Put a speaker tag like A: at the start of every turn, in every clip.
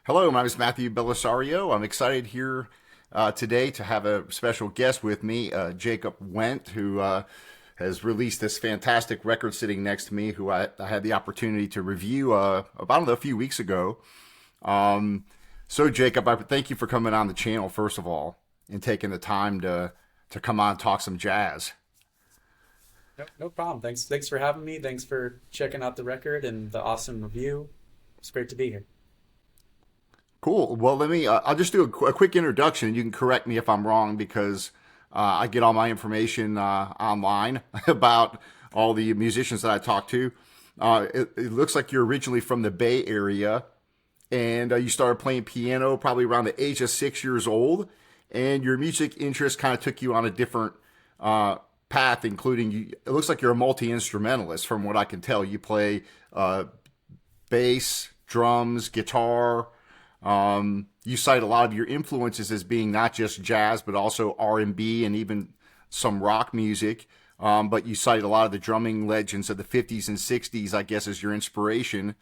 A: Hello, my name is Matthew Bellisario. I'm excited here today to have a special guest with me, Jacob Wendt, who has released this fantastic record sitting next to me, who I had the opportunity to review about a few weeks ago. Um, so, Jacob, I thank you for coming on the channel, first of all, and taking the time to come on and talk some jazz.
B: No problem. Thanks for having me. Thanks for checking out the record and the awesome review. It's great to be here.
A: Cool. Well, I'll just do a quick introduction. You can correct me if I'm wrong because I get all my information online about all the musicians that I talk to. It looks like you're originally from the Bay Area and you started playing piano probably around the age of 6 years old. And your music interest kind of took you on a different path, including you. It looks like you're a multi instrumentalist from what I can tell. You play bass, drums, guitar. You cite a lot of your influences as being not just jazz, but also R&B and even some rock music. But you cite a lot of the drumming legends of the 50s and 60s, I guess, as your inspiration.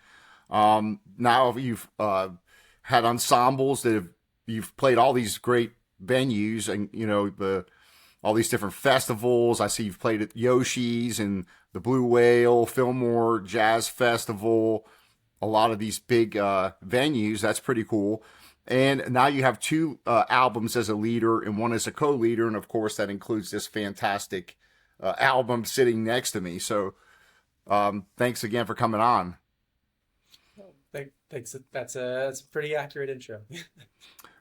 A: Now you've had ensembles you've played all these great venues and, all these different festivals. I see you've played at Yoshi's and the Blue Whale, Fillmore Jazz Festival, a lot of these big venues. That's pretty cool. And now you have two albums as a leader and one as a co-leader, and of course that includes this fantastic album sitting next to me. So thanks again for coming on.
B: Thanks. That's a pretty accurate intro.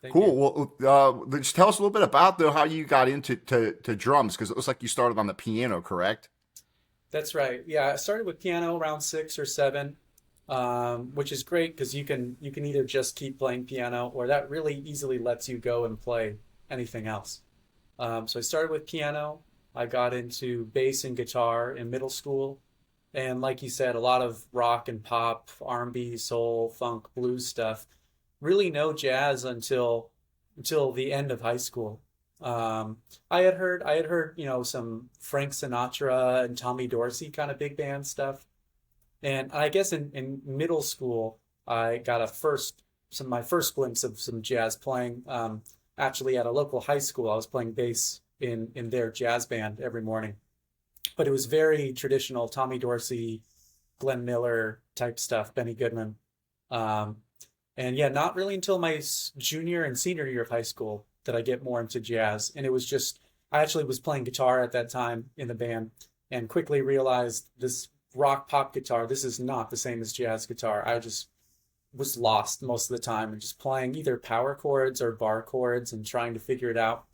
B: Thank you.
A: Cool. Well, just tell us a little bit about how you got into to drums because it looks like you started on the piano, correct?
B: That's right. Yeah, I started with piano around 6 or 7, which is great because you can either just keep playing piano or that really easily lets you go and play anything else. So I started with piano. I got into bass and guitar in middle school. And like you said, a lot of rock and pop, R&B, soul, funk, blues stuff. Really no jazz until the end of high school. I had heard, some Frank Sinatra and Tommy Dorsey kind of big band stuff. And I guess in middle school, I got my first glimpse of some jazz playing. Actually, at a local high school, I was playing bass in their jazz band every morning. But it was very traditional Tommy Dorsey, Glenn Miller type stuff, Benny Goodman. Um, and yeah, not really until my junior and senior year of high school that I get more into jazz. And it was just, I actually was playing guitar at that time in the band and quickly realized this rock pop guitar, this is not the same as jazz guitar. I just was lost most of the time and just playing either power chords or bar chords and trying to figure it out.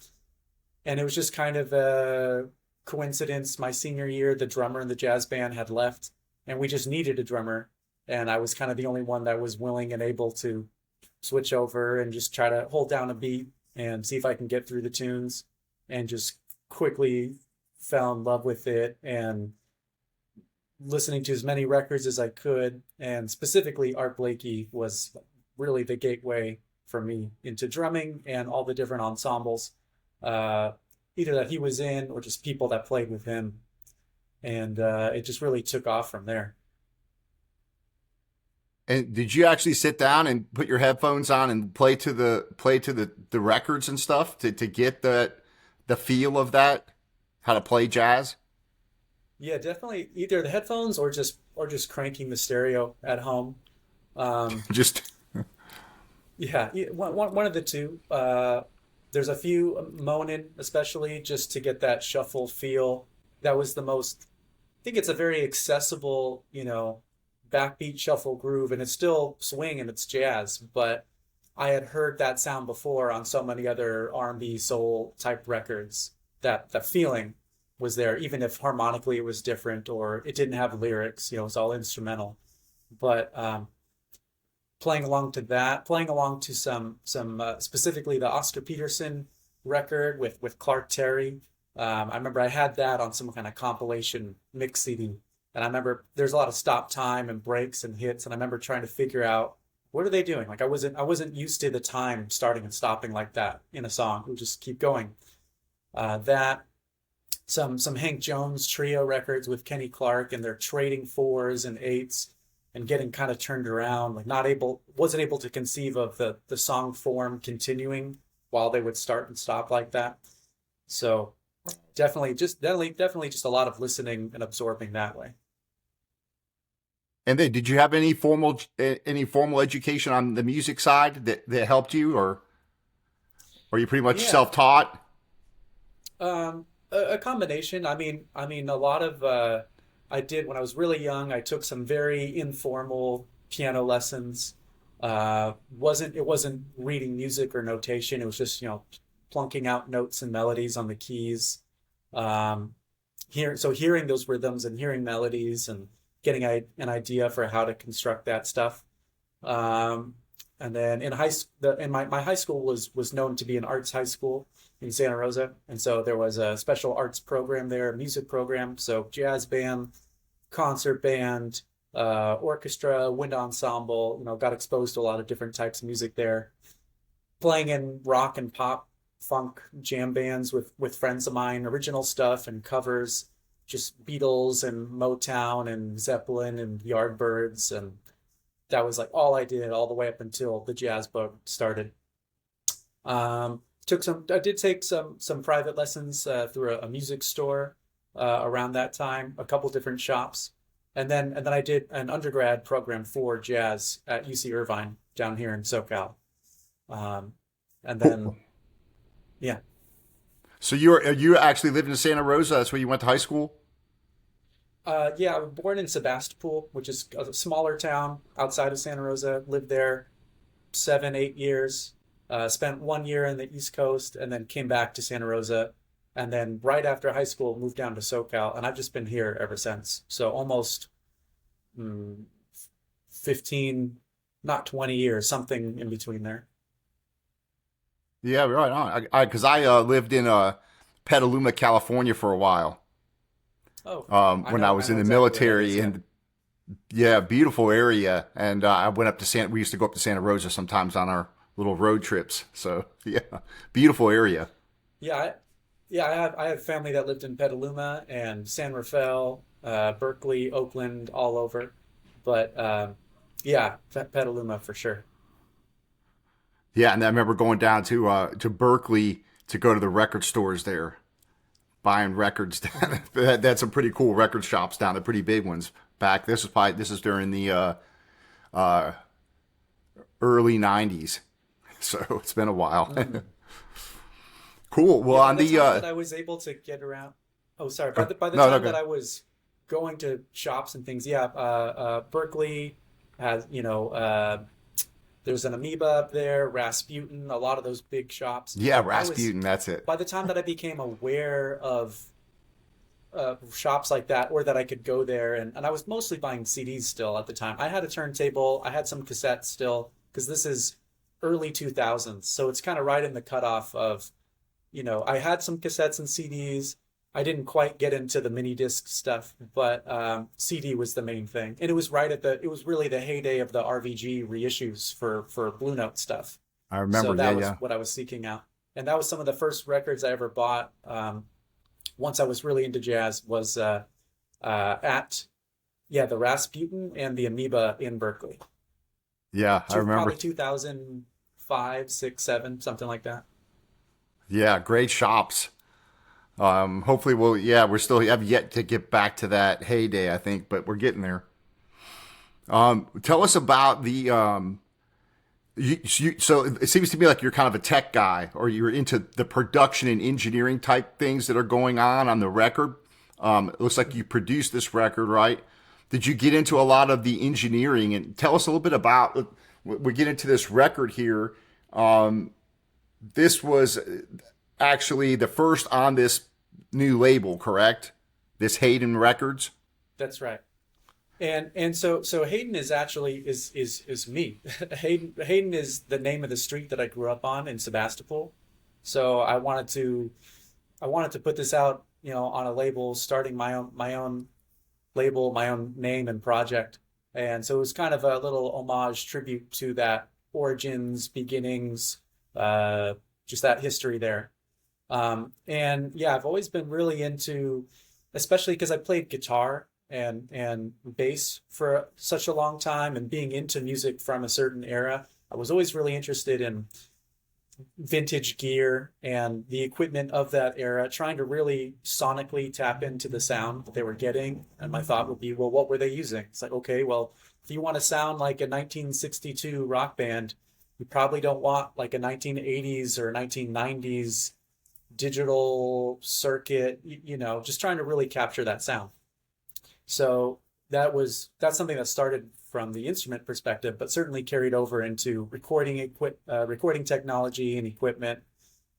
B: And it was just kind of a coincidence. My senior year, the drummer in the jazz band had left, and we just needed a drummer. And I was kind of the only one that was willing and able to switch over and just try to hold down a beat and see if I can get through the tunes, and just quickly fell in love with it and listening to as many records as I could. And specifically, Art Blakey was really the gateway for me into drumming and all the different ensembles, uh, either that he was in or just people that played with him. And it just really took off from there.
A: And did you actually sit down and put your headphones on and play to the records and stuff to get the feel of that, how to play jazz?
B: Yeah, definitely either the headphones or just cranking the stereo at home. Um,
A: Just
B: yeah, one of the two. There's a few moaning, especially just to get that shuffle feel. That was the most. I think it's a very accessible, backbeat shuffle groove, and it's still swing and it's jazz. But I had heard that sound before on so many other R&B soul type records that the feeling was there, even if harmonically it was different or it didn't have lyrics. It's all instrumental. But playing along to that, playing along to some specifically the Oscar Peterson record with Clark Terry. I remember I had that on some kind of compilation mix CD, and I remember there's a lot of stop time and breaks and hits, and I remember trying to figure out what are they doing. Like I wasn't used to the time starting and stopping like that in a song. It would just keep going. That some Hank Jones trio records with Kenny Clark, and they're trading fours and eights, and getting kind of turned around, like wasn't able to conceive of the song form continuing while they would start and stop like that. So definitely just a lot of listening and absorbing that way.
A: And then, did you have any formal education on the music side that helped you, or are you pretty much
B: Yeah,
A: self taught?
B: a combination. I mean, a lot of I did when I was really young. I took some very informal piano lessons. It wasn't reading music or notation. It was just plunking out notes and melodies on the keys. Um, hearing those rhythms and hearing melodies and getting an idea for how to construct that stuff. Um, and then in high school, in my high school was known to be an arts high school in Santa Rosa, and so there was a special arts program there, a music program, so jazz band, concert band, orchestra, wind ensemble. Got exposed to a lot of different types of music there, playing in rock and pop, funk jam bands with friends of mine, original stuff and covers, just Beatles and Motown and Zeppelin and Yardbirds, and that was like all I did all the way up until the jazz bug started. I did take some private lessons through a music store around that time, a couple different shops, and then I did an undergrad program for jazz at UC Irvine down here in SoCal. Um, and
A: Cool.
B: then yeah,
A: So you actually lived in Santa Rosa? That's where you went to high school?
B: yeah, I was born in Sebastopol, which is a smaller town outside of Santa Rosa. Lived there 7, 8 years. Spent 1 year in the East Coast, and then came back to Santa Rosa. And then right after high school, moved down to SoCal, and I've just been here ever since. So almost mm, 15, not 20 years, something in between there.
A: Yeah, right on. Because lived in Petaluma, California for a while
B: Oh,
A: when I
B: I
A: was in
B: know
A: the
B: exactly where that is.
A: military,
B: Yeah.
A: and yeah, beautiful area. And I went up to Santa. We used to go up to Santa Rosa sometimes on our little road trips. So yeah, beautiful area.
B: Yeah, I have family that lived in Petaluma and San Rafael, Berkeley, Oakland, all over. But yeah, Petaluma for sure.
A: Yeah, and I remember going down to Berkeley to go to the record stores there, buying records. They had some pretty cool record shops down there, pretty big ones. This is during the uh, early '90s, so it's been a while.
B: Mm.
A: Cool. Well,
B: Yeah, by
A: on
B: the
A: the
B: time that I was able to get around, oh, sorry, by the
A: no, no,
B: time that
A: good.
B: I was going to shops and things, yeah, Berkeley has, there's an Amoeba up there, Rasputin, a lot of those big shops.
A: Yeah,
B: I was,
A: Rasputin. That's it.
B: by the time that I became aware of shops like that, or that I could go there, and I was mostly buying CDs still at the time. I had a turntable, I had some cassettes still, because this is early 2000s, so it's kind of right in the cutoff of I had some cassettes and CDs. I didn't quite get into the mini disc stuff, but CD was the main thing, and it was really the heyday of the RVG reissues for Blue Note stuff.
A: I
B: So
A: remember. Yeah,
B: that was
A: yeah,
B: what I was seeking out, and that was some of the first records I ever bought. Once I was really into jazz, was at yeah, the Rasputin and the Amoeba in Berkeley.
A: yeah. I remember.
B: Probably 2005, six, seven, something like that.
A: Yeah, great shops. Hopefully, we're still have yet to get back to that heyday, I think, but we're getting there. Tell us about so it seems to me like you're kind of a tech guy, or you're into the production and engineering type things that are going on the record. It looks like you produced this record, right? Did you get into a lot of the engineering, and tell us a little bit about? We get into this record here. This was actually the first on this new label, correct? This Hayden Records.
B: That's right. And so Hayden is actually is me. Hayden is the name of the street that I grew up on in Sebastopol. So I wanted to put this out, on a label, starting my own label, my own name and project. And so it was kind of a little homage tribute to that origins, beginnings, just that history there. And yeah, I've always been really into, especially because I played guitar and bass for such a long time, and being into music from a certain era, I was always really interested in vintage gear and the equipment of that era, trying to really sonically tap into the sound that they were getting. And my thought would be, well, what were they using? It's like, okay, well, if you want to sound like a 1962 rock band, you probably don't want like a 1980s or 1990s digital circuit, just trying to really capture that sound. So that's something that started from the instrument perspective, but certainly carried over into recording technology and equipment.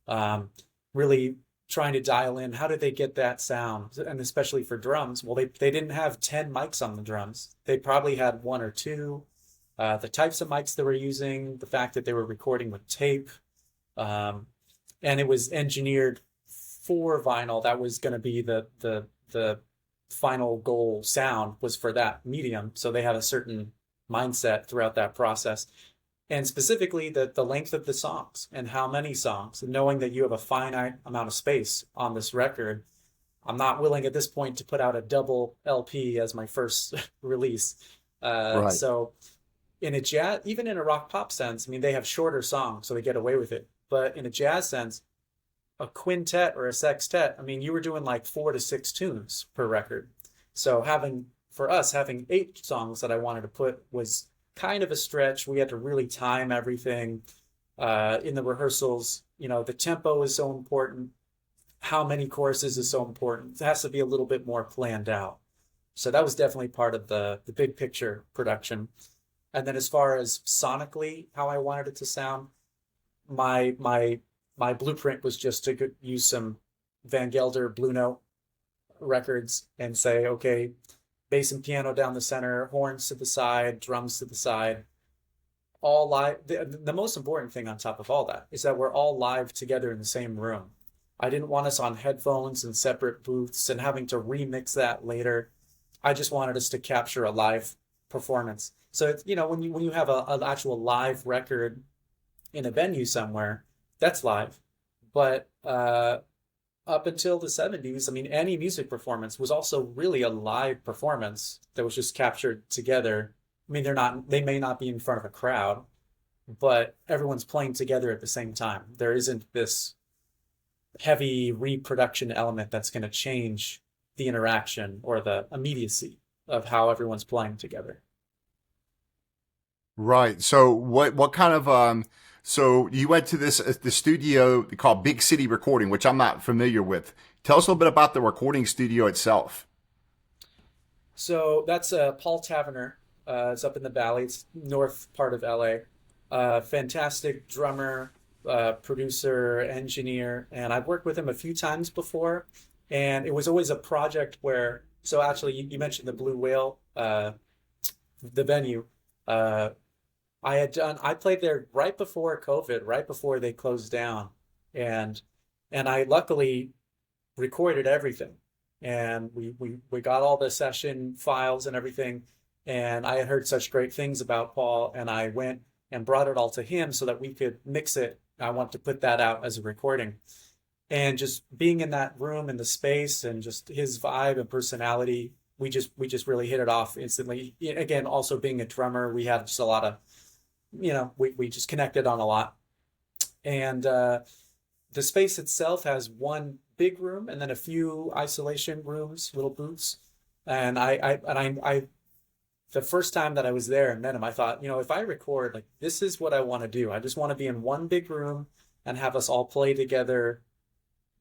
B: Um, Really trying to dial in how did they get that sound, and especially for drums. Well, they didn't have 10 mics on the drums. They probably had one or two. The types of mics they were using, the fact that they were recording with tape, um, and it was engineered for vinyl. That was going to be the final goal sound was for that medium. So they had a certain mindset throughout that process. And specifically the length of the songs and how many songs, and knowing that you have a finite amount of space on this record. I'm not willing at this point to put out a double LP as my first release.
A: Right.
B: So in a jazz, even in a rock pop sense, I mean, they have shorter songs, so they get away with it. But in a jazz sense, a quintet or a sextet, I mean, you were doing like 4 to 6 tunes per record. So having 8 songs that I wanted to put was kind of a stretch. We had to really time everything in the rehearsals. The tempo is so important. How many choruses is so important. It has to be a little bit more planned out. So that was definitely part of the big picture production. And then as far as sonically, how I wanted it to sound, my blueprint was just to use some Van Gelder Blue Note records and say, okay, bass and piano down the center, horns to the side, drums to the side, all live. The most important thing on top of all that is that we're all live together in the same room. I didn't want us on headphones and separate booths and having to remix that later. I just wanted us to capture a live performance. So it's, when you have an actual live record in a venue somewhere, that's live. But up until the 70s, I mean, any music performance was also really a live performance that was just captured together. I mean, they may not be in front of a crowd, but everyone's playing together at the same time. There isn't this heavy reproduction element that's going to change the interaction or the immediacy of how everyone's playing together.
A: Right. So what kind of so you went to the studio called Big City Recording, which I'm not familiar with. Tell us a little bit about the recording studio itself.
B: So that's Paul Taverner. It's up in the valley. It's north part of LA. Fantastic drummer, producer, engineer, and I've worked with him a few times before. And it was always a project where, so actually you mentioned the Blue Whale, the venue. I played there right before COVID, right before they closed down. And I luckily recorded everything. And we got all the session files and everything. And I had heard such great things about Paul, and I went and brought it all to him so that we could mix it. I want to put that out as a recording. And just being in that room and the space and just his vibe and personality, we just really hit it off instantly. Again, also being a drummer, we had just a lot of, we just connected on a lot. And the space itself has one big room and then a few isolation rooms, little booths. And I the first time that I was there and met him, I thought, if I record, like, this is what I want to do. I just want to be in one big room and have us all play together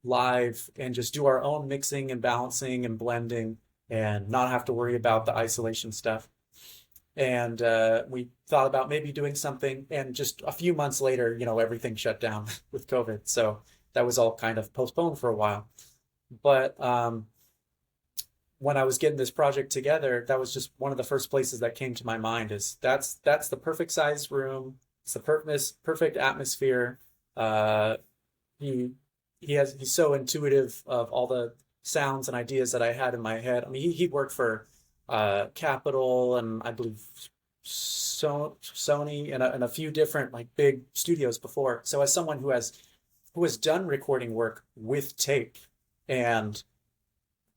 B: live and just do our own mixing and balancing and blending and not have to worry about the isolation stuff. And we thought about maybe doing something, and just a few months later, everything shut down with COVID. So that was all kind of postponed for a while. But when I was getting this project together, that was just one of the first places that came to my mind. Is that's the perfect size room. It's the perfect atmosphere. He's so intuitive of all the sounds and ideas that I had in my head. I mean, he worked for Capitol and I believe Sony and a few different like big studios before. So as someone who has done recording work with tape and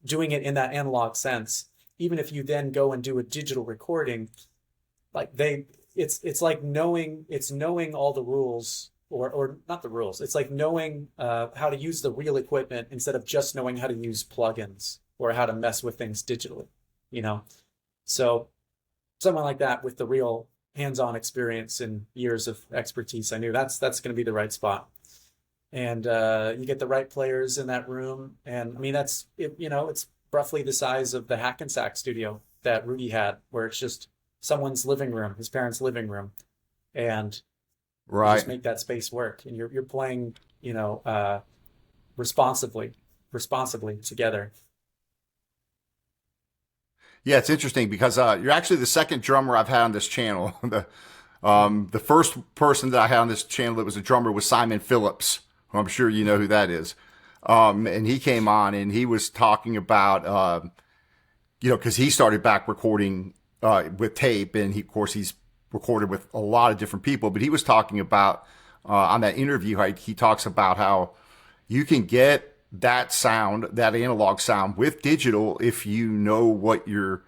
B: doing it in that analog sense, even if you then go and do a digital recording, like it's like knowing all the rules, or not the rules. It's like knowing how to use the real equipment instead of just knowing how to use plugins or how to mess with things digitally, you know? So someone like that with the real hands-on experience and years of expertise, I knew that's going to be the right spot. And you get the right players in that room. And I mean, that's it, it's roughly the size of the Hackensack studio that Rudy had, where it's just someone's living room, his parents' living room, and you
A: Right.
B: just make that space work. And you're playing, responsibly together.
A: Yeah, it's interesting because you're actually the second drummer I've had on this channel. The first person that I had on this channel that was a drummer was Simon Phillips, who I'm sure you know who that is. And he came on and he was talking about, because he started back recording with tape, and of course, he's recorded with a lot of different people. But he was talking about on that interview, he talks about how you can get that sound, that analog sound, with digital if you know what you're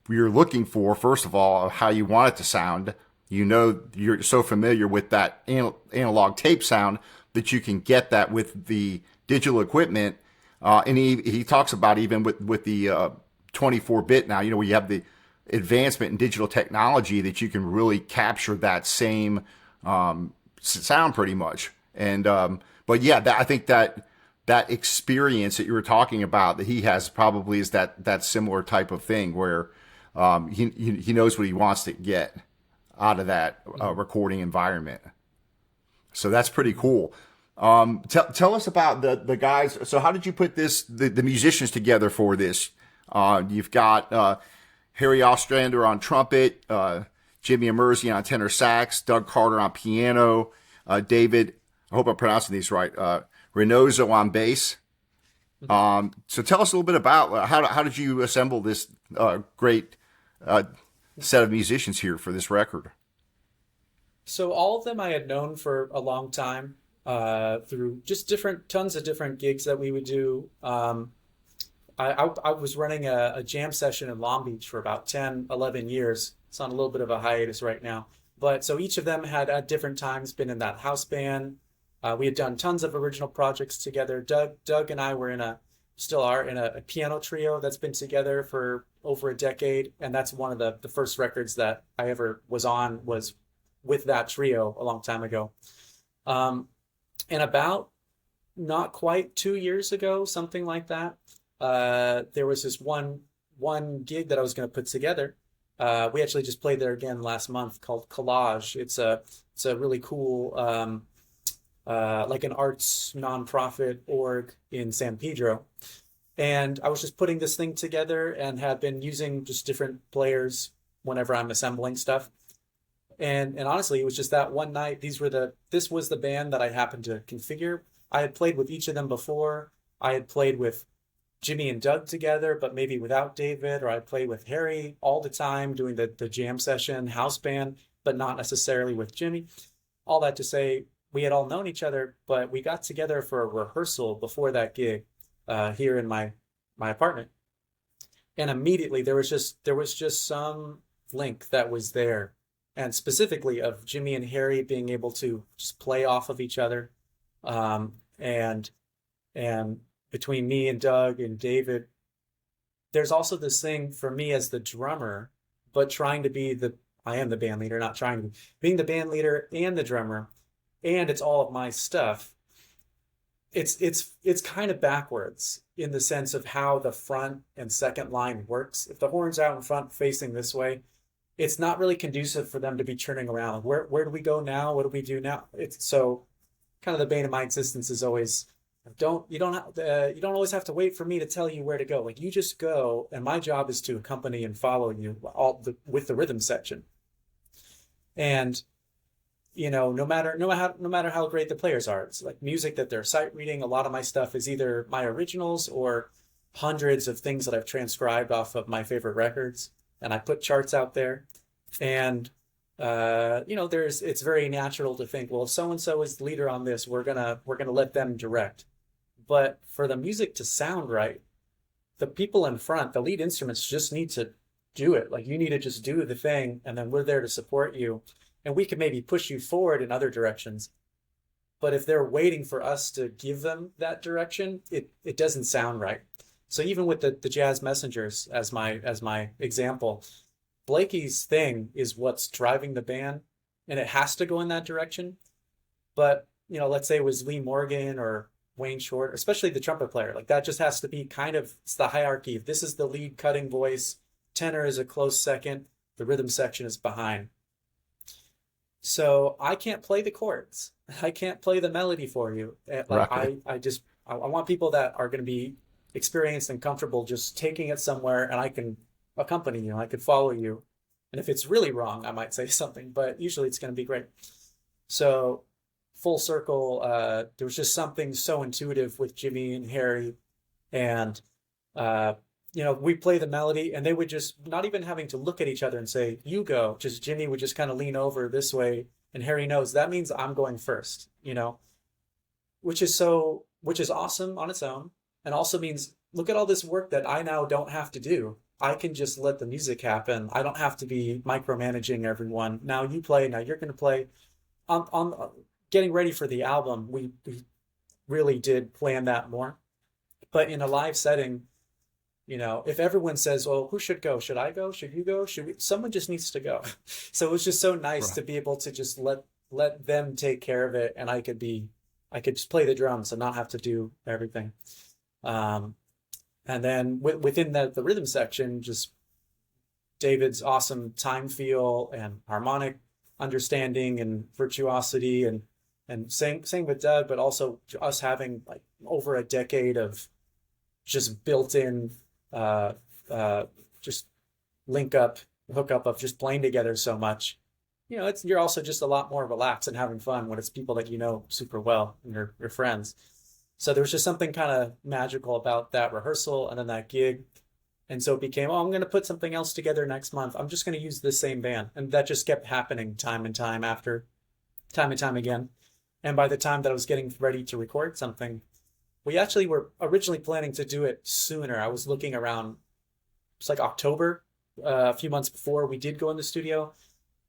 A: looking for. First of all, how you want it to sound. You're so familiar with that analog tape sound that you can get that with the digital equipment. And he talks about even with the 24-bit now, where you have the advancement in digital technology, that you can really capture that same sound pretty much. And but yeah, I think that experience that you were talking about that he has probably is that similar type of thing where he knows what he wants to get out of that recording environment. So that's pretty cool. Tell us about the guys. So how did you put the musicians together for this? You've got Harry Ostrander on trumpet, Jimmy Amerzian on tenor sax, Doug Carter on piano, David, I hope I'm pronouncing these right, Reynoso on bass. So tell us a little bit about how did you assemble this great set of musicians here for this record?
B: So all of them I had known for a long time through just tons of different gigs that we would do. I was running a jam session in Long Beach for about 10, 11 years. It's on a little bit of a hiatus right now. But so each of them had at different times been in that house band. We had done tons of original projects together. Doug and I still are in a piano trio that's been together for over a decade. And that's one of the first records that I ever was on, was with that trio a long time ago. And about not quite 2 years ago, something like that, there was this one gig that I was going to put together. We actually just played there again last month, called Collage. It's a really cool, like an arts nonprofit org in San Pedro. And I was just putting this thing together and had been using just different players whenever I'm assembling stuff. And honestly, it was just that one night. This was the band that I happened to configure. I had played with each of them before. I had played with Jimmy and Doug together, but maybe without David, or I played with Harry all the time doing the jam session house band, but not necessarily with Jimmy. All that to say, we had all known each other, but we got together for a rehearsal before that gig here in my apartment. And immediately there was just some link that was there, and specifically of Jimmy and Harry being able to just play off of each other, and between me and Doug and David, there's also this thing for me as the drummer, but trying to be I am the band leader, not trying to be, being the band leader and the drummer, and it's all of my stuff. It's kind of backwards in the sense of how the front and second line works. If the horn's out in front facing this way, it's not really conducive for them to be turning around. Where do we go now? What do we do now? It's so kind of the bane of my existence is always, you don't always have to wait for me to tell you where to go. Like, you just go, and my job is to accompany and follow you with the rhythm section. And no matter how great the players are, it's like music that they're sight reading. A lot of my stuff is either my originals or hundreds of things that I've transcribed off of my favorite records, and I put charts out there. And it's very natural to think, well, if so and so is the leader on this, we're gonna let them direct. But for the music to sound right, the people in front, the lead instruments just need to do it. Like you need to just do the thing, and then we're there to support you. And we can maybe push you forward in other directions. But if they're waiting for us to give them that direction, it doesn't sound right. So even with the jazz messengers as my example, Blakey's thing is what's driving the band, and it has to go in that direction. But let's say it was Lee Morgan or Wayne Short, especially the trumpet player, like that just has to be kind of, it's the hierarchy. If this is the lead cutting voice, tenor is a close second, the rhythm section is behind. So I can't play the chords. I can't play the melody for you. Like
A: Right.
B: I want people that are going to be experienced and comfortable just taking it somewhere, and I can accompany you. I could follow you. And if it's really wrong, I might say something, but usually it's going to be great. So full circle, there was just something so intuitive with Jimmy and Harry, and we play the melody, and they would just not even having to look at each other and say, "You go." Just Jimmy would just kind of lean over this way, and Harry knows that means I'm going first. Which is awesome on its own, and also means look at all this work that I now don't have to do. I can just let the music happen. I don't have to be micromanaging everyone. Now you play. Now you're going to play. On getting ready for the album, we really did plan that more. But in a live setting, if everyone says, "Well, who should go? Should I go? Should you go? Should we?" Someone just needs to go. So it was just so nice
A: Right.
B: to be able to just let them take care of it, and I could just play the drums and not have to do everything. And then within the rhythm section, just David's awesome time feel and harmonic understanding and virtuosity, and same with Doug, but also us having like over a decade of just built-in uh, just hook up of just playing together so much. You're also just a lot more relaxed and having fun when it's people that you know super well and your friends. So there was just something kind of magical about that rehearsal and then that gig. And so it became, oh, I'm going to put something else together next month. I'm just going to use this same band. And that just kept happening time and time and time again. And by the time that I was getting ready to record something, we actually were originally planning to do it sooner. I was looking around, it's like October, a few months before we did go in the studio,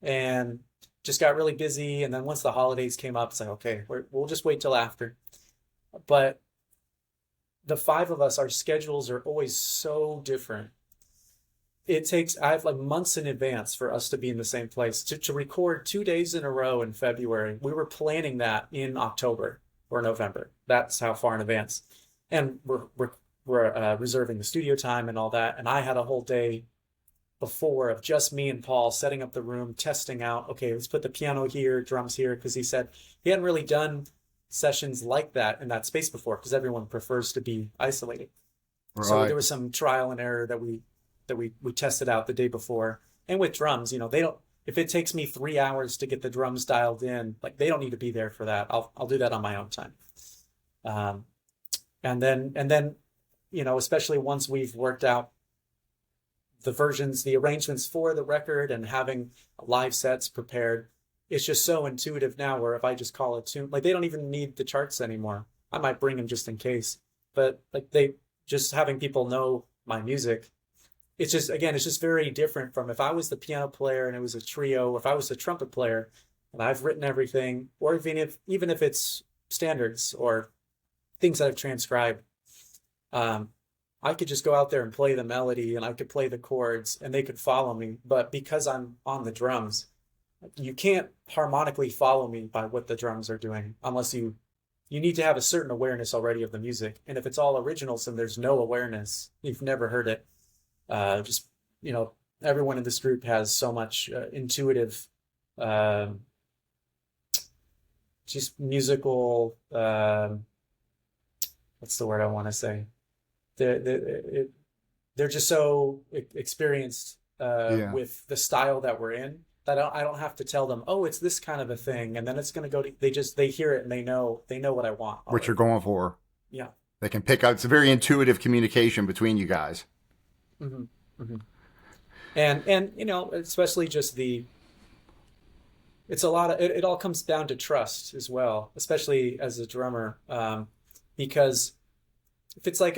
B: and just got really busy. And then once the holidays came up, it's like, okay, we'll just wait till after. But the five of us, our schedules are always so different. I have like months in advance for us to be in the same place. To record 2 days in a row in February, we were planning that in October or November. That's how far in advance. And we're reserving the studio time and all that. And I had a whole day before of just me and Paul setting up the room, testing out, okay, let's put the piano here, drums here, because he said he hadn't really done sessions like that in that space before, because everyone prefers to be isolated.
A: Right.
B: So there was some trial and error that we tested out the day before. And with drums, they don't, if it takes me 3 hours to get the drums dialed in, like they don't need to be there for that. I'll do that on my own time. And then especially once we've worked out the arrangements for the record and having live sets prepared, it's just so intuitive now where if I just call a tune, like they don't even need the charts anymore. I might bring them just in case, but like just having people know my music, it's just very different from if I was the piano player and it was a trio, or if I was the trumpet player and I've written everything, or even if it's standards or things that I've transcribed. I could just go out there and play the melody and I could play the chords and they could follow me. But because I'm on the drums, you can't harmonically follow me by what the drums are doing unless you need to have a certain awareness already of the music. And if it's all originals and there's no awareness, you've never heard it. Everyone in this group has so much intuitive, just musical, what's the word I want to say? They're just so experienced with the style that we're in that I don't have to tell them, oh, it's this kind of a thing, and then it's going to go to. They hear it and they know what I want already.
A: What you're going for.
B: Yeah,
A: They can pick up. It's a very intuitive communication between you guys.
B: mm-hmm. Mm-hmm. And especially just it's a lot of it all comes down to trust as well, especially as a drummer, because if it's like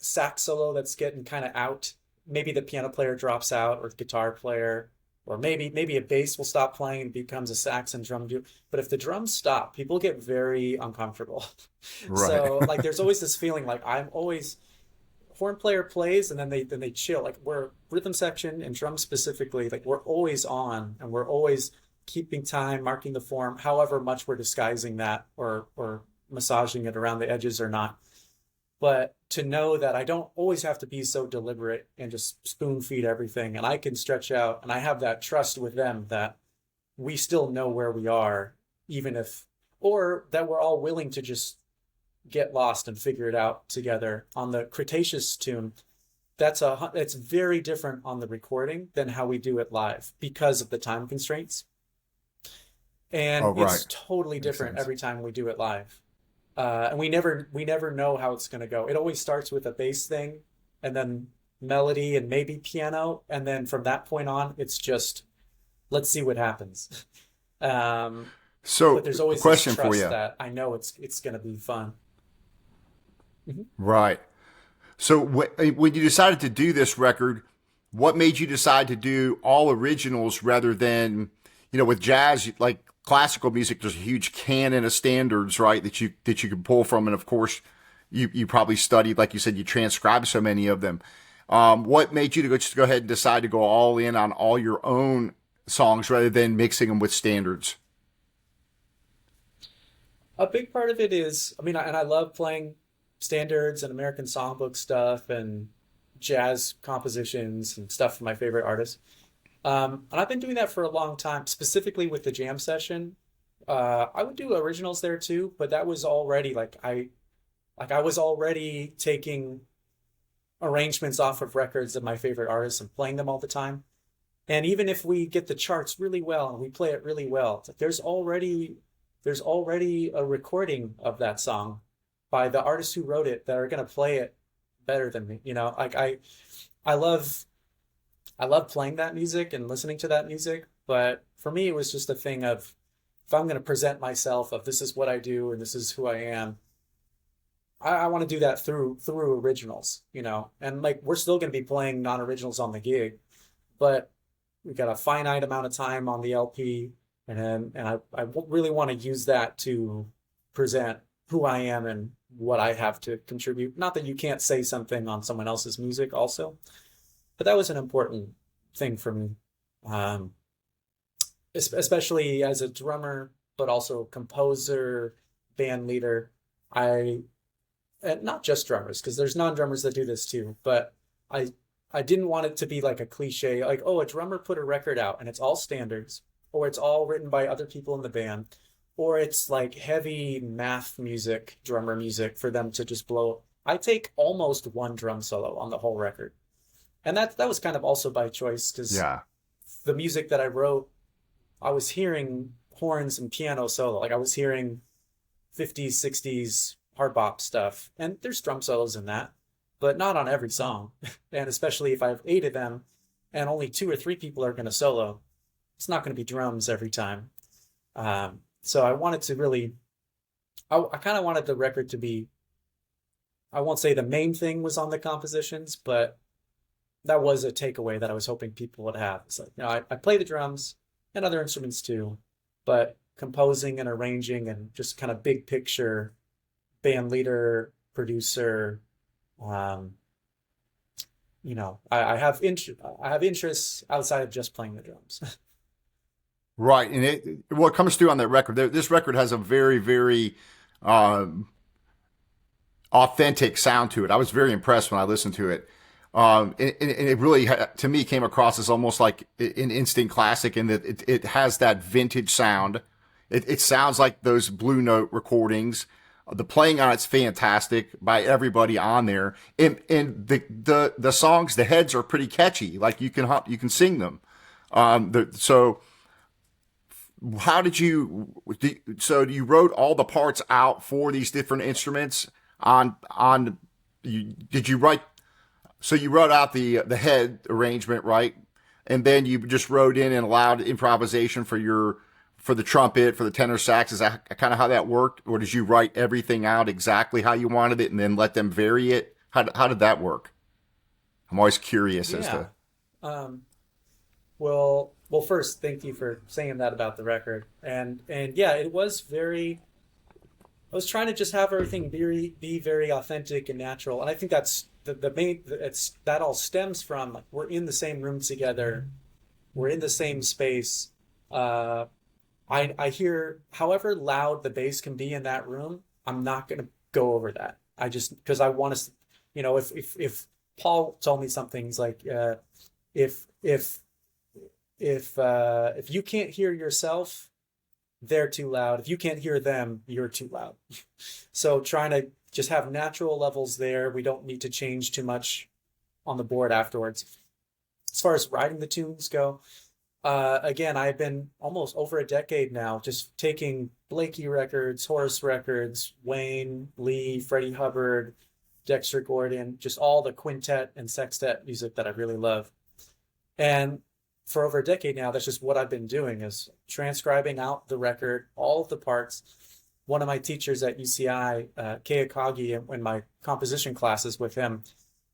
B: sax solo that's getting kind of out. Maybe the piano player drops out or the guitar player, or maybe a bass will stop playing and becomes a sax and drum duo. But if the drums stop, people get very uncomfortable.
A: Right.
B: So like there's always this feeling like I'm always horn player plays and then they chill. Like we're rhythm section and drum specifically, like we're always on and we're always keeping time, marking the form, however much we're disguising that or massaging it around the edges or not. But to know that I don't always have to be so deliberate and just spoon feed everything, and I can stretch out, and I have that trust with them that we still know where we are, even if, or that we're all willing to just get lost and figure it out together. On the Cretaceous tune, it's very different on the recording than how we do it live because of the time constraints.
A: Oh,
B: And
A: right.
B: it's totally
A: Makes
B: different
A: sense.
B: every time we do it live. And we never know how it's going to go. It always starts with a bass thing and then melody and maybe piano. And then from that point on, it's just, let's see what happens. Um, but
A: So,
B: there's always this
A: question for
B: trust
A: you.
B: that I know it's going to be fun. Mhm.
A: Right. So, when you decided to do this record, what made you decide to do all originals rather than, with jazz, like classical music, there's a huge canon of standards, right, that you can pull from, and of course, you probably studied, like you said, you transcribed so many of them. What made you to just go ahead and decide to go all in on all your own songs rather than mixing them with standards?
B: A big part of it is, I mean, and I love playing standards and American songbook stuff and jazz compositions and stuff from my favorite artists. And I've been doing that for a long time, specifically with the jam session. I would do originals there too, but that was already like I was already taking arrangements off of records of my favorite artists and playing them all the time. And even if we get the charts really well and we play it really well, it's like there's already a recording of that song by the artists who wrote it that are going to play it better than me. Like I love I love playing that music and listening to that music, but for me it was just a thing of if I'm going to present myself of this is what I do and this is who I am, I want to do that through originals, and like we're still going to be playing non-originals on the gig, but we got a finite amount of time on the LP, and I really want to use that to present who I am and what I have to contribute. Not that you can't say something on someone else's music also, but that was an important thing for me, um, especially as a drummer, but also composer, band leader. I and not just drummers, because there's non-drummers that do this too, but I I didn't want it to be like a cliche, like, oh, a drummer put a record out and it's all standards, or it's all written by other people in the band, or it's like heavy math music, drummer music for them to just blow. I take almost one drum solo on the whole record. And that was kind of also by choice because
A: Yeah.
B: the music that I wrote, I was hearing horns and piano solo. Like I was hearing 50s, 60s hard bop stuff. And there's drum solos in that, but not on every song. And especially if I have eight of them and only two or three people are going to solo, it's not going to be drums every time. So I wanted to really, I kind of wanted the record to be, I won't say the main thing was on the compositions, but that was a takeaway that I was hoping people would have. It's like, I play the drums and other instruments too, but composing and arranging and just kind of big picture band leader, producer, um, I have interests outside of just playing the drums.
A: Right. And what comes through on that record, this record has a very, very um, authentic sound to it. I was very impressed when I listened to it. And it really, to me, came across as almost like an instant classic in that it has that vintage sound. It sounds like those Blue Note recordings. The playing on it's fantastic by everybody on there, and the songs, the heads are pretty catchy. Like you can sing them. So how did so you wrote all the parts out for these different instruments on did you write, so you wrote out the head arrangement, right? And then you just wrote in and allowed improvisation for the trumpet, for the tenor sax. Is that kind of how that worked? Or did you write everything out exactly how you wanted it and then let them vary it How did that work? I'm always curious as
B: Yeah.
A: to.
B: Um, well, first, thank you for saying that about the record. And yeah, it was very. I was trying to just have everything be very authentic and natural, and I think that's the main. It's that all stems from like, we're in the same room together, we're in the same space. Uh, I hear however loud the bass can be in that room, I'm not going to go over that. I just because I want to, if Paul told me something, he's like, if if if you can't hear yourself, they're too loud. If you can't hear them, you're too loud. So trying to just have natural levels there. We don't need to change too much on the board afterwards. As far as writing the tunes go, again, I've been almost over a decade now, just taking Blakey records, Horace records, Wayne, Lee, Freddie Hubbard, Dexter Gordon, just all the quintet and sextet music that I really love. And for over a decade now, that's just what I've been doing is transcribing out the record, all of the parts. One of my teachers at UCI, Kei Akagi, in my composition classes with him,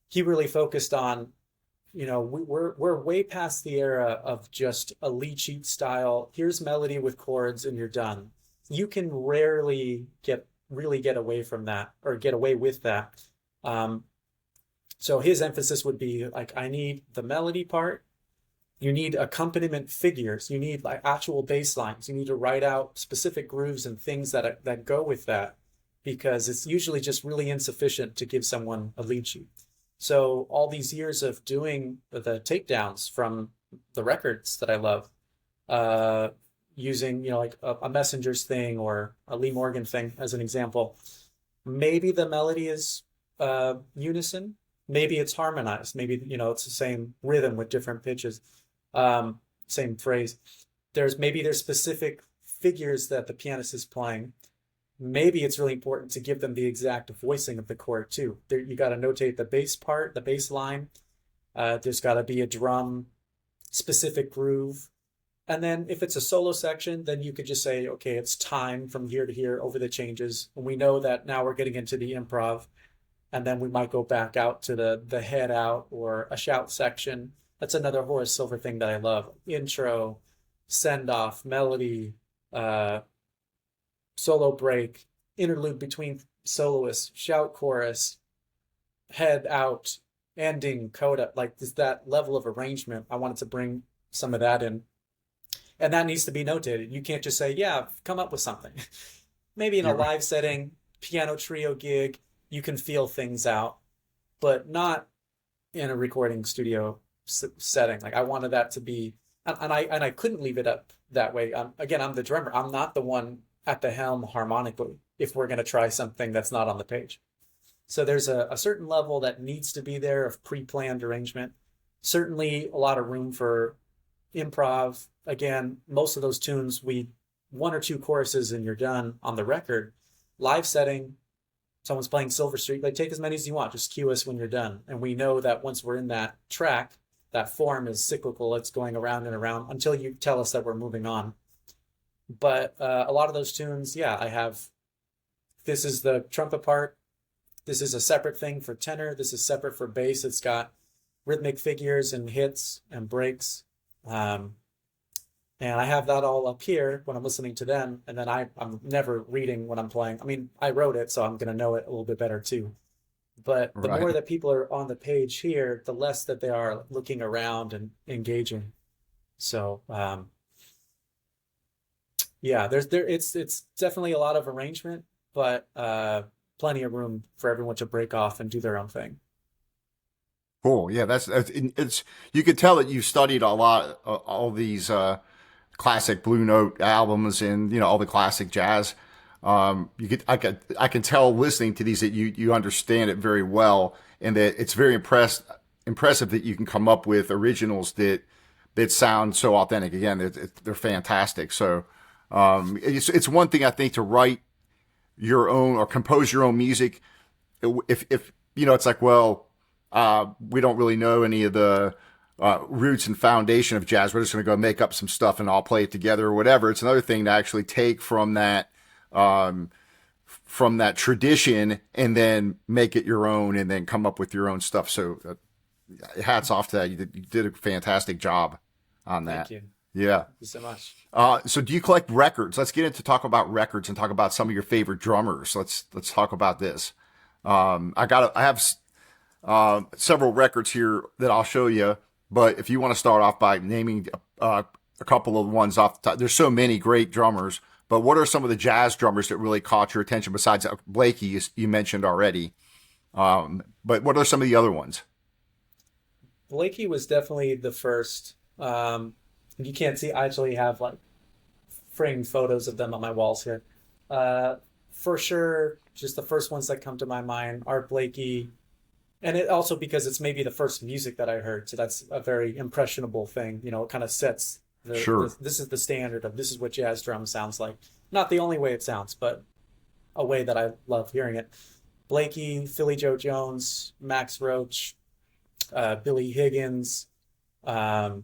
B: he really focused on, we're way past the era of just a lead sheet style. Here's melody with chords and you're done. You can rarely get away from that or get away with that. Um, so his emphasis would be like, I need the melody part. You need accompaniment figures. You need like actual bass lines. You need to write out specific grooves and things that go with that, because it's usually just really insufficient to give someone a lead sheet. So all these years of doing the takedowns from the records that I love, using like a Messenger's thing or a Lee Morgan thing as an example, maybe the melody is unison, maybe it's harmonized, maybe it's the same rhythm with different pitches. Same phrase. There's specific figures that the pianist is playing. Maybe it's really important to give them the exact voicing of the chord too. There, you got to notate the bass part, the bass line. There's got to be a drum specific groove. And then if it's a solo section, then you could just say, okay, it's time from here to here over the changes. And we know that now we're getting into the improv. And then we might go back out to the head out or a shout section. That's another Horace Silver thing that I love. Intro, send off, melody, solo break, interlude between soloists, shout chorus, head out, ending, coda. Like that level of arrangement. I wanted to bring some of that in. And that needs to be notated. You can't just say, yeah, come up with something. Maybe in a
A: You're right.
B: live setting, piano trio gig, you can feel things out, but not in a recording studio setting. Like I wanted that to be, and I couldn't leave it up that way. Again, I'm the drummer. I'm not the one at the helm harmonically if we're going to try something that's not on the page. So there's a certain level that needs to be there of pre-planned arrangement. Certainly a lot of room for improv. Again, most of those tunes, one or two choruses and you're done on the record. Live setting, someone's playing Silver Street, like take as many as you want, just cue us when you're done. And we know that once we're in that track, that form is cyclical. It's going around and around until you tell us that we're moving on. But a lot of those tunes, yeah, this is the trumpet part. This is a separate thing for tenor. This is separate for bass. It's got rhythmic figures and hits and breaks. And I have that all up here when I'm listening to them. And then I'm never reading when I'm playing. I mean, I wrote it, so I'm going to know it a little bit better too. But the more
A: Right.
B: that people are on the page here, the less that they are looking around and engaging. So, yeah, it's definitely a lot of arrangement, but plenty of room for everyone to break off and do their own thing.
A: Cool. Yeah, that's it's you could tell that you studied a lot all these classic Blue Note albums and all the classic jazz. I can tell listening to these that you understand it very well, and that it's very impressive that you can come up with originals that sound so authentic. Again, they're fantastic. So it's one thing I think to write your own or compose your own music. If it's like, well, we don't really know any of the roots and foundation of jazz. We're just going to go make up some stuff and I'll play it together or whatever. It's another thing to actually take from that from that tradition and then make it your own and then come up with your own stuff. So hats off to that. You did a fantastic job on that.
B: Thank you.
A: Yeah.
B: Thank you so much.
A: So do you collect records? Let's get into talk about records and talk about some of your favorite drummers. Let's talk about this. I have several records here that I'll show you, but if you want to start off by naming a couple of ones off the top, there's so many great drummers. But what are some of the jazz drummers that really caught your attention besides Blakey, you mentioned already? But what are some of the other ones?
B: Blakey was definitely the first. You can't see, I actually have like framed photos of them on my walls here. For sure, just the first ones that come to my mind are Blakey. And it also because it's maybe the first music that I heard. So that's a very impressionable thing. You know, it kind of sets
A: Sure.
B: this is the standard of this is what jazz drum sounds like. Not the only way it sounds, but a way that I love hearing it. Blakey, Philly Joe Jones, Max Roach, Billy Higgins, Roy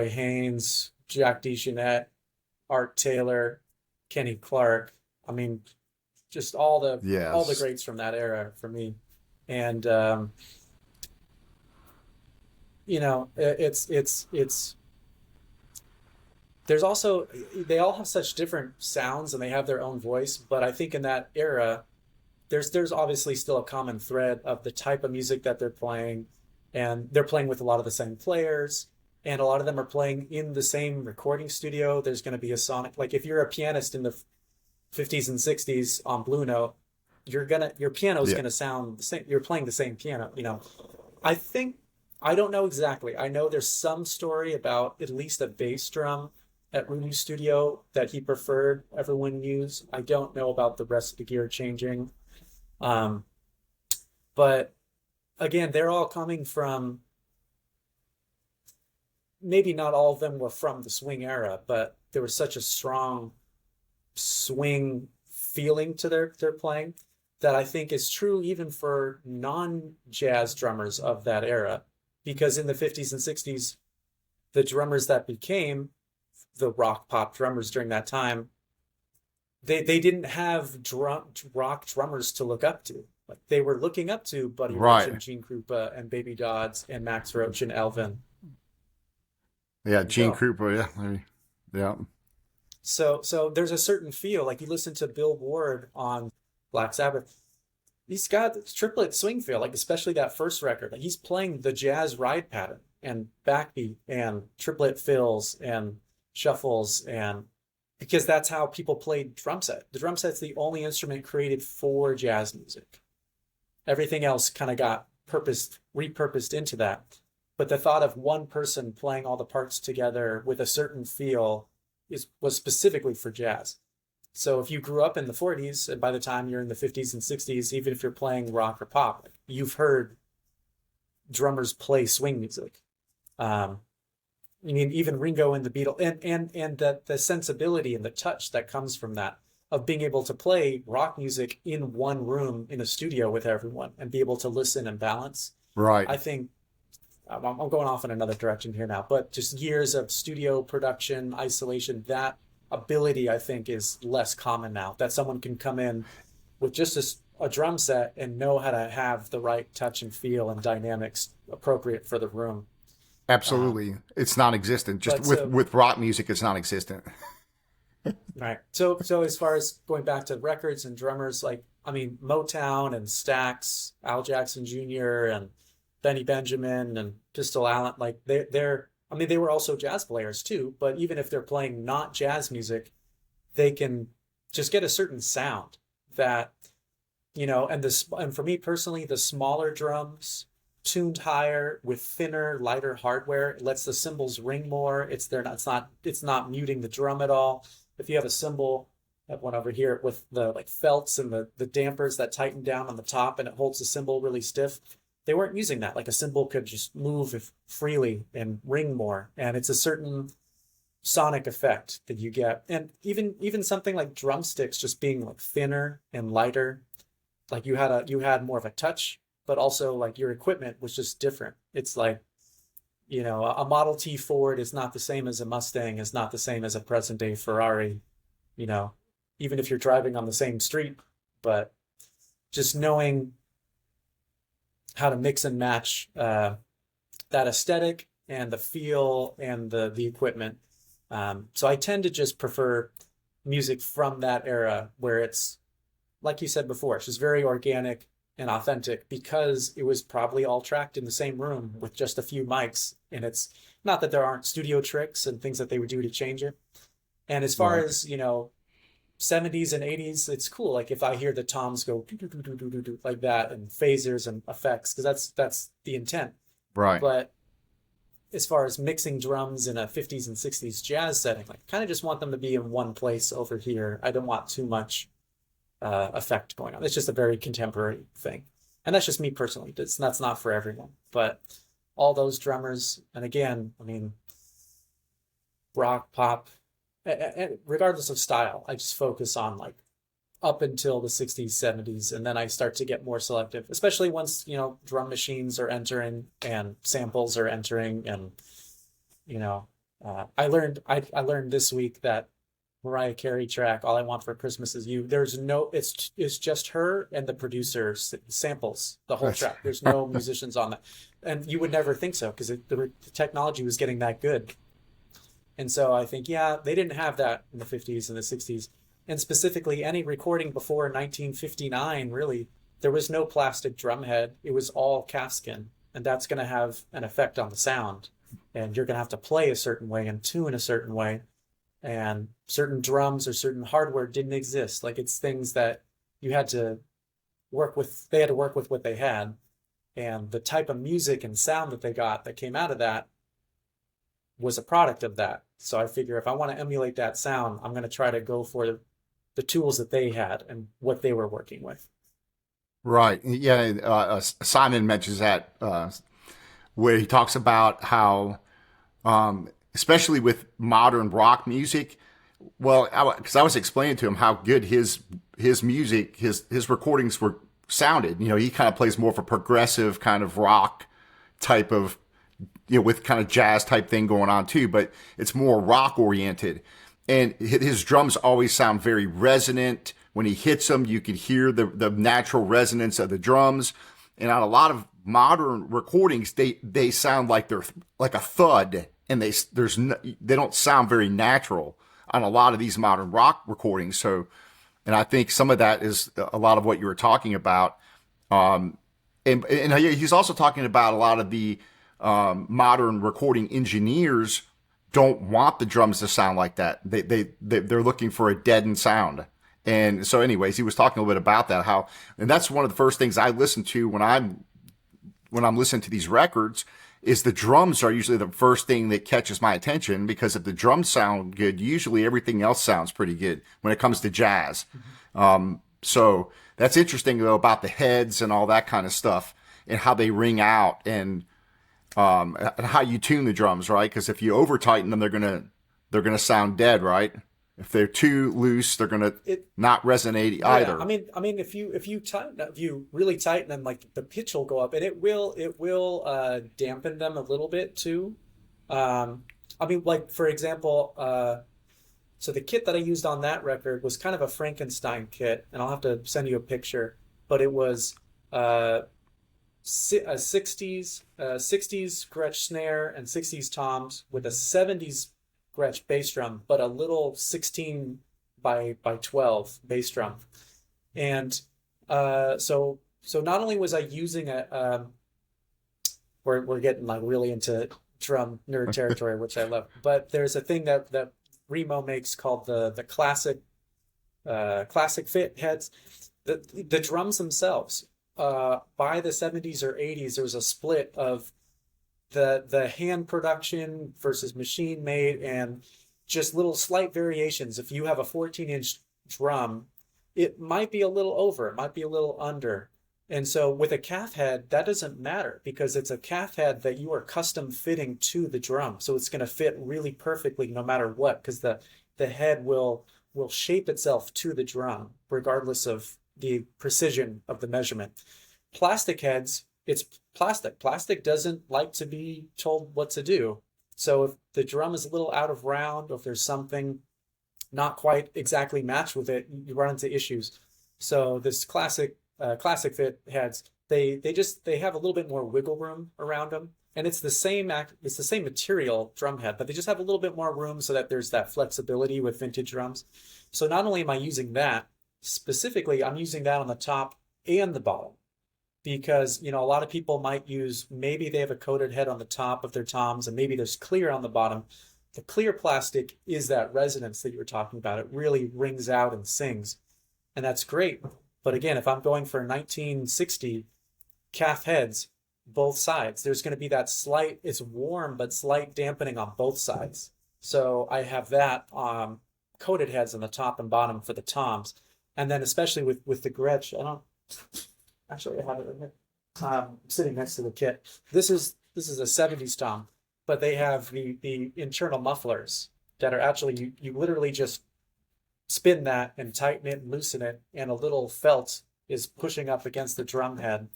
B: Haynes, Jack DeJohnette, Art Taylor, Kenny Clark. I mean, just all the
A: Yes.
B: greats from that era for me. And you know, it's there's also they all have such different sounds and they have their own voice, but I think in that era there's obviously still a common thread of the type of music that they're playing, and they're playing with a lot of the same players, and a lot of them are playing in the same recording studio. There's going to be a sonic, like if you're a pianist in the 50s and 60s on Blue Note, your piano is
A: Yeah.
B: going to sound the same. You're playing the same piano, you know. I think I don't know exactly. I know there's some story about at least a bass drum at Rudy's studio that he preferred everyone use. I don't know about the rest of the gear changing. Um, but again, they're all coming from, maybe not all of them were from the swing era, but there was such a strong swing feeling to their playing that I think is true even for non-jazz drummers of that era. Because in the 50s and 60s, the drummers that became the rock pop drummers during that time, they didn't have rock drummers to look up to. Like they were looking up to Buddy Rich and
A: Right.
B: Gene Krupa and Baby Dodds and Max Roach and Elvin.
A: Yeah.
B: There you
A: Gene
B: go.
A: Krupa. Yeah. Yeah.
B: So there's a certain feel. Like you listen to Bill Ward on Black Sabbath, he's got this triplet swing feel. Like especially that first record, like he's playing the jazz ride pattern and backbeat and triplet fills and shuffles, and because that's how people played drum set. The drum set's the only instrument created for jazz music. Everything else kind of got repurposed into that. But the thought of one person playing all the parts together with a certain feel was specifically for jazz. So if you grew up in the 40s, and by the time you're in the 50s and 60s, even if you're playing rock or pop, you've heard drummers play swing music. I mean, even Ringo and the Beatles, and the sensibility and the touch that comes from that, of being able to play rock music in one room in a studio with everyone and be able to listen and balance.
A: Right.
B: I think I'm going off in another direction here now, but just years of studio production, isolation, that ability I think is less common now. That someone can come in with just a drum set and know how to have the right touch and feel and dynamics appropriate for the room.
A: Absolutely. It's non-existent. Just
B: But
A: with rock music, it's non-existent.
B: right. So as far as going back to records and drummers, like I mean Motown and Stax, Al Jackson Jr. and Benny Benjamin and Pistol Allen, like they're I mean they were also jazz players too, but even if they're playing not jazz music, they can just get a certain sound that, you know, and for me personally, the smaller drums tuned higher with thinner, lighter hardware, it lets the cymbals ring more. It's not muting the drum at all. If you have a cymbal, I have one over here with the like felts and the dampers that tighten down on the top and it holds the cymbal really stiff. They weren't using that. Like a cymbal could just move freely and ring more. And it's a certain sonic effect that you get. And even something like drumsticks just being like thinner and lighter, like you had more of a touch, but also like your equipment was just different. It's like, you know, a Model T Ford is not the same as a Mustang, is not the same as a present day Ferrari, you know. even if you're driving on the same street. But just knowing how to mix and match that aesthetic and the feel and the equipment. So I tend to just prefer music from that era where it's, like you said before, it's just very organic and authentic because it was probably all tracked in the same room with just a few mics. And it's not that there aren't studio tricks and things that they would do to change it. And as far
A: Right.
B: as, 70s and 80s, it's cool. Like if I hear the toms go like that and phasers and effects, because that's the intent.
A: Right.
B: But as far as mixing drums in a 50s and 60s jazz setting, like kind of just want them to be in one place over here. I don't want too much effect going on. It's just a very contemporary thing. And that's just me personally. That's not for everyone. But all those drummers, and again, I mean, rock, pop, regardless of style, I just focus on like up until the 60s, 70s, and then I start to get more selective, especially once, drum machines are entering and samples are entering. And, I learned this week that Mariah Carey track, All I Want for Christmas Is You, it's just her and the producer samples the whole track. There's no musicians on that. And you would never think so because the technology was getting that good. And so I think, yeah, they didn't have that in the 50s and the 60s. And specifically, any recording before 1959, really, there was no plastic drum head. It was all calfskin. And that's going to have an effect on the sound. And you're going to have to play a certain way and tune a certain way. And certain drums or certain hardware didn't exist. Like it's things that you had to work with. They had to work with what they had. And the type of music and sound that they got that came out of that was a product of that. So I figure if I want to emulate that sound, I'm going to try to go for the tools that they had and what they were working with.
A: Right. Yeah. Simon mentions that where he talks about how, especially with modern rock music, well, because I was explaining to him how good his music, his recordings were sounded. He kind of plays more of a progressive kind of rock type of, with kind of jazz type thing going on too, but it's more rock oriented. And his drums always sound very resonant. When he hits them, you can hear the natural resonance of the drums. And on a lot of modern recordings, they sound like they're like a thud, and they don't sound very natural on a lot of these modern rock recordings. So, and I think some of that is a lot of what you were talking about. And he's also talking about a lot of the modern recording engineers don't want the drums to sound like that. They're looking for a deadened sound. And so anyways, he was talking a little bit about that, and that's one of the first things I listen to when I'm listening to these records is the drums are usually the first thing that catches my attention, because if the drums sound good, usually everything else sounds pretty good when it comes to jazz. So that's interesting though about the heads and all that kind of stuff and how they ring out and how you tune the drums, right? Because if you over tighten them, they're gonna sound dead, right? If they're too loose, they're gonna not resonate either.
B: I mean, if you really tighten them, like the pitch will go up, and it will dampen them a little bit too. Like for example, so the kit that I used on that record was kind of a Frankenstein kit, and I'll have to send you a picture. But it was a 60s Gretsch snare and 60s toms with a 70s Gretsch bass drum, but a little 16 by 12 bass drum. And so not only was I using we're getting like really into drum nerd territory, which I love, but there's a thing that Remo makes called the classic fit heads. The drums themselves, by the 70s or 80s, there was a split of the hand production versus machine made, and just little slight variations. If you have a 14-inch drum, it might be a little over, it might be a little under. And so with a calf head, that doesn't matter because it's a calf head that you are custom fitting to the drum. So it's going to fit really perfectly no matter what, because the head will shape itself to the drum regardless of the precision of the measurement. Plastic heads, it's plastic. Plastic doesn't like to be told what to do. So if the drum is a little out of round, or if there's something not quite exactly match with it, you run into issues. So this classic fit heads, they have a little bit more wiggle room around them, and it's the same material drum head, but they just have a little bit more room so that there's that flexibility with vintage drums. So not only am I using that specifically, I'm using that on the top and the bottom, because a lot of people might use, maybe they have a coated head on the top of their toms and maybe there's clear on the bottom. The clear plastic is that resonance that you were talking about. It really rings out and sings, and that's great. But again, if I'm going for 1960 calf heads, both sides, there's going to be that slight, it's warm but slight dampening on both sides. So I have that coated heads on the top and bottom for the toms. And then especially with the Gretsch, I don't actually, I have it right here. Sitting next to the kit. This is a 70s tom, but they have the internal mufflers that are actually, you literally just spin that and tighten it and loosen it, and a little felt is pushing up against the drum head.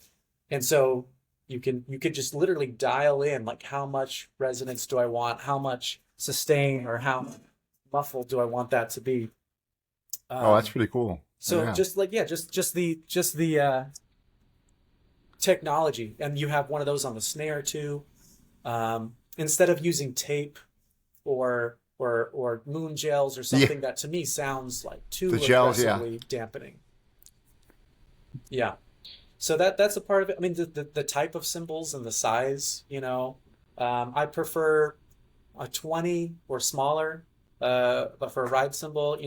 B: And so you could just literally dial in, like, how much resonance do I want, how much sustain or how muffled do I want that to be.
A: Oh, that's pretty cool.
B: So
A: Yeah.
B: just the technology, and you have one of those on the snare too. Instead of using tape or moon gels or something that to me sounds like too
A: The gels,
B: aggressively dampening. Yeah. So that's a part of it. I mean, the type of cymbals and the size, I prefer a 20 or smaller, but for a ride cymbal,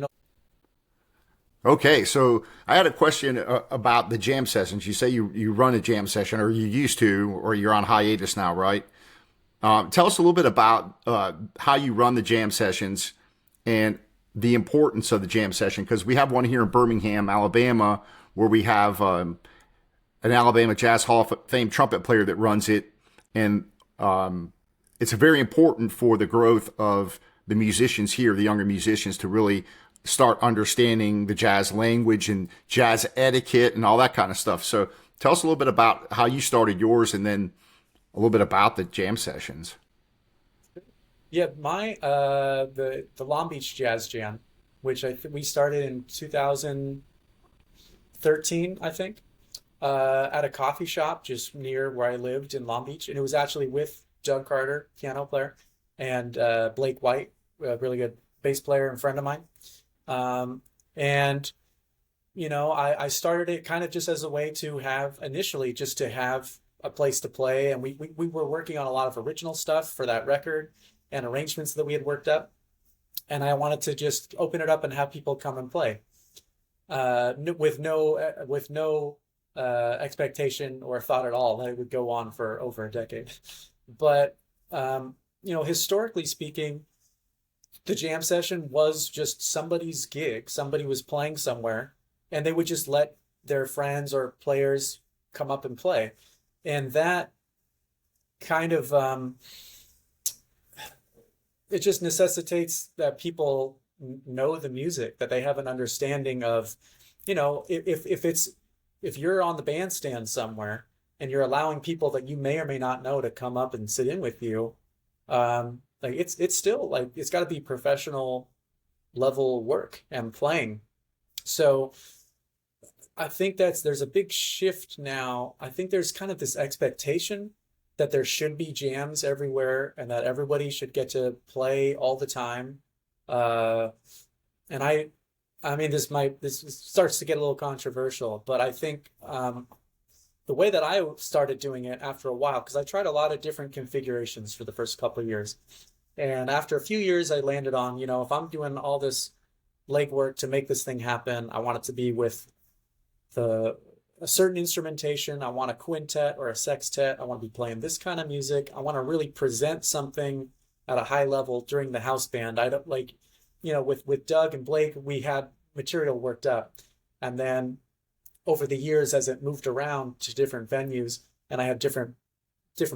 A: Okay, so I had a question about the jam sessions. You say you run a jam session, or you used to, or you're on hiatus now, right? Tell us a little bit about how you run the jam sessions and the importance of the jam session, because we have one here in Birmingham, Alabama, where we have an Alabama Jazz Hall of Fame trumpet player that runs it, and it's very important for the growth of the musicians here, the younger musicians, to really start understanding the jazz language and jazz etiquette and all that kind of stuff. So tell us a little bit about how you started yours, and then a little bit about the jam sessions.
B: yeah, my the Long Beach Jazz Jam, which we started in 2013, I think, at a coffee shop just near where I lived in Long Beach, and it was actually with Doug Carter, piano player, and Blake White, a really good bass player and friend of mine. And I started it kind of just as a way to have initially just to have a place to play, and we were working on a lot of original stuff for that record and arrangements that we had worked up, and I wanted to just open it up and have people come and play, with no expectation or thought at all that it would go on for over a decade. But historically speaking, the jam session was just somebody's gig. Somebody was playing somewhere, and they would just let their friends or players come up and play. And that kind of, it just necessitates that people know the music, that they have an understanding of, if you're on the bandstand somewhere and you're allowing people that you may or may not know to come up and sit in with you, like it's still like it's got to be professional level work and playing. So I think there's a big shift now. I think there's kind of this expectation that there should be jams everywhere and that everybody should get to play all the time. And I mean, this starts to get a little controversial, but I think the way that I started doing it after a while, because I tried a lot of different configurations for the first couple of years. And after a few years, I landed on, if I'm doing all this legwork to make this thing happen, I want it to be with a certain instrumentation. I want a quintet or a sextet. I want to be playing this kind of music. I want to really present something at a high level during the house band. I don't like, with Doug and Blake, we had material worked up. And then over the years, as it moved around to different venues, and I had different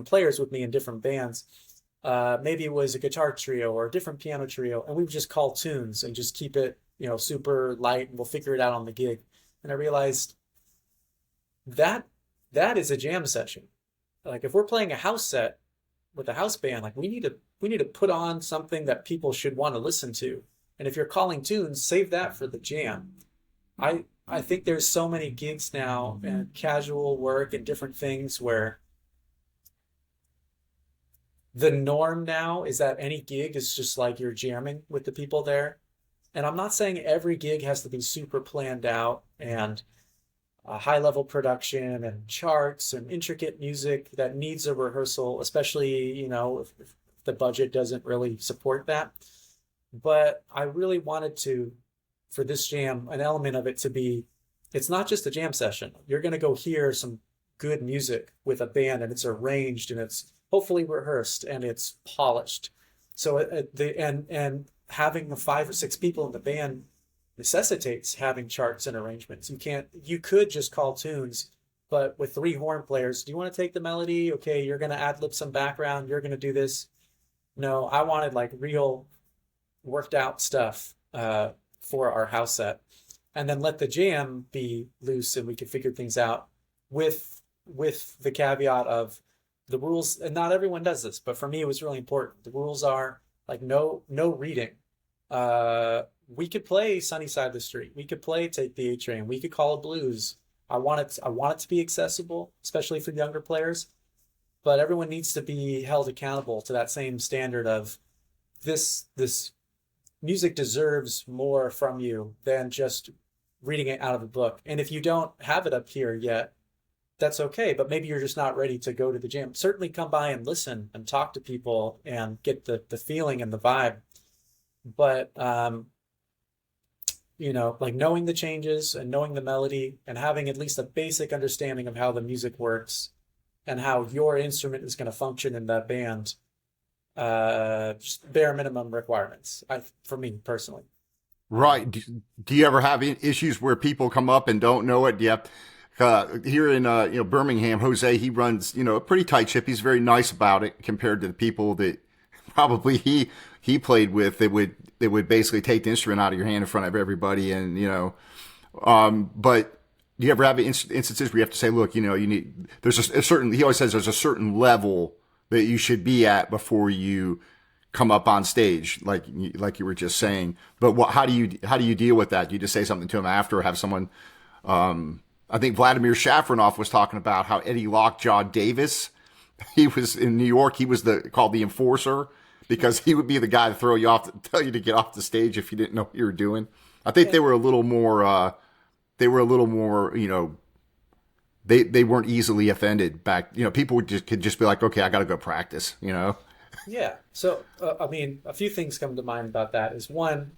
B: players with me in different bands, maybe it was a guitar trio or a different piano trio, and we would just call tunes and just keep it, super light, and we'll figure it out on the gig. And I realized that is a jam session. Like if we're playing a house set with a house band, like we need to put on something that people should want to listen to. And if you're calling tunes, save that for the jam. I think there's so many gigs now and casual work and different things where the norm now is that any gig is just like you're jamming with the people there. And I'm not saying every gig has to be super planned out and high level production and charts and intricate music that needs a rehearsal, especially, if the budget doesn't really support that. But I really wanted to, for this jam, an element of it to be, it's not just a jam session. You're going to go hear some good music with a band, and it's arranged and it's hopefully rehearsed and it's polished. So and having the 5 or 6 people in the band necessitates having charts and arrangements. You could just call tunes, but with 3 horn players, do you want to take the melody? Okay, you're going to ad lib some background. You're going to do this. No, I wanted like real worked out stuff for our house set, and then let the jam be loose and we could figure things out with the caveat of the rules. And not everyone does this, but for me, it was really important. The rules are like no reading. We could play Sunny Side of the Street. We could play Take the A Train. We could call it blues. I want it to be accessible, especially for younger players. But everyone needs to be held accountable to that same standard of this music deserves more from you than just reading it out of a book. And if you don't have it up here yet, that's okay. But maybe you're just not ready to go to the jam. Certainly come by and listen and talk to people and get the feeling and the vibe. But like knowing the changes and knowing the melody and having at least a basic understanding of how the music works and how your instrument is going to function in that band, just bare minimum requirements, for me personally.
A: Right. Do you ever have issues where people come up and don't know it? Yeah. Here in Birmingham, Jose, he runs a pretty tight ship. He's very nice about it compared to the people that probably he played with. That would basically take the instrument out of your hand in front of everybody, and But do you ever have instances where you have to say, look, there's a certain. He always says there's a certain level that you should be at before you come up on stage, like you were just saying. But how do you deal with that? Do you just say something to him after, or have someone? I think Vladimir Shafronov was talking about how Eddie Lockjaw Davis, he was in New York. He was called the enforcer, because he would be the guy to throw you off, tell you to get off the stage if you didn't know what you were doing. I think they were a little more. They weren't easily offended back. People could just be like, okay, I got to go practice.
B: Yeah. So a few things come to mind about that. Is one,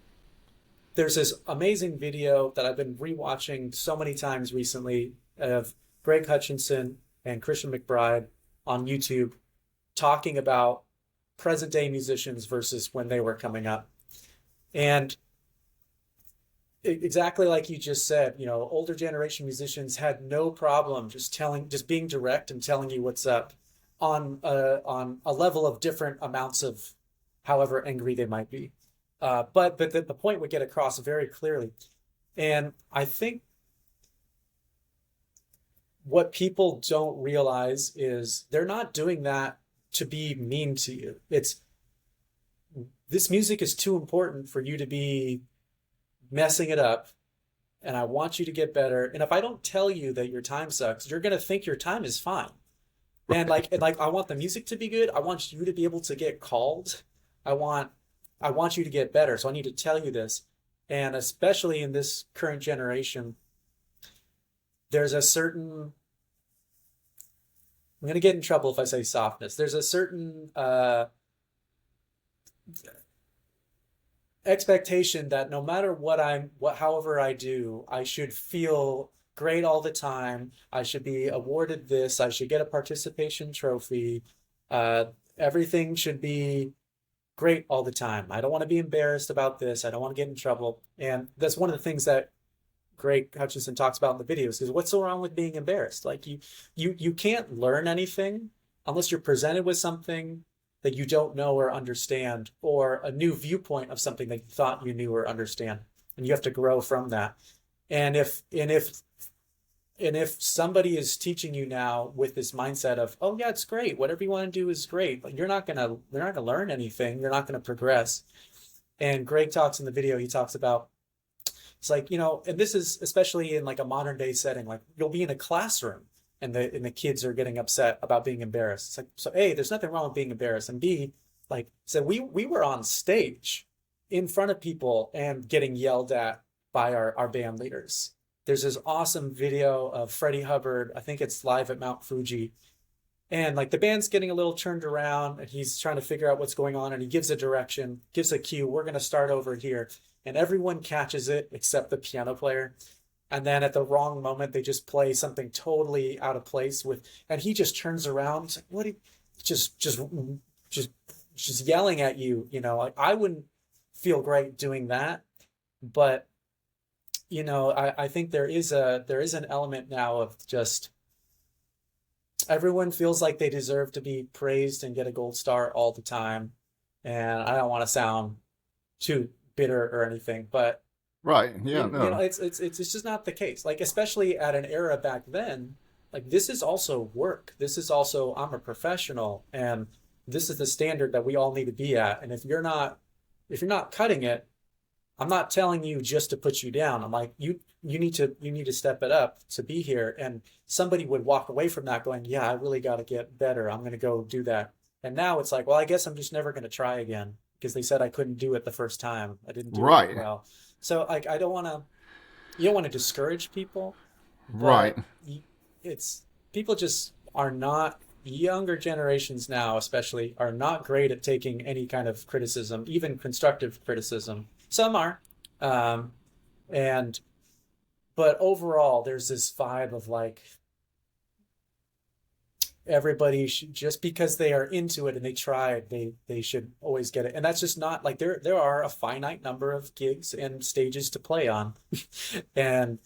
B: there's this amazing video that I've been rewatching so many times recently of Greg Hutchinson and Christian McBride on YouTube talking about present day musicians versus when they were coming up. And exactly like you just said, older generation musicians had no problem just being direct and telling you what's up on a level of different amounts of however angry they might be. But the point would get across very clearly. And I think what people don't realize is they're not doing that to be mean to you. This music is too important for you to be messing it up, and I want you to get better. And if I don't tell you that your time sucks, you're going to think your time is fine. And like I want the music to be good. I want you to be able to get called. I want you to get better. So I need to tell you this. And especially in this current generation, there's a certain, I'm going to get in trouble if I say softness. There's a certain expectation that no matter however I do, I should feel great all the time. I should be awarded this. I should get a participation trophy. Everything should be great all the time. I don't want to be embarrassed about this. I don't want to get in trouble. And that's one of the things that Greg Hutchinson talks about in the videos, is what's so wrong with being embarrassed? Like you can't learn anything unless you're presented with something that you don't know or understand, or a new viewpoint of something that you thought you knew or understand. And you have to grow from that. And if somebody is teaching you now with this mindset of, oh yeah, it's great, whatever you want to do is great, but they're not gonna learn anything, they're not gonna progress. And Greg talks in the video, he talks about, it's like, and this is especially in like a modern day setting, like you'll be in a classroom and the kids are getting upset about being embarrassed. It's like, so A, there's nothing wrong with being embarrassed. And B, like, so we were on stage in front of people and getting yelled at by our band leaders. There's this awesome video of Freddie Hubbard. I think it's live at Mount Fuji. And like the band's getting a little turned around and he's trying to figure out what's going on. And he gives a direction, gives a cue. We're going to start over here. And everyone catches it except the piano player. And then at the wrong moment, they just play something totally out of place and he just turns around. He's like, what? Just yelling at you, like I wouldn't feel great doing that. But, I think there is an element now of just everyone feels like they deserve to be praised and get a gold star all the time. And I don't want to sound too bitter or anything, but
A: right, yeah, no,
B: it's just not the case. Like especially at an era back then, like this is also work. This is also I'm a professional, and this is the standard that we all need to be at. And if you're not cutting it, I'm not telling you just to put you down. I'm like you need to step it up to be here. And somebody would walk away from that going, yeah, I really got to get better. I'm going to go do that. And now it's like, well, I guess I'm just never going to try again because they said I couldn't do it the first time. I didn't do
A: right,
B: it well. So like you don't want to discourage people,
A: right.
B: It's people just are not, younger generations now especially are not great at taking any kind of criticism, even constructive criticism. Some are, but overall there's this vibe of like everybody should, just because they are into it and they tried, they should always get it. And that's just not like there are a finite number of gigs and stages to play on. And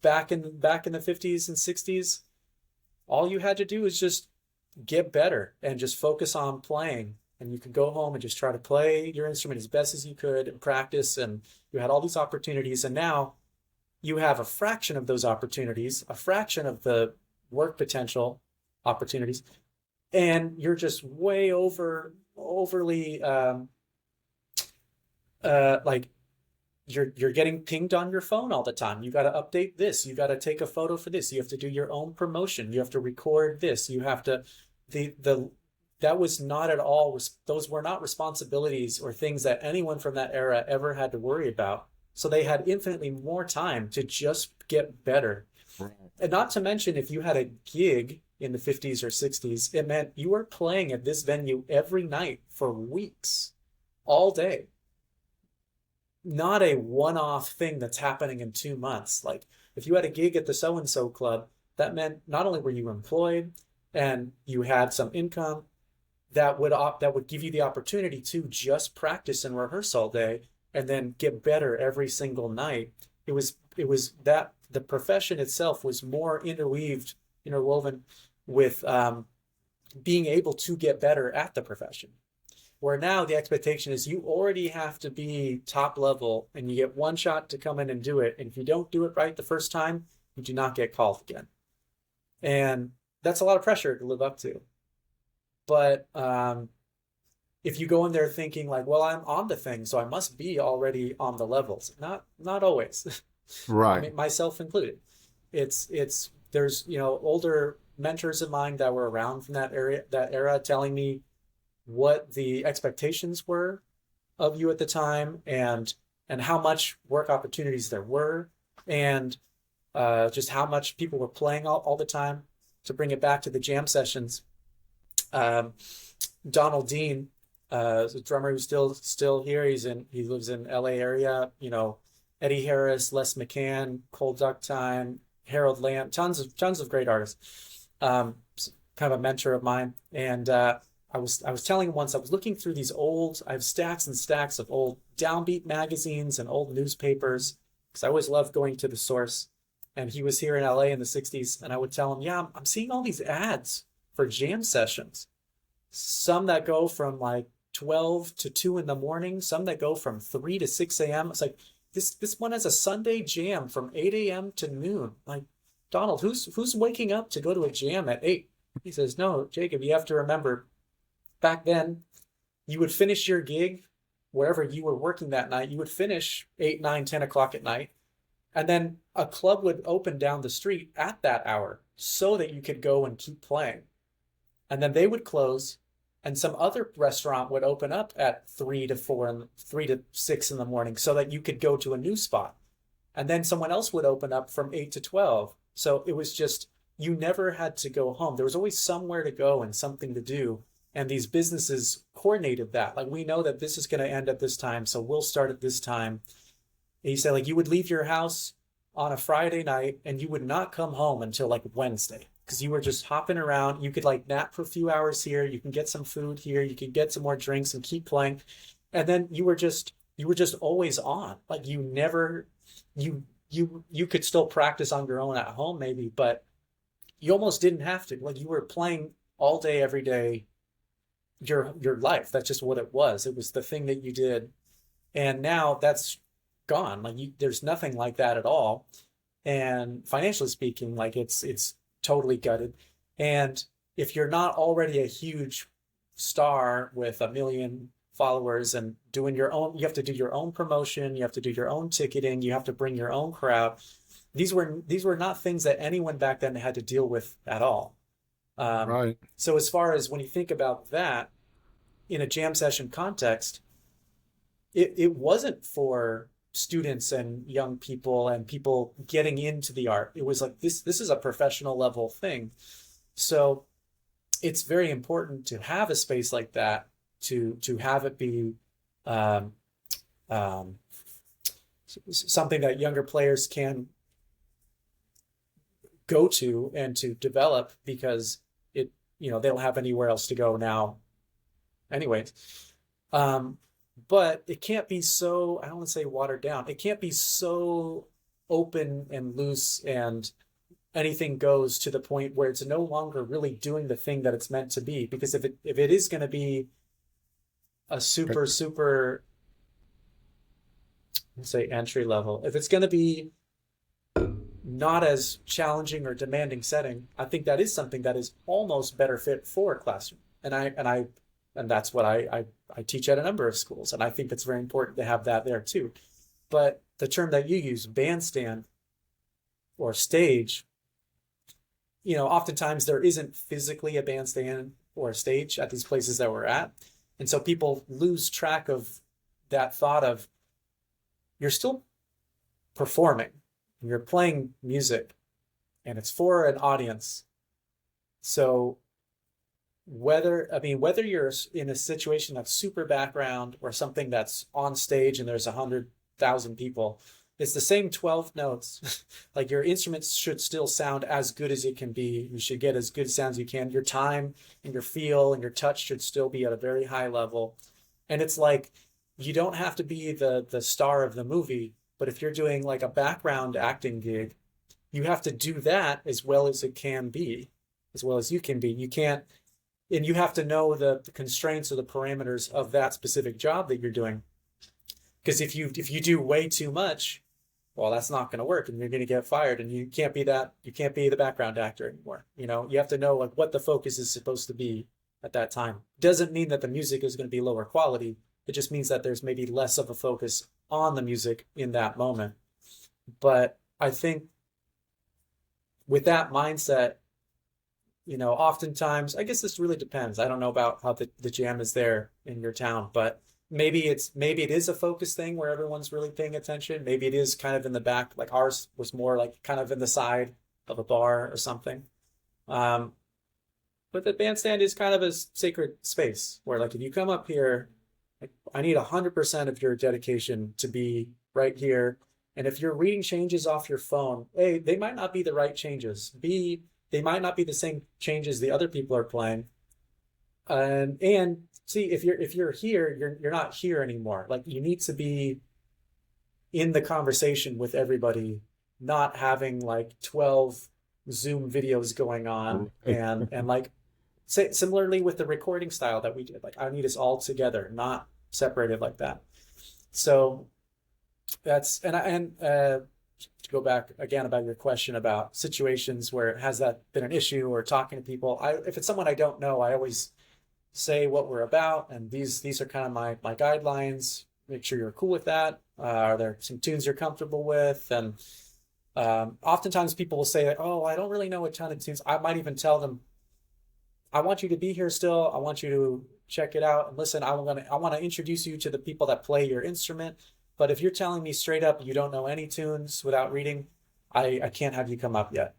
B: back in the 50s and 60s, all you had to do was just get better and just focus on playing. And you could go home and just try to play your instrument as best as you could and practice. And you had all these opportunities. And now you have a fraction of those opportunities, a fraction of the work potential opportunities, and you're just way overly like you're getting pinged on your phone all the time. You got to update this, you got to take a photo for this, you have to do your own promotion, you have to record this, you have to that was not at all, those were not responsibilities or things that anyone from that era ever had to worry about. So they had infinitely more time to just get better. Right. And not to mention, if you had a gig in the 50s or 60s, it meant you were playing at this venue every night for weeks, all day. Not a one-off thing that's happening in 2 months. Like if you had a gig at the so-and-so club, that meant not only were you employed and you had some income, that would give you the opportunity to just practice and rehearse all day and then get better every single night. It was that the profession itself was more interwoven with being able to get better at the profession. Where now the expectation is you already have to be top level and you get one shot to come in and do it. And if you don't do it right the first time, you do not get called again. And that's a lot of pressure to live up to. But if you go in there thinking like, well, I'm on the thing, so I must be already on the levels. Not always.
A: Right.
B: I mean, myself included. There's older mentors of mine that were around from that era telling me what the expectations were of you at the time and how much work opportunities there were and just how much people were playing all the time. To bring it back to the jam sessions, Donald Dean is a drummer who's still here. He lives in LA area. Eddie Harris, Les McCann, Cole Ducktime, Harold Lamb, tons of great artists. Kind of a mentor of mine. And I was telling him once, I was looking through I have stacks and stacks of old downbeat magazines and old newspapers because I always loved going to the source. And he was here in LA in the 60s, and I would tell him, yeah, I'm seeing all these ads for jam sessions. Some that go from like 12 to 2 in the morning, some that go from 3 to 6 a.m. It's like, this one has a Sunday jam from 8 a.m. to noon. Like, Donald, who's waking up to go to a jam at 8? He says, no, Jacob, you have to remember, back then, you would finish your gig wherever you were working that night, you would finish 8, 9, 10 o'clock at night. And then a club would open down the street at that hour so that you could go and keep playing. And then they would close, and some other restaurant would open up at 3 to 4 and 3 to 6 in the morning so that you could go to a new spot. And then someone else would open up from 8 to 12. So it was just, you never had to go home. There was always somewhere to go and something to do. And these businesses coordinated that. Like, we know that this is going to end at this time, so we'll start at this time. And he said, like, you would leave your house on a Friday night and you would not come home until like Wednesday, because you were just hopping around. You could like nap for a few hours here. You can get some food here. You can get some more drinks and keep playing. And then you were just always on. Like, you never, you could still practice on your own at home maybe, but you almost didn't have to. Like, you were playing all day, every day, your life. That's just what it was. It was the thing that you did. And now that's gone. Like, there's nothing like that at all. And financially speaking, like, it's totally gutted. And if you're not already a huge star with 1 million followers and doing your own, you have to do your own promotion, you have to do your own ticketing, you have to bring your own crowd. These were not things that anyone back then had to deal with at all.
A: Right.
B: So as far as when you think about that in a jam session context, it wasn't for students and young people and people getting into the art. It was like, this is a professional level thing. So it's very important to have a space like that, to have it be something that younger players can go to and to develop, because it, they don't have anywhere else to go now anyways. But it can't be so, I don't want to say watered down. It can't be so open and loose and anything goes, to the point where it's no longer really doing the thing that it's meant to be. Because if it is going to be a super, let's say entry level, if it's going to be not as challenging or demanding setting, I think that is something that is almost better fit for a classroom. And that's what I teach at a number of schools. And I think it's very important to have that there too. But the term that you use, bandstand or stage, oftentimes there isn't physically a bandstand or a stage at these places that we're at. And so people lose track of that thought of, you're still performing, you're playing music, and it's for an audience. So whether you're in a situation that's super background or something that's on stage and there's 100,000 people, it's the same 12 notes. Like, your instruments should still sound as good as it can be. You should get as good sounds as you can. Your time and your feel and your touch should still be at a very high level. And it's like, you don't have to be the star of the movie, but if you're doing like a background acting gig, you have to do that as well as it can be, as well as you can be. You can't, and you have to know the constraints or the parameters of that specific job that you're doing. Because if you do way too much, well, that's not going to work, and you're going to get fired, and you can't be the background actor anymore. You have to know like what the focus is supposed to be at that time. Doesn't mean that the music is going to be lower quality. It just means that there's maybe less of a focus on the music in that moment. But I think with that mindset, oftentimes, I guess this really depends. I don't know about how the jam is there in your town, but maybe it is a focus thing where everyone's really paying attention. Maybe it is kind of in the back, like ours was more like kind of in the side of a bar or something. But the bandstand is kind of a sacred space where, like, if you come up here, like, I need 100% of your dedication to be right here. And if you're reading changes off your phone, A, they might not be the right changes. B, they might not be the same changes the other people are playing. And see, if you're here, you're not here anymore. Like, you need to be in the conversation with everybody, not having like 12 Zoom videos going on and like, say similarly with the recording style that we did. Like, I need us all together, not separated like that. So that's, to go back again about your question about situations where has that been an issue or talking to people. If it's someone I don't know, I always say what we're about, and these are kind of my guidelines. make sure you're cool with that. Are there some tunes you're comfortable with? And oftentimes people will say, like, oh, I don't really know a ton of tunes. I might even tell them, I want you to be here still. I want you to check it out and listen. I want to introduce you to the people that play your instrument. But if you're telling me straight up you don't know any tunes without reading, I can't have you come up yet.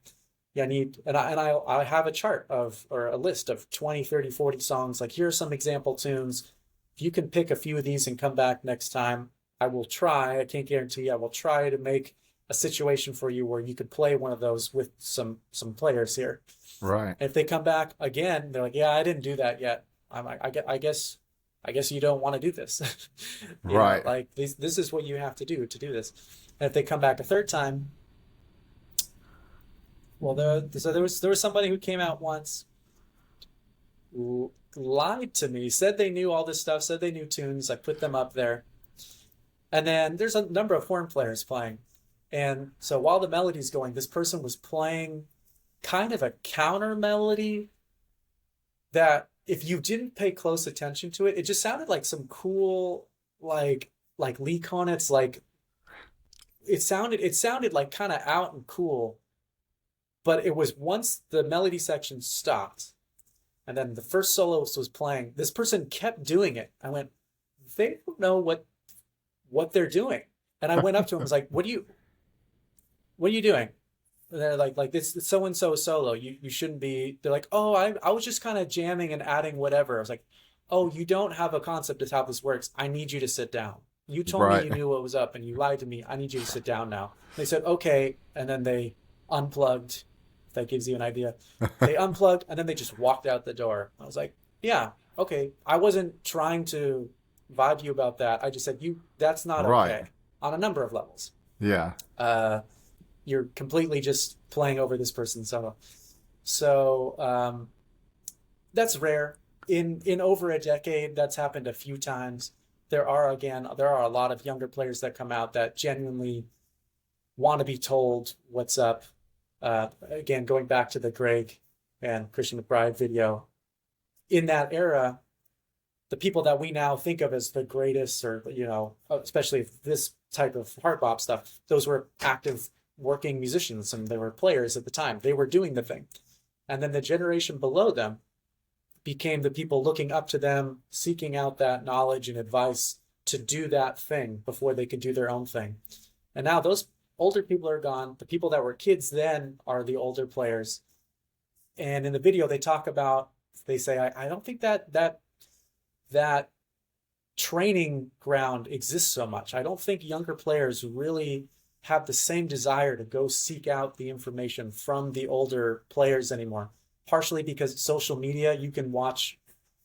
B: Yeah, I have a chart or a list of 20, 30, 40 songs. Like, here are some example tunes. If you can pick a few of these and come back next time, I will try. I can't guarantee. I will try to make a situation for you where you could play one of those with some players here.
A: Right.
B: If they come back again, they're like, yeah, I didn't do that yet. I guess you don't want to do this.
A: Right.
B: Like, this is what you have to do this. And if they come back a third time, well, there was somebody who came out once, lied to me, said they knew all this stuff, said they knew tunes. I put them up there. And then there's a number of horn players playing. And so while the melody's going, this person was playing kind of a counter melody that, if you didn't pay close attention to it, it just sounded like some cool, like Lee Konitz, like it sounded like kind of out and cool. But it was, once the melody section stopped and then the first soloist was playing, this person kept doing it. I went, they don't know what they're doing. And I went up to him and was like, what are you doing? And they're like this so-and-so solo. You shouldn't be. They're like, oh, I was just kind of jamming and adding whatever. I was like, oh, you don't have a concept of how this works. I need you to sit down. You told me you knew what was up and you lied to me. I need you to sit down now. They said, okay. And then they unplugged. If that gives you an idea. They unplugged and then they just walked out the door. I was like, yeah, okay. I wasn't trying to vibe you about that. I just said, that's not okay on a number of levels.
A: Yeah.
B: You're completely just playing over this person's solo. So that's rare. In over a decade, that's happened a few times. There are a lot of younger players that come out that genuinely want to be told what's up. Again, going back to the Greg and Christian McBride video, in that era, the people that we now think of as the greatest, or, especially this type of hard bop stuff, those were active working musicians and they were players at the time. They were doing the thing. And then the generation below them became the people looking up to them, seeking out that knowledge and advice to do that thing before they could do their own thing. And now those older people are gone. The people that were kids then are the older players. And in the video, they say, I don't think that training ground exists so much. I don't think younger players really have the same desire to go seek out the information from the older players anymore. Partially because social media, you can watch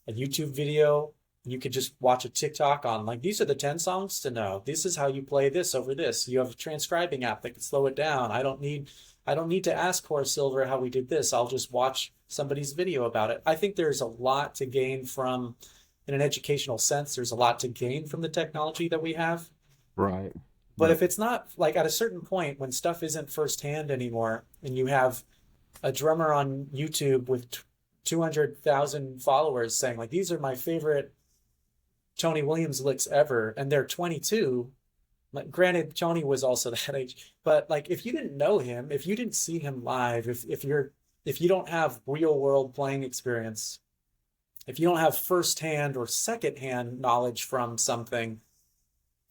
B: a YouTube video, you could just watch a TikTok on, like, these are the 10 songs to know. This is how you play this over this. You have a transcribing app that can slow it down. I don't need to ask Horace Silver how we did this. I'll just watch somebody's video about it. I think there's a lot to gain from, in an educational sense, there's a lot to gain from the technology that we have.
A: Right.
B: But if it's not, like, at a certain point when stuff isn't firsthand anymore, and you have a drummer on YouTube with 200,000 followers saying, like, these are my favorite Tony Williams licks ever, and they're 22. Like, granted, Tony was also that age, but, like, if you didn't know him, if you didn't see him live, if you don't have real world playing experience, if you don't have firsthand or secondhand knowledge from something,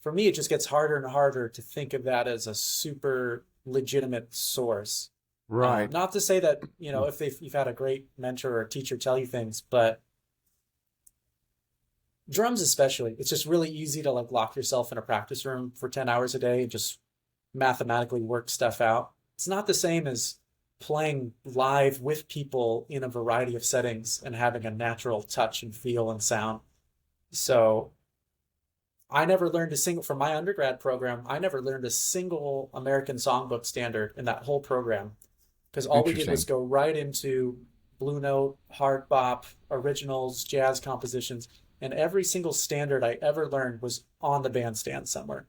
B: for me, it just gets harder and harder to think of that as a super legitimate source.
A: Right.
B: Not to say that, if you've had a great mentor or teacher tell you things, but drums especially, it's just really easy to, like, lock yourself in a practice room for 10 hours a day and just mathematically work stuff out. It's not the same as playing live with people in a variety of settings and having a natural touch and feel and sound. So I never learned from my undergrad program, I never learned a single American songbook standard in that whole program, because all we did was go right into Blue Note, hard bop, originals, jazz compositions, and every single standard I ever learned was on the bandstand somewhere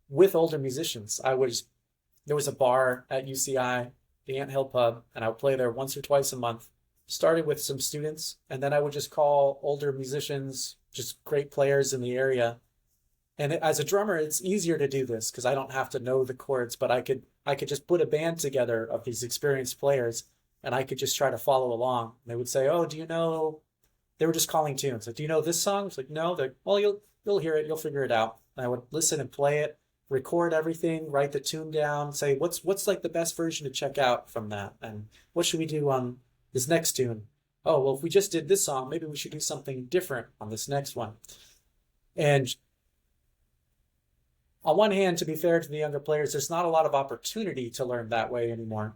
B: with older musicians. There was a bar at UCI, the Ant Hill Pub, and I would play there once or twice a month. Started with some students, and then I would just call older musicians, just great players in the area, And as a drummer, it's easier to do this because I don't have to know the chords, but I could just put a band together of these experienced players, and I could just try to follow along. They would say, "Oh, do you know?" They were just calling tunes. Like, "Do you know this song?" It's like, "No." They're, "Well, you'll hear it. You'll figure it out." And I would listen and play it, record everything, write the tune down, say what's like the best version to check out from that, and what should we do on this next tune? Oh, well, if we just did this song, maybe we should do something different on this next one. And on one hand, to be fair to the younger players, there's not a lot of opportunity to learn that way anymore.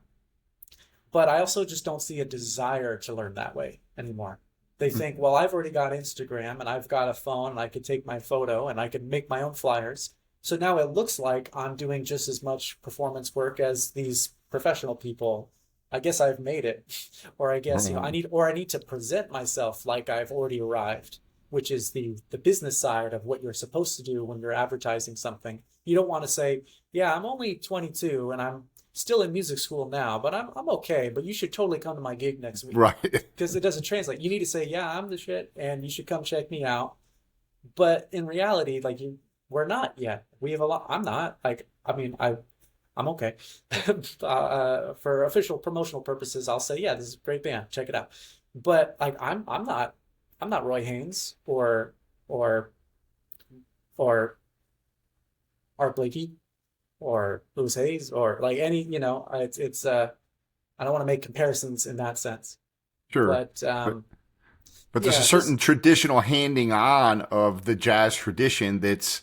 B: But I also just don't see a desire to learn that way anymore. They think, well, I've already got Instagram and I've got a phone and I could take my photo and I could make my own flyers. So now it looks like I'm doing just as much performance work as these professional people. I guess I've made it. Or I guess, I need to present myself like I've already arrived, which is the business side of what you're supposed to do when you're advertising something. You don't want to say, yeah, I'm only 22 and I'm still in music school now, but I'm okay, but you should totally come to my gig next week.
A: Right.
B: Because it doesn't translate. You need to say, yeah, I'm the shit and you should come check me out. But in reality, like we're not yet. We have a lot. I'm not. Like, I mean, I'm okay. For official promotional purposes, I'll say, yeah, this is a great band. Check it out. But like I'm not Roy Haynes or or Art Blakey or Louis Hayes or like any, it's I don't want to make comparisons in that sense.
A: Sure.
B: But
A: But there's a
B: yeah,
A: certain traditional handing on of the jazz tradition that's,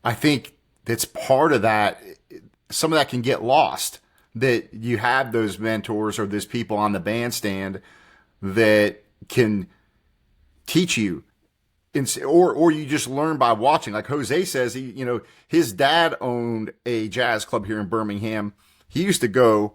A: I think, that's part of that. Some of that can get lost. That you have those mentors or those people on the bandstand that can teach you, or you just learn by watching. Like Jose says, his dad owned a jazz club here in Birmingham. He used to go,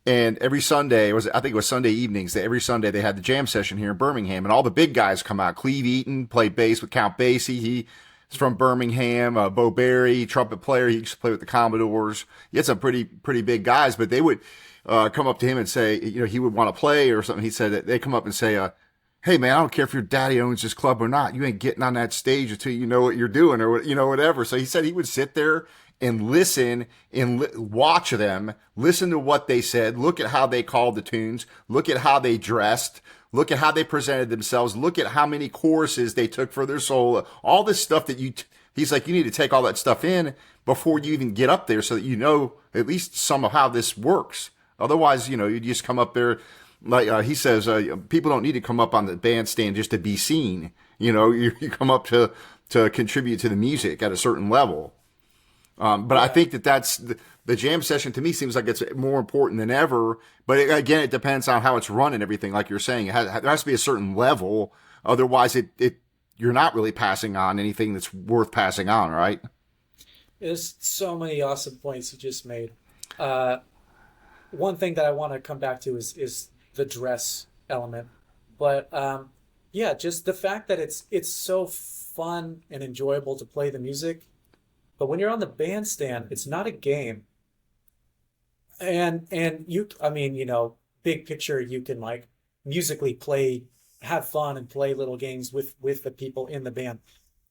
A: and every Sunday, I think it was Sunday evenings, that every Sunday they had the jam session here in Birmingham, and all the big guys come out. Cleve Eaton played bass with Count Basie. He's from Birmingham. Bo Berry, trumpet player. He used to play with the Commodores. He had some pretty big guys, but they would come up to him and say, he would want to play or something. He said that they come up and say, hey man, I don't care if your daddy owns this club or not. You ain't getting on that stage until you know what you're doing or whatever. So he said he would sit there and listen and watch them, listen to what they said, look at how they called the tunes, look at how they dressed, look at how they presented themselves, look at how many choruses they took for their solo, all this stuff that he's like, you need to take all that stuff in before you even get up there so that you know at least some of how this works. Otherwise, you just come up there. Like he says, people don't need to come up on the bandstand just to be seen. You come up to contribute to the music at a certain level. But I think that's the jam session to me seems like it's more important than ever. But again, it depends on how it's run and everything. Like you're saying, there has to be a certain level. Otherwise, you're not really passing on anything that's worth passing on, right?
B: there's so many awesome points you just made. One thing that I want to come back to is the dress element. But yeah, just the fact that it's so fun and enjoyable to play the music. But when you're on the bandstand, it's not a game. And I mean, big picture, you can like musically play, have fun and play little games with the people in the band.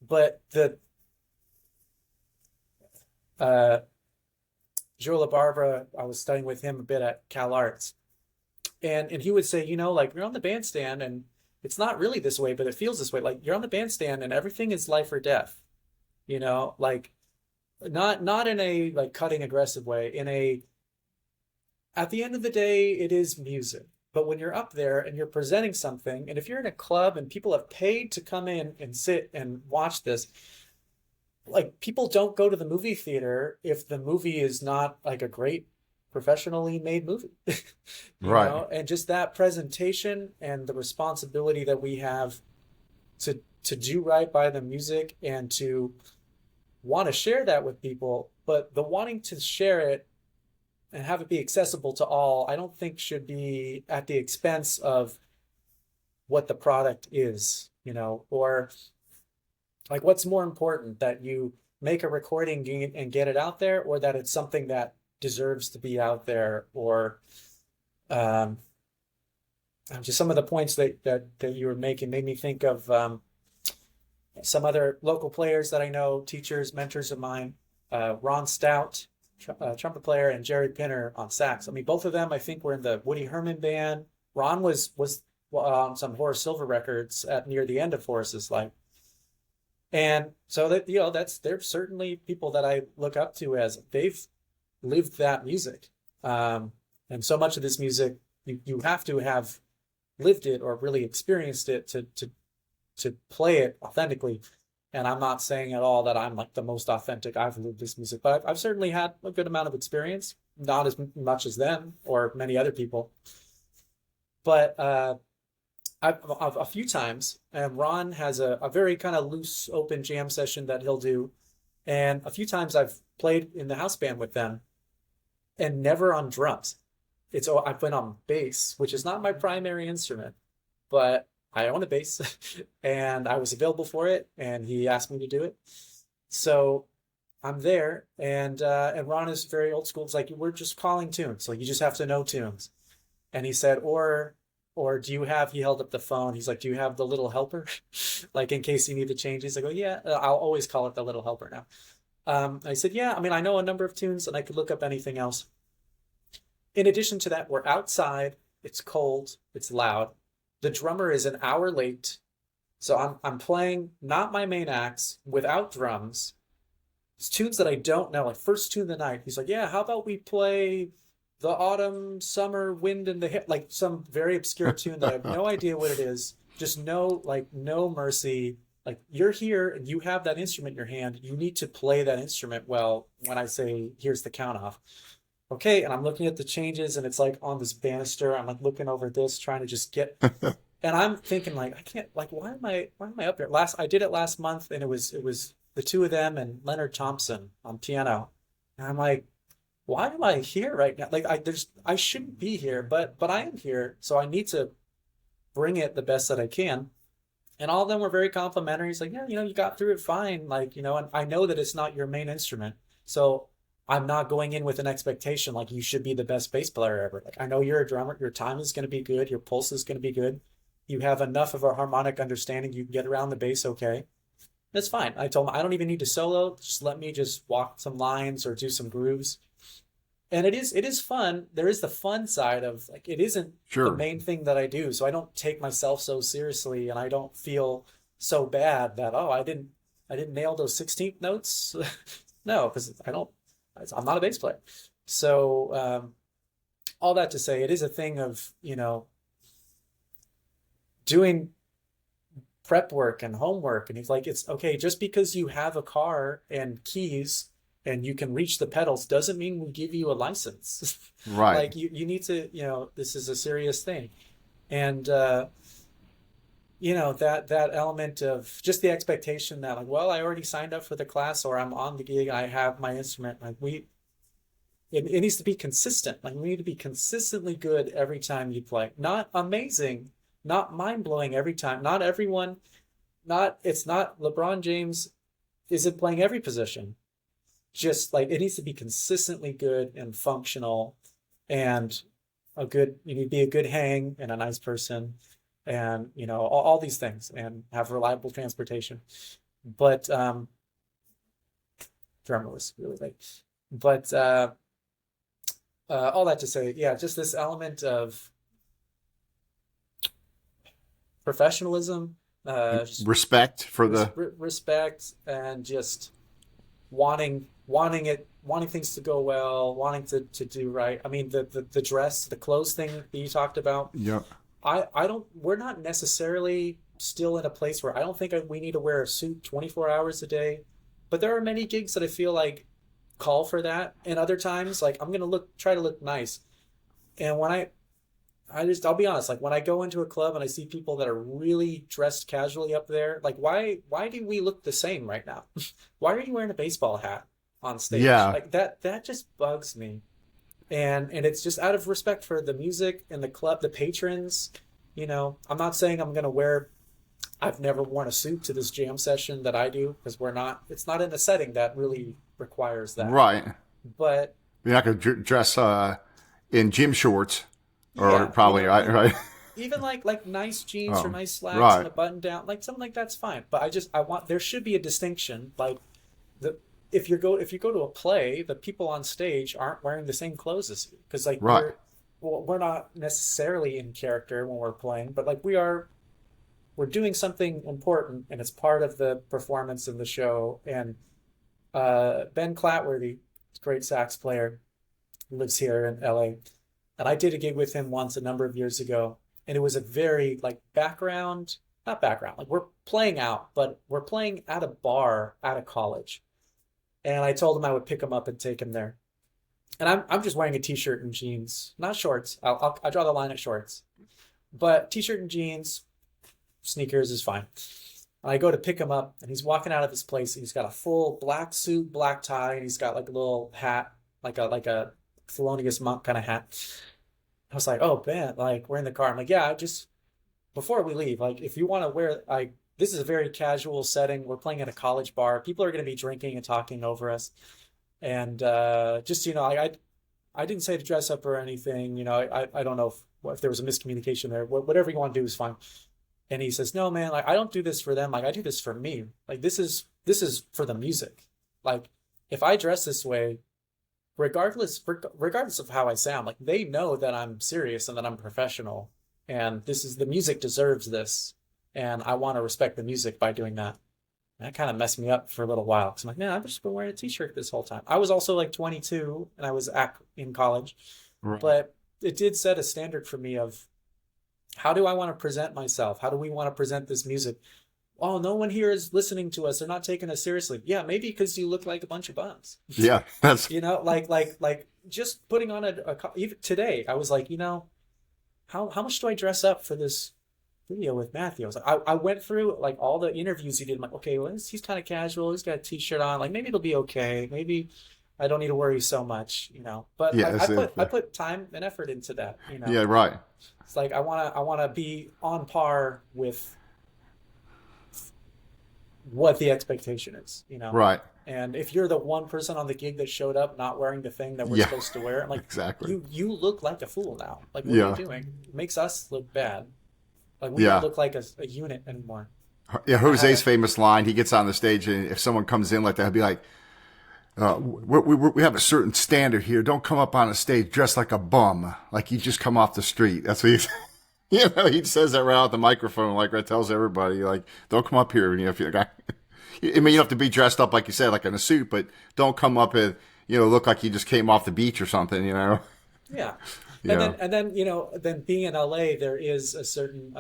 B: But the uh Joe LaBarbera, I was studying with him a bit at Cal Arts. And he would say, like you're on the bandstand and it's not really this way, but it feels this way. Like you're on the bandstand and everything is life or death. Like not in a like cutting aggressive way, at the end of the day, it is music. But when you're up there and you're presenting something, and if you're in a club and people have paid to come in and sit and watch this, like people don't go to the movie theater if the movie is not like a great professionally made movie.
A: Right.
B: And just that presentation and the responsibility that we have to do right by the music and to want to share that with people, but the wanting to share it and have it be accessible to all, I don't think should be at the expense of what the product is, or like what's more important, that you make a recording and get it out there, or that it's something that deserves to be out there, or just some of the points that you were making made me think of some other local players that I know, teachers, mentors of mine, Ron Stout, trumpet player, and Jerry Pinner on sax. I mean, both of them, I think, were in the Woody Herman band. Ron was on some Horace Silver records at near the end of Horace's life. And so that, they're certainly people that I look up to as they've lived that music. And so much of this music, you have to have lived it or really experienced it to play it authentically. And I'm not saying at all that I'm like the most authentic. I've lived this music, but I've certainly had a good amount of experience, not as much as them or many other people. But I've a few times, and Ron has a very kind of loose, open jam session that he'll do. And a few times I've played in the house band with them and never on drums. I've been on bass, which is not my primary instrument, but I own a bass and I was available for it and he asked me to do it. So I'm there and Ron is very old school. It's like, we're just calling tunes. Like you just have to know tunes. And he said, or do you have, he held up the phone. He's like, do you have the little helper? Like in case you need to change. He's like, oh yeah, I'll always call it the little helper now. I said, yeah, I mean, I know a number of tunes and I could look up anything else. In addition to that, we're outside. It's cold. It's loud. The drummer is an hour late. So I'm playing not my main acts without drums. It's tunes that I don't know. Like first tune of the night. He's like, yeah, how about we play the autumn, summer, wind in the hip, like some very obscure tune that I have no idea what it is. Just no mercy. Like you're here and you have that instrument in your hand. You need to play that instrument well when I say, here's the count off. Okay, and I'm looking at the changes and it's like on this banister. I'm like looking over this, trying to just get, and I'm thinking like, I can't, like, why am I up here? I did it last month and it was the two of them and Leonard Thompson on piano. And I'm like, why am I here right now? Like I shouldn't be here, but I am here. So I need to bring it the best that I can. And all of them were very complimentary. He's like, yeah, you got through it fine. Like, and I know that it's not your main instrument. So I'm not going in with an expectation like you should be the best bass player ever. Like I know you're a drummer, your time is going to be good, your pulse is going to be good. You have enough of a harmonic understanding, you can get around the bass okay. That's fine. I told him I don't even need to solo, just let me just walk some lines or do some grooves. And it is fun. There is the fun side of like it isn't the main thing that I do. So I don't take myself so seriously and I don't feel so bad that I didn't nail those 16th notes. No, because I'm not a bass player. So all that to say, it is a thing of, doing prep work and homework. And he's like, it's okay, just because you have a car and keys and you can reach the pedals doesn't mean we give you a license.
A: Right.
B: Like you need to, this is a serious thing. And, that element of just the expectation that like, well, I already signed up for the class or I'm on the gig, I have my instrument. Like it needs to be consistent. Like we need to be consistently good every time you play. Not amazing, not mind-blowing every time. Not everyone, it's not LeBron James isn't playing every position. Just like it needs to be consistently good and functional and you need to be a good hang and a nice person and all these things and have reliable transportation. But drummer was really late. But all that to say, yeah, just this element of professionalism,
A: respect for
B: respect, and just wanting things to go well, wanting to do right. I mean, the dress, the clothes thing that you talked about.
A: Yeah.
B: We're not necessarily still in a place where I don't think we need to wear a suit 24 hours a day, but there are many gigs that I feel like call for that. And other times, like I'm going to try to look nice. And when I'll be honest, like when I go into a club and I see people that are really dressed casually up there, like why do we look the same right now? Why are you wearing a baseball hat on stage?
A: Yeah.
B: Like that just bugs me. And it's just out of respect for the music and the club, the patrons. I'm not saying I've never worn a suit to this jam session that I do because it's not in a setting that really requires that.
A: Right.
B: But
A: you're not going to dress in gym shorts or probably, right?
B: even like nice jeans or
A: Oh,
B: nice slacks and
A: right.
B: a button down, like something like that's fine. But I want there should be a distinction. Like the if you go to a play, the people on stage aren't wearing the same clothes as you because like
A: Right.
B: we're not necessarily in character when we're playing, but like we're doing something important and it's part of the performance of the show. And Ben Clatworthy, great sax player, lives here in LA. And I did a gig with him once a number of years ago. And it was a very like background, not background, like we're playing out, but we're playing at a bar at a college. And I told him I would pick him up and take him there. And I'm just wearing a t-shirt and jeans, not shorts. I draw the line at shorts, but t-shirt and jeans, sneakers is fine. And I go to pick him up, and he's walking out of his place. And he's got a full black suit, black tie, and he's got like a little hat, like a Thelonious Monk kind of hat. I was like, "Oh, man!" Like we're in the car. I'm like, "Yeah, I just before we leave, like if you want to wear, like this is a very casual setting. We're playing at a college bar. People are going to be drinking and talking over us, and just I didn't say to dress up or anything. I don't know if there was a miscommunication there. Whatever you want to do is fine." And he says, "No, man, like I don't do this for them. Like I do this for me. Like this is for the music. Like if I dress this way, regardless of how I sound, like they know that I'm serious and that I'm professional, and this is the music deserves this, and I want to respect the music by doing that." And that kind of messed me up for a little while because I'm like, man, I've just been wearing a t-shirt this whole time. I was also like 22 and I was in college,
A: Right.
B: but it did set a standard for me of how do I want to present myself? How do we want to present this music? Oh, no one here is listening to us. They're not taking us seriously. Yeah, maybe because you look like a bunch of bums.
A: Yeah. That's
B: Like just putting on even today, I was like, how much do I dress up for this video with Matthew? I was like, I went through like all the interviews he did. I'm like, okay, well, he's kind of casual. He's got a t-shirt on. Like maybe it'll be okay. Maybe I don't need to worry so much. But
A: yeah.
B: I put time and effort into that.
A: Yeah. Right.
B: It's like I wanna be on par with what the expectation is.
A: Right.
B: And if you're the one person on the gig that showed up not wearing the thing that we're
A: Yeah.
B: supposed to wear, I'm like,
A: Exactly.
B: you look like a fool now. Like, what are
A: Yeah.
B: you doing? It makes us look bad. Like, we don't
A: Yeah.
B: look like a unit anymore.
A: Yeah.
B: I had
A: Jose's
B: a,
A: famous line. He gets on the stage, and if someone comes in like that, he'll be like, we have a certain standard here. Don't come up on a stage dressed like a bum, like you just come off the street." That's what he's. He says that right out the microphone, like right tells everybody, like, don't come up here. If you're a guy, I mean, you don't have to be dressed up like you said, like in a suit, but don't come up and look like you just came off the beach or something.
B: yeah.
A: Yeah.
B: Then being in LA, there is a certain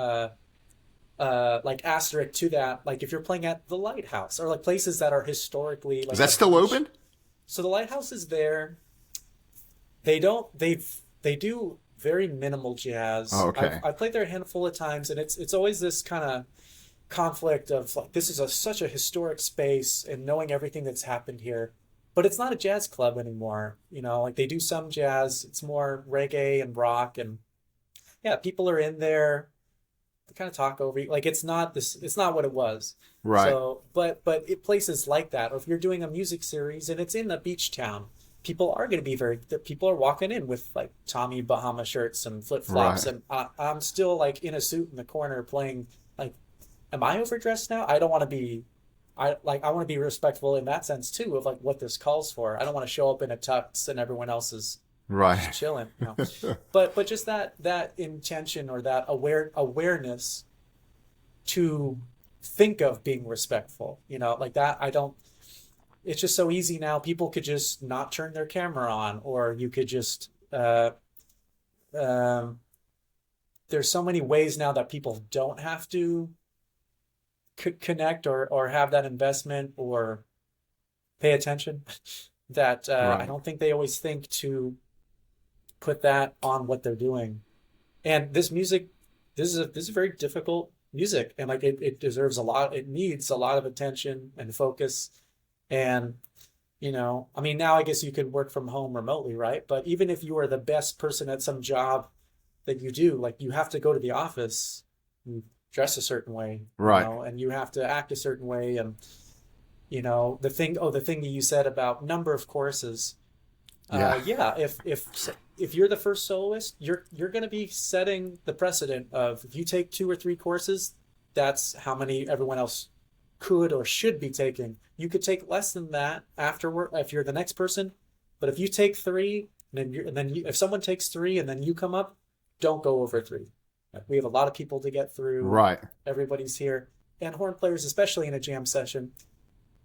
B: like asterisk to that. Like if you're playing at the Lighthouse or like places that are historically
A: Is
B: like
A: that
B: a
A: still
B: beach.
A: open?
B: So the Lighthouse is there. They do very minimal jazz.
A: Oh, okay.
B: I've played there a handful of times, and it's always this kind of conflict of like this is such a historic space and knowing everything that's happened here, but it's not a jazz club anymore. Like they do some jazz. It's more reggae and rock, and yeah, people are in there. They kind of talk over you. Like it's not this. It's not what it was.
A: Right.
B: So, but places like that, or if you're doing a music series and it's in a beach town, people are going to be people are walking in with like Tommy Bahama shirts and flip flops,
A: Right.
B: and I'm still like in a suit in the corner playing. Like, am I overdressed now? I don't want to be. I want to be respectful in that sense too of like what this calls for. I don't want to show up in a tux and everyone else is just
A: Right.
B: chilling. But just that intention or that awareness to think of being respectful, like that. I don't. It's just so easy now. People could just not turn their camera on, or you could just. Um, there's so many ways now that people don't have to connect or have that investment or pay attention that I
A: Right.
B: don't think they always think to put that on what they're doing. And this music, this is very difficult music, and like it deserves a lot. It needs a lot of attention and focus. And I mean, now I guess you could work from home remotely, right? But even if you are the best person at some job that you do, like you have to go to the office and dress a certain way,
A: Right.
B: and you have to act a certain way. And the thing that you said about number of courses,
A: Yeah.
B: Yeah, if you're the first soloist, you're going to be setting the precedent of if you take 2 or 3 courses, that's how many everyone else could or should be taking. You could take less than that afterward if you're the next person, but if you take three, if someone takes three and then you come up, don't go over three. We have a lot of people to get through.
A: Right.
B: Everybody's here, and horn players, especially in a jam session.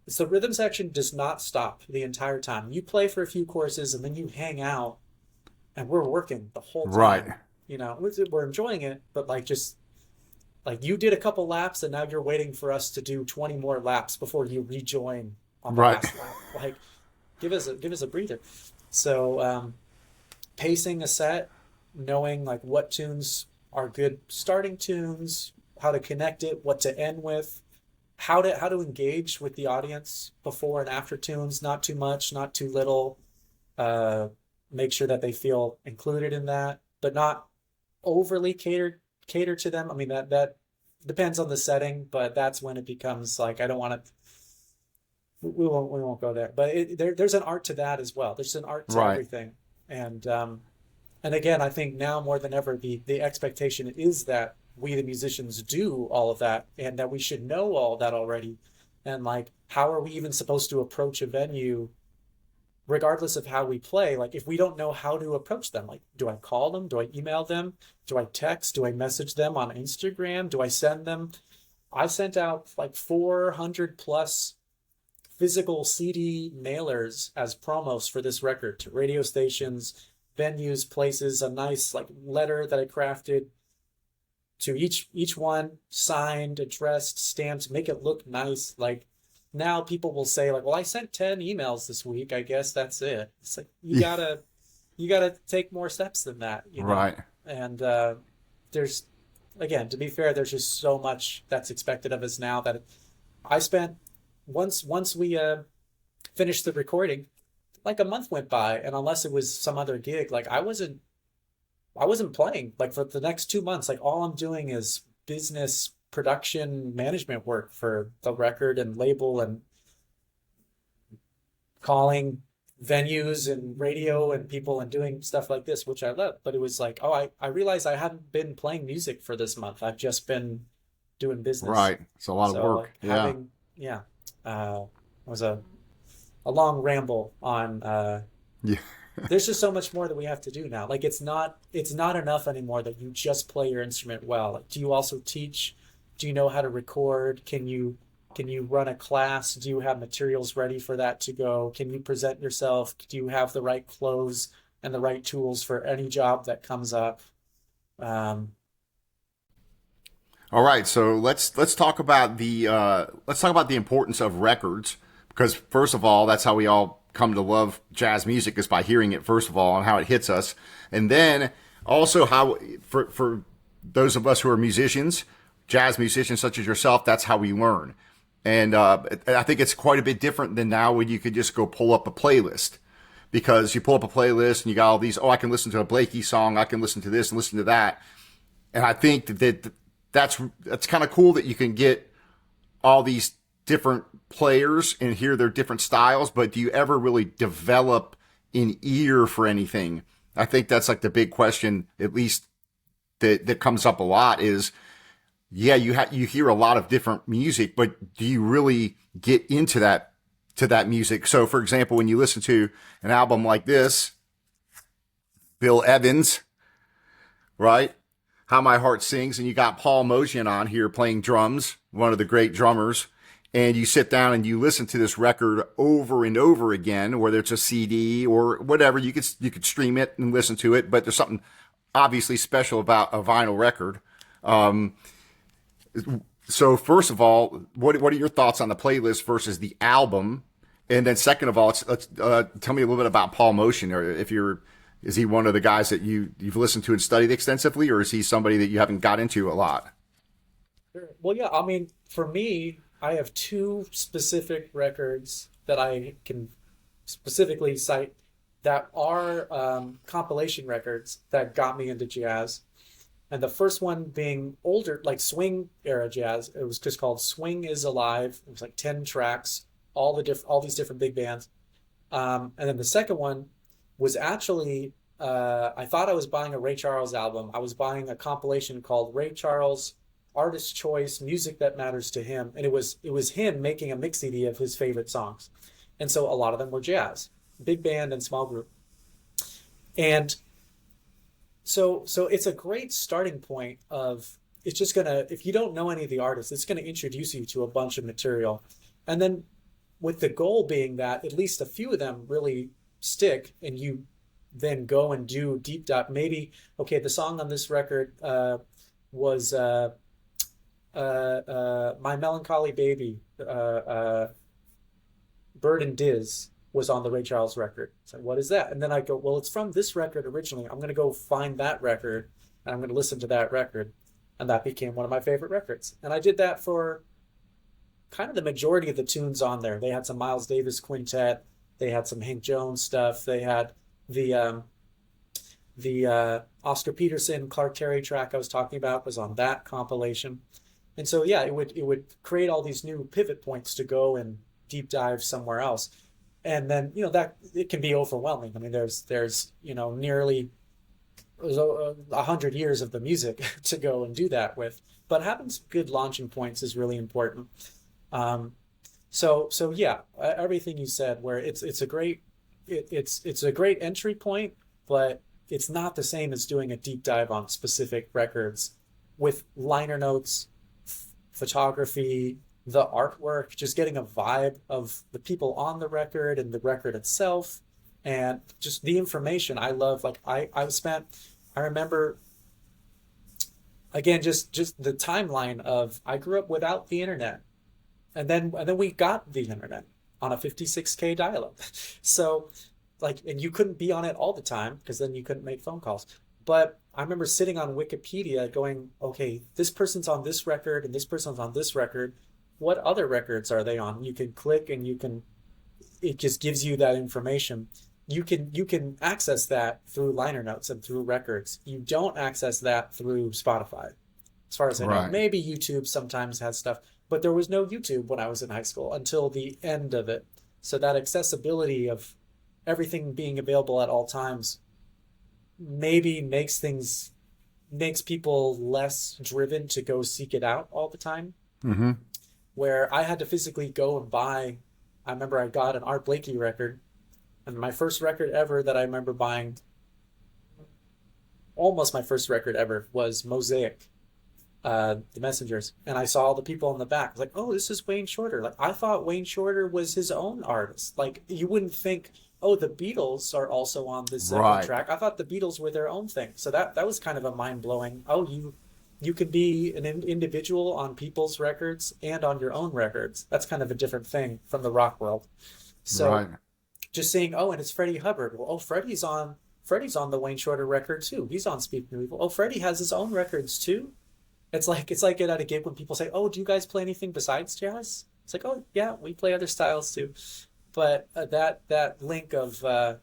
B: So the rhythm section does not stop the entire time. You play for a few courses and then you hang out, and we're working the whole
A: Right.
B: time. We're enjoying it, but like just like you did a couple laps and now you're waiting for us to do 20 more laps before you rejoin on the
A: Right.
B: last lap. Like give us a breather. So pacing a set, knowing like what tunes are good starting tunes, how to connect it, what to end with, how to engage with the audience before and after tunes, not too much, not too little. Make sure that they feel included in that, but not overly cater to them. I mean that depends on the setting, but that's when it becomes like I don't want to. We won't go there. But there's an art to that as well. There's an art to
A: Right.
B: everything, and again, I think now more than ever, the expectation is that we, the musicians, do all of that, and that we should know all of that already. And like, how are we even supposed to approach a venue, regardless of how we play? Like, if we don't know how to approach them, like, do I call them? Do I email them? Do I text? Do I message them on Instagram? Do I send them? I sent out like 400 plus physical CD mailers as promos for this record to radio stations, venues, places, a nice like letter that I crafted to each one, signed, addressed, stamped, make it look nice. Like now people will say like, well, I sent 10 emails this week. I guess that's it. It's like you gotta take more steps than that,
A: Right.
B: And there's again, to be fair, there's just so much that's expected of us now that I spent once we finished the recording, like a month went by, and unless it was some other gig, like I wasn't playing. Like for the next 2 months, like all I'm doing is business production management work for the record and label and calling venues and radio and people and doing stuff like this, which I love. But it was like, oh, I realized I hadn't been playing music for this month. I've just been doing business.
A: Right. It's a lot of work.
B: Like
A: Yeah.
B: It was a long ramble on
A: Yeah.
B: there's just so much more that we have to do now. Like it's not enough anymore that you just play your instrument well. Like, do you also teach? Do you know how to record? Can you run a class? Do you have materials ready for that to go? Can you present yourself? Do you have the right clothes and the right tools for any job that comes up?
A: All right, so let's talk about the importance of records, because first of all, that's how we all come to love jazz music, is by hearing it first of all and how it hits us, and then also how for those of us who are musicians, jazz musicians such as yourself, that's how we learn. And I think it's quite a bit different than now when you could just go pull up a playlist, because you pull up a playlist and you got all these, oh, I can listen to a Blakey song, I can listen to this and listen to that. And I think that's kind of cool that you can get all these different players and hear their different styles, but do you ever really develop an ear for anything? I think that's like the big question, at least that comes up a lot is, yeah, you hear a lot of different music, but do you really get into that music? So for example, when you listen to an album like this, Bill Evans, right? How My Heart Sings, and you got Paul Motian on here playing drums, one of the great drummers, and you sit down and you listen to this record over and over again, whether it's a CD or whatever, you could stream it and listen to it, but there's something obviously special about a vinyl record. So first of all, what are your thoughts on the playlist versus the album? And then second of all, let's tell me a little bit about Paul Motian, or is he one of the guys that you've listened to and studied extensively, or is he somebody that you haven't got into a lot?
B: Sure. Well, yeah, I mean, for me, I have two specific records that I can specifically cite that are compilation records that got me into jazz. And the first one being older, like swing era jazz. It was just called Swing is Alive. It was like 10 tracks, all these different big bands. And then the second one was actually I thought I was buying a Ray Charles album. I was buying a compilation called Ray Charles Artist Choice Music That Matters to Him, and it was him making a mix CD of his favorite songs, and so a lot of them were jazz, big band and small group, and so it's a great starting point of it's just gonna if you don't know any of the artists, it's gonna introduce you to a bunch of material, and then with the goal being that at least a few of them really stick, and you then go and do deep dive. Maybe okay, the song on this record was My Melancholy Baby, Bird and Diz was on the Ray Charles record. So what is that? And then I go, well, it's from this record originally. I'm going to go find that record and I'm going to listen to that record. And that became one of my favorite records. And I did that for kind of the majority of the tunes on there. They had some Miles Davis quintet. They had some Hank Jones stuff. They had the Oscar Peterson, Clark Terry track I was talking about was on that compilation. And so yeah, it would create all these new pivot points to go and deep dive somewhere else. And then, that it can be overwhelming. I mean, there's nearly 100 years of the music to go and do that with. But having some good launching points is really important. So yeah, everything you said, where it's a great entry point, but it's not the same as doing a deep dive on specific records with liner notes, photography, the artwork, just getting a vibe of the people on the record and the record itself, and just the information. I love, like I remember again just the timeline of I grew up without the internet, and then we got the internet on a 56K dial-up. So and you couldn't be on it all the time because then you couldn't make phone calls. But I remember sitting on Wikipedia going, okay, this person's on this record and this person's on this record. What other records are they on? You can click and it just gives you that information. You can access that through liner notes and through records. You don't access that through Spotify, as far as I know. Maybe YouTube sometimes has stuff, but there was no YouTube when I was in high school until the end of it. So that accessibility of everything being available at all times maybe makes people less driven to go seek it out all the time.
A: Mm-hmm.
B: Where I had to physically go and buy. I remember I got an Art Blakey record, and my first record ever that I remember buying, almost my first record ever, was Mosaic, The Messengers. And I saw all the people in the back. I was like, oh, this is Wayne Shorter. Like, I thought Wayne Shorter was his own artist. Like, you wouldn't think, oh, the Beatles are also on this track. I thought the Beatles were their own thing. So that was kind of a mind-blowing, you could be an individual on people's records and on your own records. That's kind of a different thing from the rock world. So just saying, oh, and it's Freddie Hubbard. Well, oh, Freddie's on the Wayne Shorter record too. He's on Speak No Evil. Oh, Freddie has his own records too. It's like it at a gig when people say, oh, do you guys play anything besides jazz? It's like, oh yeah, we play other styles too. But that link of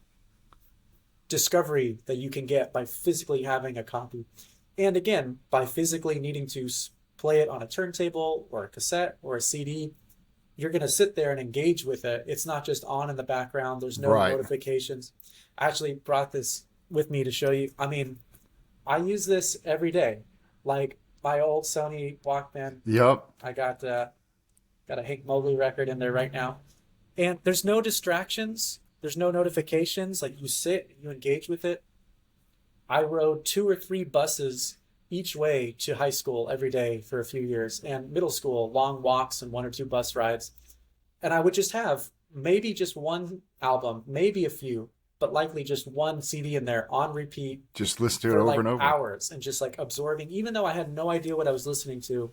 B: discovery that you can get by physically having a copy. And again, by physically needing to play it on a turntable or a cassette or a CD, you're going to sit there and engage with it. It's not just on in the background. There's no notifications. I actually brought this with me to show you. I mean, I use this every day. Like my old Sony Walkman.
A: Yep.
B: I got a Hank Mobley record in there right now. And there's no distractions. There's no notifications. Like you sit, you engage with it. I rode 2 or 3 buses each way to high school every day for a few years, and middle school, long walks and 1 or 2 bus rides. And I would just have maybe just one album, maybe a few, but likely just one CD in there on repeat.
A: Just listen to it over and over.
B: Hours, and just like absorbing, even though I had no idea what I was listening to.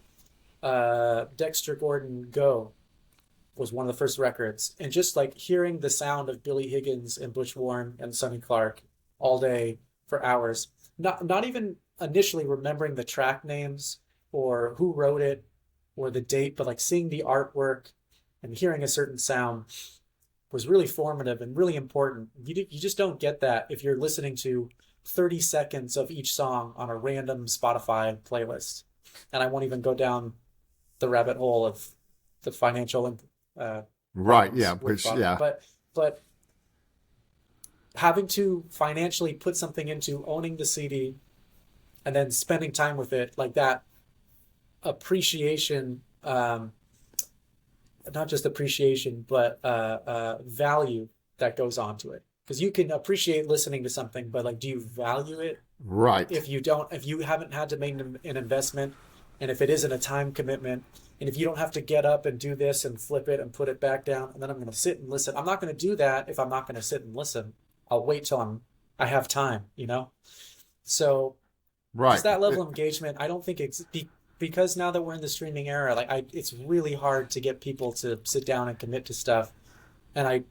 B: Dexter Gordon Go was one of the first records. And just like hearing the sound of Billy Higgins and Butch Warren and Sonny Clark all day for hours, not even initially remembering the track names or who wrote it or the date, but like seeing the artwork and hearing a certain sound was really formative and really important. You just don't get that if you're listening to 30 seconds of each song on a random Spotify playlist. And I won't even go down the rabbit hole of the financial
A: right, yeah, which, yeah.
B: But having to financially put something into owning the CD and then spending time with it, like that appreciation, not just appreciation, but value that goes on to it. Because you can appreciate listening to something, but like, do you value it?
A: Right.
B: If you don't, if you haven't had to make an investment, and if it isn't a time commitment, and if you don't have to get up and do this and flip it and put it back down, and then I'm going to sit and listen. I'm not going to do that if I'm not going to sit and listen. I'll wait till I have time, you know? So
A: Right.
B: just that level of engagement, I don't think because now that we're in the streaming era, like it's really hard to get people to sit down and commit to stuff. And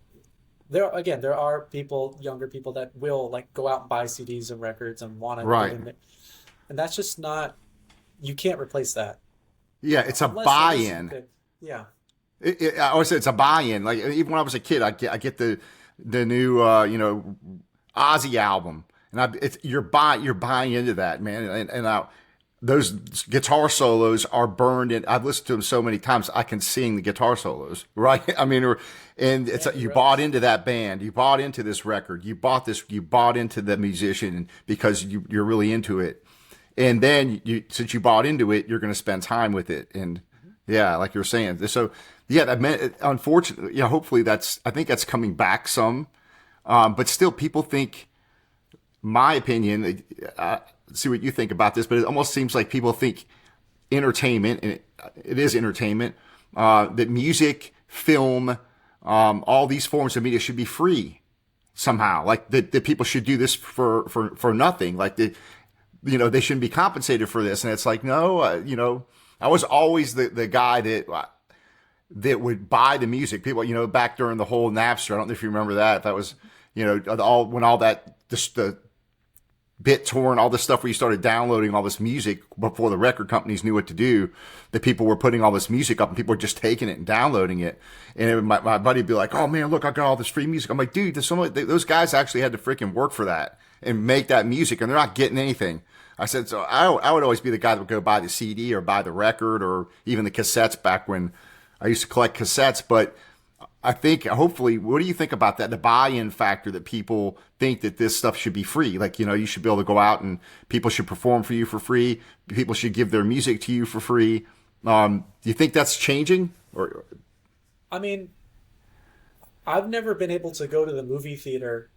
B: there are people, younger people that will like go out and buy CDs and records and want to get
A: Right.
B: in it. And that's just not, you can't replace that.
A: Yeah, it's a
B: Unless you
A: buy-in.
B: could, yeah.
A: I always say it's a buy-in. Like even when I was a kid, I get the new Ozzy album, and you're buying into that, man. Those guitar solos are burned in. I've listened to them so many times I can sing the guitar solos, right? I mean, and it's
B: Randy
A: you bought
B: Rhoads.
A: into that band, you bought into this record, you bought into the musician because you're really into it, and then since you bought into it, you're going to spend time with it, and yeah, like you're saying, so yeah, that meant unfortunately, yeah, hopefully I think that's coming back some, but still, people think my opinion, see what you think about this, but it almost seems like people think entertainment, and it is entertainment, that music, film, all these forms of media should be free somehow. Like that people should do this for nothing. Like they shouldn't be compensated for this. And it's like, no, I was always the guy that would buy the music. People, back during the whole Napster, I don't know if you remember that. If that was, when all that, the BitTorrent, all this stuff where you started downloading all this music before the record companies knew what to do, that people were putting all this music up and people were just taking it and downloading it. And my buddy would be like, oh man, look, I got all this free music. I'm like, dude, those guys actually had to freaking work for that and make that music, and they're not getting anything. I said, so I would always be the guy that would go buy the CD or buy the record or even the cassettes back when I used to collect cassettes. But I think, hopefully, what do you think about that? The buy-in factor that people think that this stuff should be free. Like, you should be able to go out and people should perform for you for free. People should give their music to you for free. Do you think that's changing? Or
B: I mean, I've never been able to go to the movie theater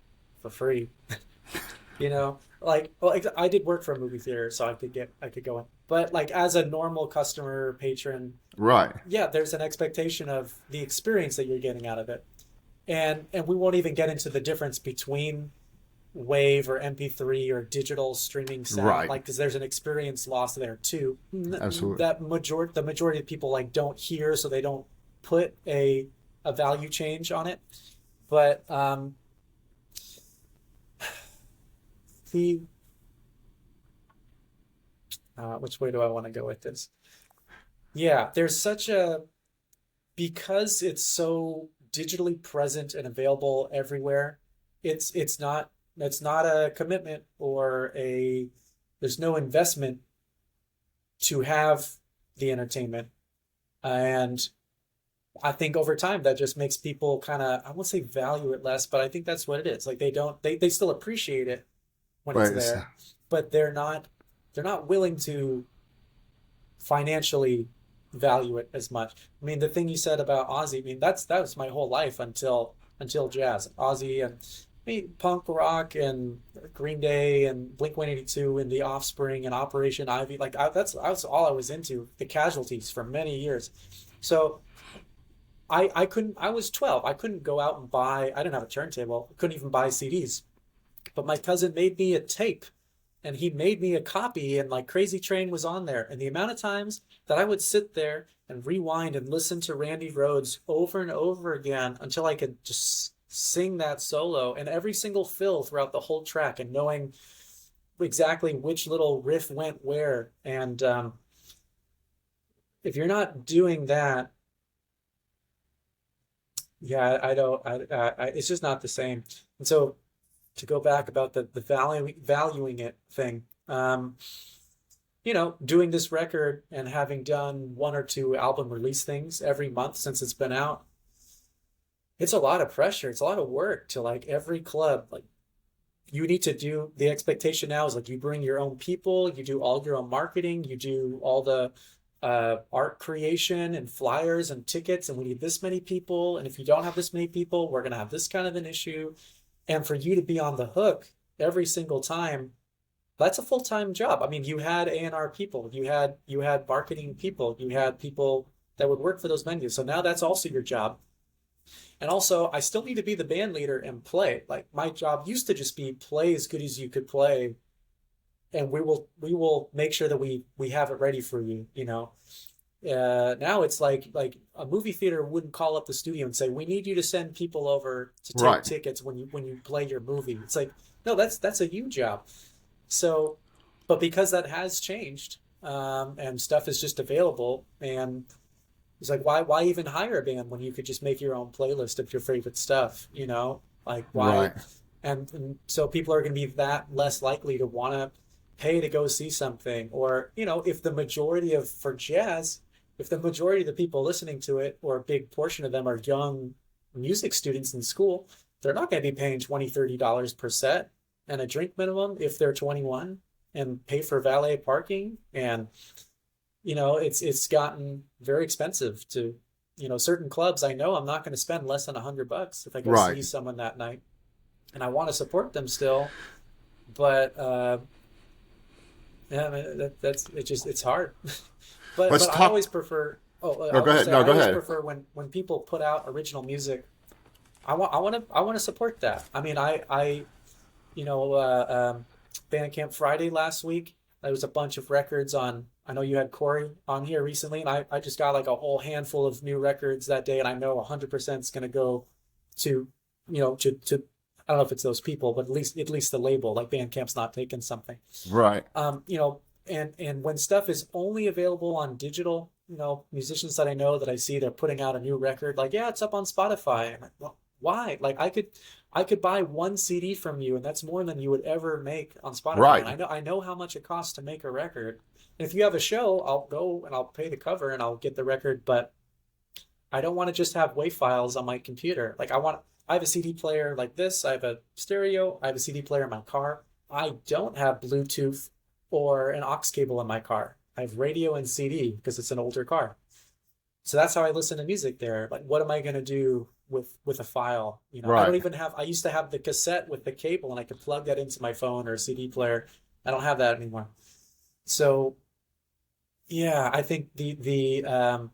B: for free. Like, well, I did work for a movie theater, so I could go in. But like as a normal customer patron,
A: right,
B: yeah, there's an expectation of the experience that you're getting out of it. And we won't even get into the difference between wave or MP3 or digital streaming sound,
A: right,
B: like because there's an experience loss there too.
A: absolutely,
B: The majority of people like don't hear, so they don't put a value change on it. But the which way do I want to go with this? Yeah, there's such a because it's so digitally present and available everywhere. It's not a commitment or a there's no investment to have the entertainment. And I think over time that just makes people kind of I won't say value it less, but I think that's what it is. Like they still appreciate it when it's
A: right,
B: there, but they're not willing to financially value it as much. I mean, the thing you said about Ozzy, I mean, that was my whole life until jazz. Ozzy and I mean, punk rock and Green Day and Blink-182 and The Offspring and Operation Ivy. Like that's all I was into. The Casualties for many years. So I couldn't. I was 12. I couldn't go out and buy. I didn't have a turntable. I couldn't even buy CDs. But my cousin made me a tape and he made me a copy and like Crazy Train was on there. And the amount of times that I would sit there and rewind and listen to Randy Rhoads over and over again until I could just sing that solo and every single fill throughout the whole track and knowing exactly which little riff went where. And if you're not doing that, yeah, I don't, it's just not the same. And so to go back about the valuing it thing, doing this record and having done one or two album release things every month since it's been out, it's a lot of pressure. It's a lot of work to like every club, like you need to do the expectation now is like you bring your own people, you do all your own marketing, you do all the art creation and flyers and tickets, and we need this many people. And if you don't have this many people, we're going to have this kind of an issue. And for you to be on the hook every single time, that's a full-time job. I mean, you had A&R people, you had marketing people, you had people that would work for those venues. So now that's also your job. And also, I still need to be the band leader and play. Like my job used to just be play as good as you could play, and we will make sure that we have it ready for you. Now it's like a movie theater wouldn't call up the studio and say, "We need you to send people over to take
A: Right.
B: tickets when you play your movie." It's like, no, that's a you job. So, but because that has changed, and stuff is just available, and it's like, why even hire a band when you could just make your own playlist of your favorite stuff, Like why?
A: Right.
B: And so people are going to be that less likely to want to pay to go see something. Or, if the majority of, for jazz, if the majority of the people listening to it, or a big portion of them are young music students in school, they're not going to be paying $20-$30 per set and a drink minimum if they're 21 and pay for valet parking. And it's gotten very expensive to, certain clubs. I know I'm not going to spend less than $100 if I go see
A: Right.
B: someone that night, and I want to support them still. But yeah, I mean, that's it. It's hard. but
A: Let's
B: but I
A: talk.
B: always prefer. Oh,
A: No,
B: I
A: go
B: was
A: ahead.
B: say
A: No,
B: I
A: go
B: always
A: ahead.
B: prefer when people put out original music. I want to support that. I mean, I you know, Bandcamp Friday last week. There was a bunch of records on. I know you had Corey on here recently, and I just got like a whole handful of new records that day, and I know 100% is going to go to, to I don't know if it's those people, but at least the label, like Bandcamp's not taking something.
A: Right.
B: And when stuff is only available on digital, musicians that I know that I see they're putting out a new record, like, yeah, it's up on Spotify. I'm like, well, why? Like I could buy one CD from you, and that's more than you would ever make on Spotify. And
A: Right.
B: I know how much it costs to make a record. And if you have a show, I'll go and I'll pay the cover and I'll get the record, but I don't want to just have WAV files on my computer. Like I have a CD player like this, I have a stereo, I have a CD player in my car. I don't have Bluetooth or an aux cable in my car. I have radio and CD because it's an older car. So that's how I listen to music there. Like, what am I going to do with a file? I don't
A: Right.
B: even have, I used to have the cassette with the cable and I could plug that into my phone or a CD player. I don't have that anymore. So yeah, I think the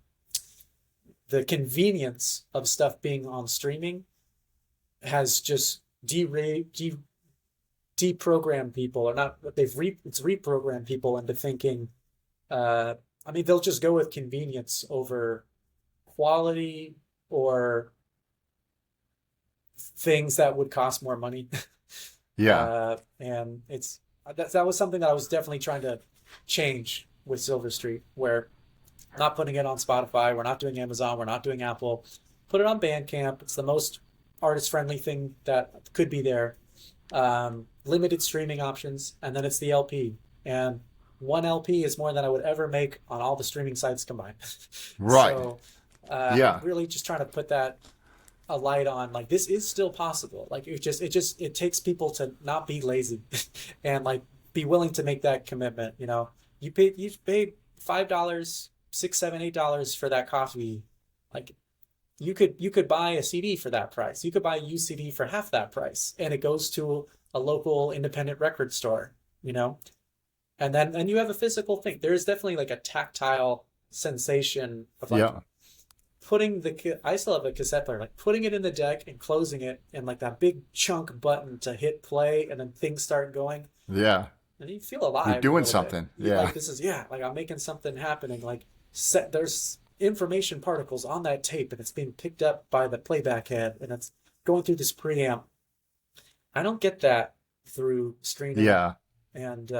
B: convenience of stuff being on streaming has just deprogrammed people, or not. It's reprogrammed people into thinking. I mean, they'll just go with convenience over quality or things that would cost more money.
A: Yeah.
B: And that was something that I was definitely trying to change with Silver Street, where not putting it on Spotify, we're not doing Amazon, we're not doing Apple. Put it on Bandcamp. It's the most artist friendly thing that could be there. Limited streaming options, and then it's the LP. And one LP is more than I would ever make on all the streaming sites combined.
A: Right.
B: So
A: Yeah.
B: really just trying to put that a light on, like, this is still possible. Like, it takes people to not be lazy and like be willing to make that commitment. You paid $5, $6, $7, $8 for that coffee. Like, you could buy a CD for that price. You could buy a used CD for half that price, and it goes to a local independent record store, and you have a physical thing. There is definitely like a tactile sensation of like
A: Yeah.
B: I still have a cassette player, like putting it in the deck and closing it, and like that big chunk button to hit play, and then things start going,
A: Yeah.
B: and you feel alive
A: You're
B: a
A: doing
B: little bit.
A: something.
B: You're
A: Yeah.
B: like, like I'm making something happening. Like, there's information particles on that tape, and it's being picked up by the playback head, and it's going through this preamp. I don't get that through streaming,
A: Yeah.
B: and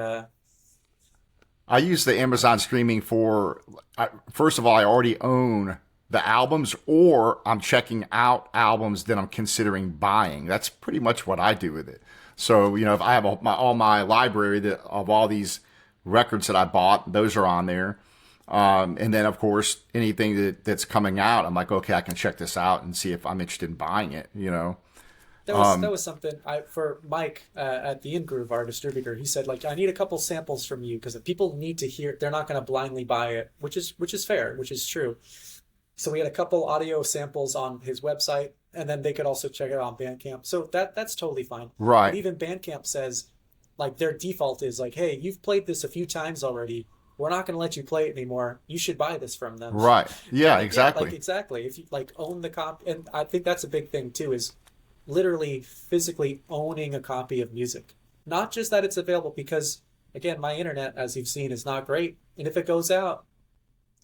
A: I use the Amazon streaming for, first of all, I already own the albums, or I'm checking out albums that I'm considering buying. That's pretty much what I do with it. So, if I have all my library of all these records that I bought, those are on there. And then, of course, anything that's coming out, I'm like, okay, I can check this out and see if I'm interested in buying it.
B: that was something for Mike at the In Groove, our distributor. He said, like, I need a couple samples from you because if people need to hear, they're not going to blindly buy it, which is fair, which is true. So we had a couple audio samples on his website, and then they could also check it out on Bandcamp. So that's totally fine.
A: Right.
B: But even Bandcamp says, like, their default is like, hey, you've played this a few times already. We're not going to let you play it anymore. You should buy this from them.
A: Right. Yeah,
B: like,
A: exactly.
B: like, exactly. If you like own the copy, and I think that's a big thing too, is literally physically owning a copy of music. Not just that it's available, because again, my internet, as you've seen, is not great. And if it goes out,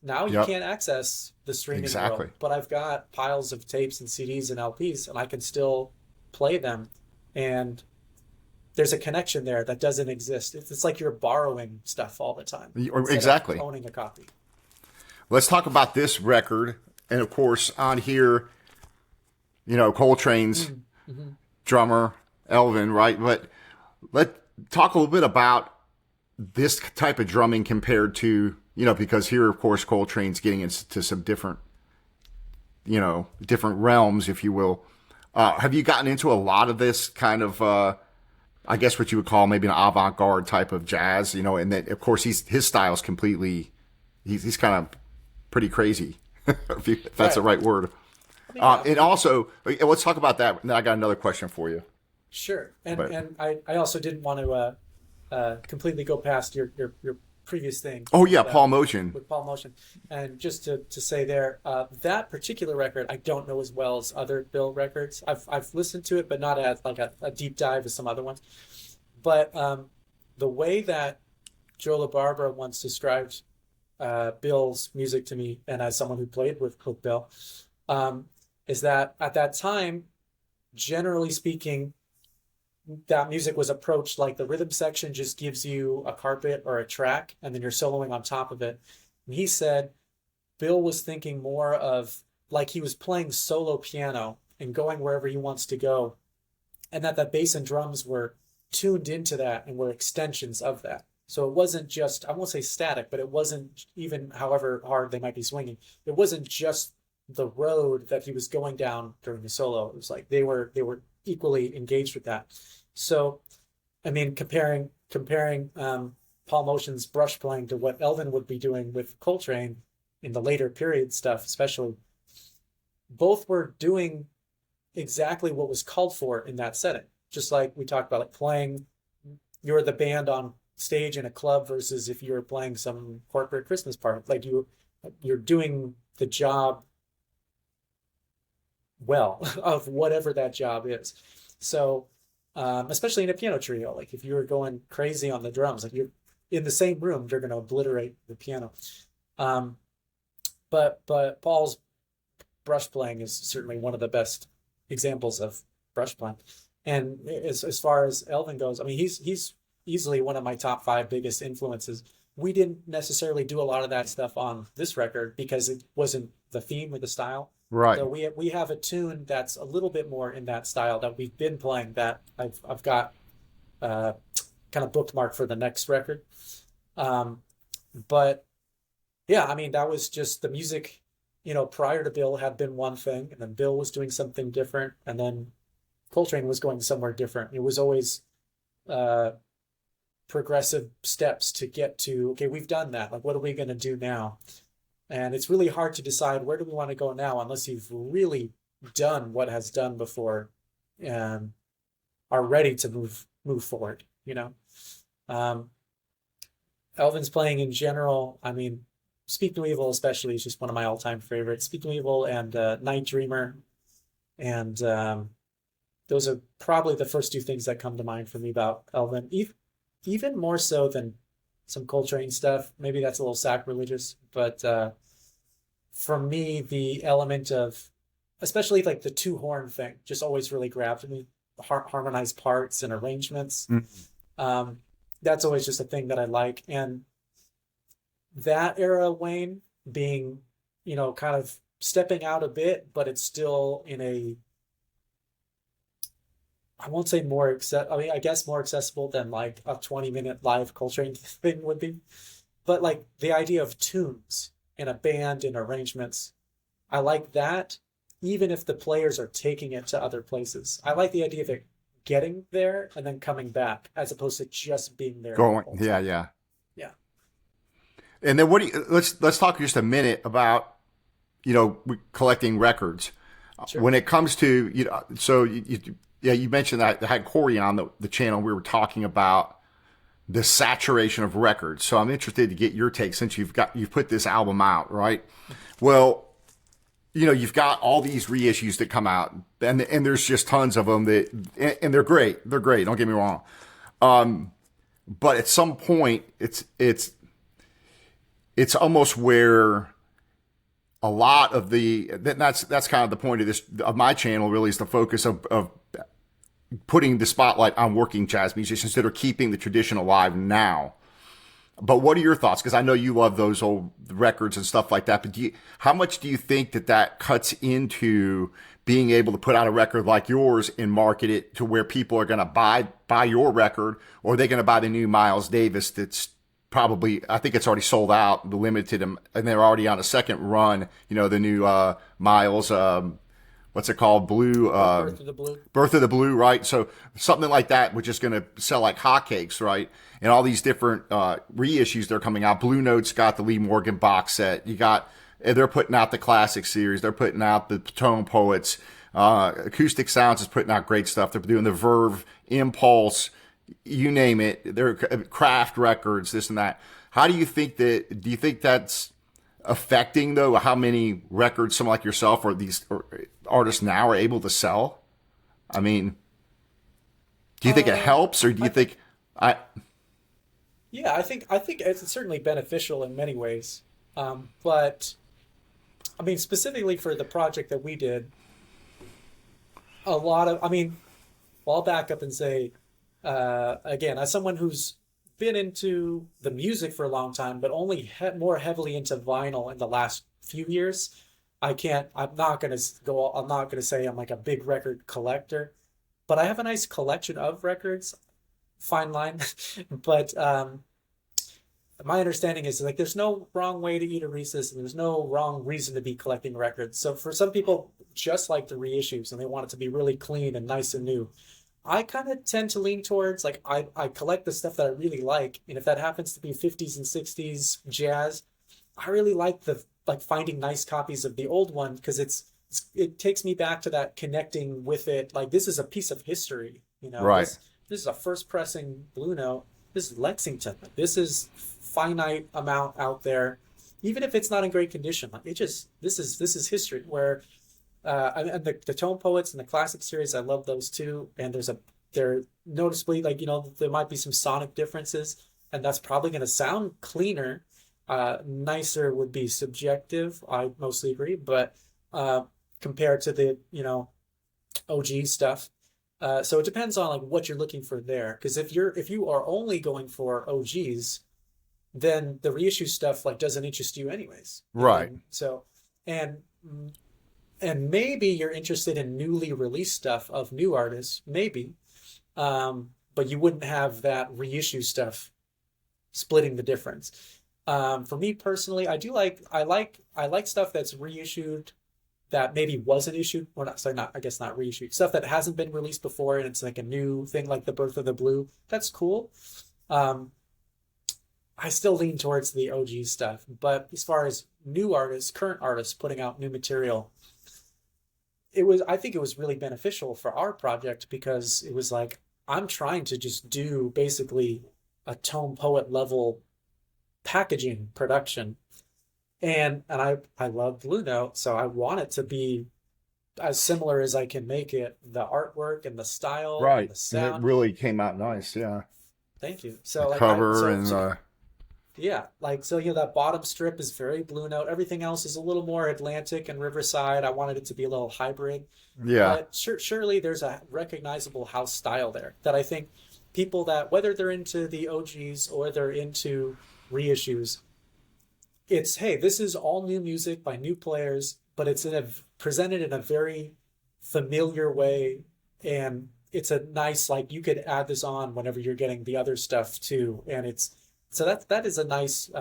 B: now you can't access the streaming world. But I've got piles of tapes and CDs and LPs, and I can still play them. And there's a connection there that doesn't exist. It's like you're borrowing stuff all the time.
A: Exactly.
B: Owning a copy.
A: Let's talk about this record. And of course, on here, Coltrane's drummer, Elvin, right? But let's talk a little bit about this type of drumming compared to, because here, of course, Coltrane's getting into some different realms, if you will. Have you gotten into a lot of this kind of, I guess what you would call maybe an avant-garde type of jazz, and that, of course, his style is completely, he's kind of pretty crazy, if that's the right word. And also, let's talk about that. And then I got another question for you.
B: Sure. And I also didn't want to completely go past your previous thing.
A: Oh, yeah, Paul Motion.
B: With Paul Motion. And just to say there, that particular record, I don't know as well as other Bill records. I've listened to it, but not as like a deep dive as some other ones. But the way that Joe LaBarbera once described Bill's music to me, and as someone who played with Bill, is that at that time, generally speaking, that music was approached like the rhythm section just gives you a carpet or a track, and then you're soloing on top of it. And he said Bill was thinking more of like he was playing solo piano and going wherever he wants to go, and that the bass and drums were tuned into that and were extensions of that. So it wasn't just, I won't say static, but it wasn't even, however hard they might be swinging, it wasn't just the road that he was going down during the solo. It was like they were equally engaged with that. So, I mean, comparing Paul Motion's brush playing to what Elvin would be doing with Coltrane in the later period stuff, especially, both were doing exactly what was called for in that setting. Just like we talked about, like playing, you're the band on stage in a club versus if you're playing some corporate Christmas party, like you're doing the job well of whatever that job is. So especially in a piano trio, like if you're going crazy on the drums, like you're in the same room, you're going to obliterate the piano. But Paul's brush playing is certainly one of the best examples of brush playing. And as far as Elvin goes, I mean, he's easily one of my top 5 biggest influences. We didn't necessarily do a lot of that stuff on this record because it wasn't the theme or the style.
A: Right.
B: So we have a tune that's a little bit more in that style that we've been playing that I've got kind of bookmarked for the next record. But yeah, I mean, that was just the music, prior to Bill had been one thing, and then Bill was doing something different, and then Coltrane was going somewhere different. It was always progressive steps to get to, okay, we've done that. Like, what are we going to do now? And it's really hard to decide where do we want to go now unless you've really done what has done before and are ready to move forward, Elvin's playing in general, I mean, Speak No Evil especially is just one of my all-time favorites. Speak No Evil and Night Dreamer. And those are probably the first 2 things that come to mind for me about Elvin. Even more so than some Coltrane stuff. Maybe that's a little sacrilegious, but for me, the element of, especially like the 2-horn thing, just always really grabbed me. Harmonized parts and arrangements. Mm-hmm. That's always just a thing that I like. And that era, Wayne, being, kind of stepping out a bit, but it's still in a, I won't say I guess more accessible than like a 20-minute live Coltrane thing would be. But like the idea of tunes in a band and arrangements, I like that even if the players are taking it to other places. I like the idea of it getting there and then coming back, as opposed to just being there the
A: Going,
B: whole
A: yeah,
B: time.
A: yeah.
B: Yeah,
A: And then what do you, let's talk just a minute about, collecting records.
B: sure.
A: When it comes to, so yeah, you mentioned that I had Corey on the channel. We were talking about the saturation of records. So I'm interested to get your take, since you've put this album out, right? Well, you've got all these reissues that come out, and there's just tons of them and they're great. They're great. Don't get me wrong. But at some point, it's almost where a lot of that's kind of the point of my channel, really, is the focus of putting the spotlight on working jazz musicians that are keeping the tradition alive now. But what are your thoughts? Because I know you love those old records and stuff like that. But how much do you think that cuts into being able to put out a record like yours and market it to where people are going to buy your record, or are they going to buy the new Miles Davis that's probably, I think it's already sold out, the limited, and they're already on a second run, the new Miles, what's it called? Blue,
B: Birth of the Blue.
A: Birth of the Blue, right? So something like that, which is going to sell like hotcakes, right? And all these different reissues that are coming out. Blue Note's got the Lee Morgan box set. They're putting out the classic series. They're putting out the Tone Poets. Acoustic Sounds is putting out great stuff. They're doing the Verve, Impulse, you name it. They're Craft Records, this and that. Do you think that's affecting, though, how many records someone like yourself or these artists now are able to sell? I mean, do you think it helps, or do you think
B: Yeah, I think it's certainly beneficial in many ways. But I mean, specifically for the project that we did, I mean, well, I'll back up and say, again, as someone who's been into the music for a long time, but only more heavily into vinyl in the last few years, I'm not gonna say I'm like a big record collector, but I have a nice collection of records, fine line. But my understanding is, like, there's no wrong way to eat a Reese's, and there's no wrong reason to be collecting records. So for some people, just like the reissues, and they want it to be really clean and nice and new. I kind of tend to lean towards, like, I collect the stuff that I really like, and if that happens to be 50s and 60s jazz, I really like finding nice copies of the old one, because it takes me back to that connecting with it. Like, this is a piece of history,
A: right?
B: This is a first pressing Blue Note. This is Lexington. This is finite amount out there, even if it's not in great condition. Like, this is history. Where and the Tone Poets and the classic series, I love those too. And they're noticeably, like, there might be some sonic differences, and that's probably going to sound cleaner. Nicer would be subjective. I mostly agree, but compared to the OG stuff. So it depends on, like, what you're looking for there. Because if you are only going for OGs, then the reissue stuff, like, doesn't interest you anyways.
A: Right.
B: And maybe you're interested in newly released stuff of new artists, maybe, but you wouldn't have that reissue stuff splitting the difference. For me personally, I like stuff that's reissued that maybe wasn't issued, or not, sorry, not, I guess not reissued, stuff that hasn't been released before, and it's like a new thing, like the Birth of the Blue. That's cool. I still lean towards the OG stuff, but as far as new artists, current artists putting out new material, I think it was really beneficial for our project, because it was like, I'm trying to just do basically a Tone Poet level packaging production. And I love Blue Note, so I want it to be as similar as I can make it. The artwork and the style,
A: Right.
B: and the sound.
A: And it really came out nice. Yeah.
B: Thank you. So,
A: The
B: like,
A: cover and
B: yeah, like, so, that bottom strip is very Blue Note. Everything else is a little more Atlantic and Riverside. I wanted it to be a little hybrid.
A: yeah.
B: But surely there's a recognizable house style there that I think people that, whether they're into the OGs or they're into reissues, it's, hey, this is all new music by new players, but it's presented in a very familiar way, and it's a nice, like, you could add this on whenever you're getting the other stuff too, and that is a nice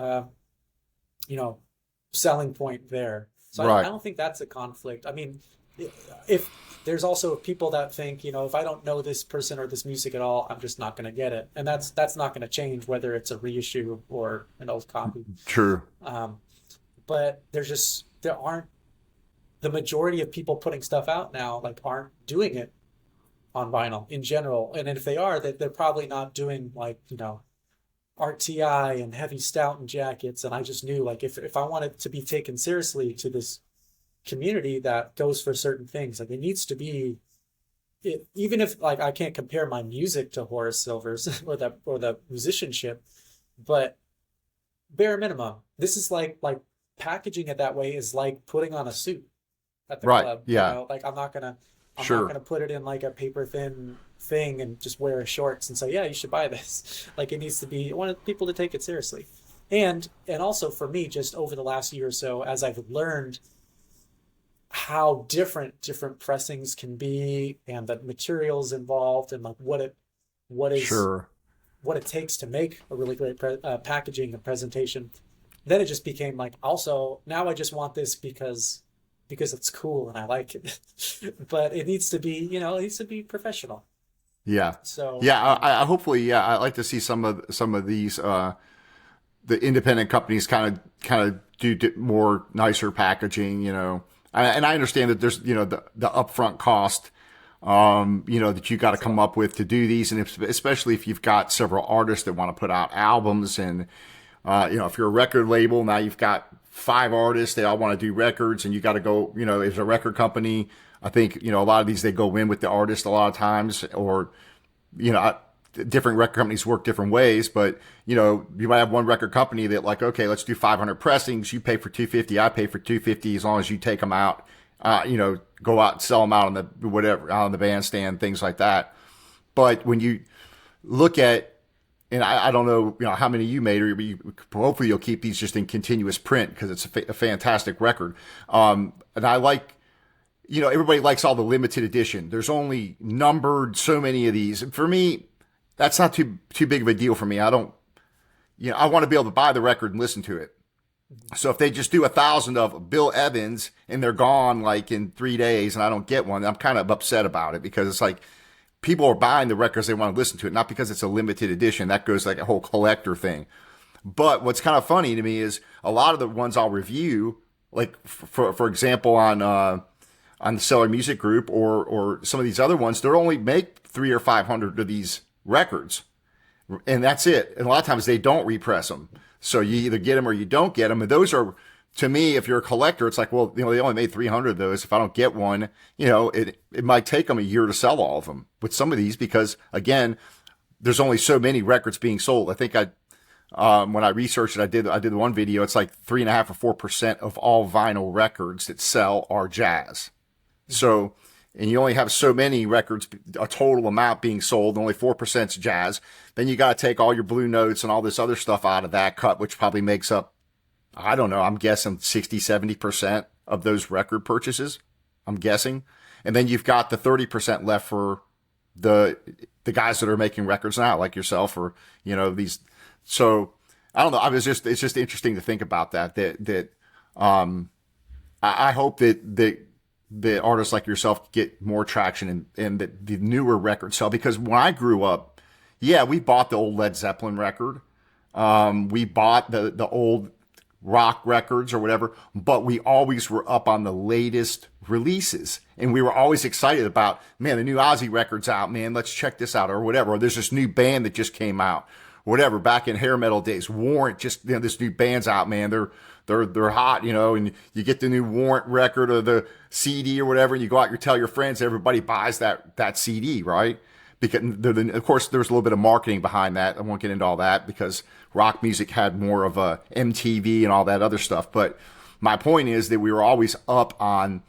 B: selling point there. So
A: Right.
B: I don't think that's a conflict. I mean, if there's also people that think, if I don't know this person or this music at all, I'm just not going to get it, and that's not going to change whether it's a reissue or an old copy.
A: True.
B: Um, but there aren't the majority of people putting stuff out now like aren't doing it on vinyl in general, and if they are, they're probably not doing like RTI and heavy stout and jackets. And I just knew like if I wanted to be taken seriously to this community that goes for certain things, like it needs to be even if like I can't compare my music to Horace Silver's or the musicianship, but bare minimum, this is like packaging it that way is like putting on a suit at the
A: Right.
B: club.
A: Yeah.
B: Like I'm not
A: Sure.
B: gonna put it in like a paper thin thing and just wear shorts and say, yeah, you should buy this. Like it needs to be, I want people to take it seriously. And also for me, just over the last year or so, as I've learned how different pressings can be and the materials involved and like what is
A: Sure.
B: what it takes to make a really great packaging and presentation, then it just became like, also now I just want this because it's cool and I like it. But it needs to be, it needs to be professional.
A: Yeah.
B: So
A: Yeah. I hopefully, yeah, I like to see some of these, the independent companies kind of do more nicer packaging, and I understand that there's, the upfront cost, that you got to come up with to do these. And especially if you've got several artists that want to put out albums and, if you're a record label, now you've got 5 artists, they all want to do records and you got to go, as a record company, I think, a lot of these, they go in with the artist a lot of times, or, different record companies work different ways, but, you might have one record company that like, okay, let's do 500 pressings. You pay for 250. I pay for 250 as long as you take them out, go out and sell them out on out on the bandstand, things like that. But when you look at, and I don't know, how many you made, or hopefully you'll keep these just in continuous print because it's a fantastic record. And I like, everybody likes all the limited edition. There's only numbered so many of these. And for me, that's not too big of a deal for me. I don't, I want to be able to buy the record and listen to it. So if they just do 1,000 of Bill Evans and they're gone like in 3 days and I don't get one, I'm kind of upset about it because it's like people are buying the records, they want to listen to it, not because it's a limited edition. That goes like a whole collector thing. But what's kind of funny to me is a lot of the ones I'll review, like for example, on the Cellar Music Group or some of these other ones, they'll only make 300 or 500 of these records. And that's it. And a lot of times they don't repress them. So you either get them or you don't get them. And those are, to me, if you're a collector, it's like, well, they only made 300 of those. If I don't get one, it might take them a year to sell all of them with some of these because, again, there's only so many records being sold. I think when I researched it, I did one video. It's like 3.5 or 4% of all vinyl records that sell are jazz. So, and you only have so many records, a total amount being sold, only 4% is jazz. Then you got to take all your blue notes and all this other stuff out of that cut, which probably makes up, I don't know, I'm guessing 60, 70% of those record purchases. I'm guessing. And then you've got the 30% left for the guys that are making records now, like yourself, or, these. So I don't know. It's just interesting to think about that I hope that the artists like yourself get more traction and that the newer records sell. Because when I grew up, yeah, we bought the old Led Zeppelin record. We bought the old rock records or whatever, but we always were up on the latest releases. And we were always excited about, man, the new Ozzy record's out, man, let's check this out or whatever. Or there's this new band that just came out, whatever. Back in hair metal days, Warrant, just, this new band's out, man. They're hot, and you get the new Warrant record or the CD or whatever, and you go out, you tell your friends, everybody buys that CD, right? Because of course there's a little bit of marketing behind that. I won't get into all that because rock music had more of a MTV and all that other stuff. But my point is that we were always up on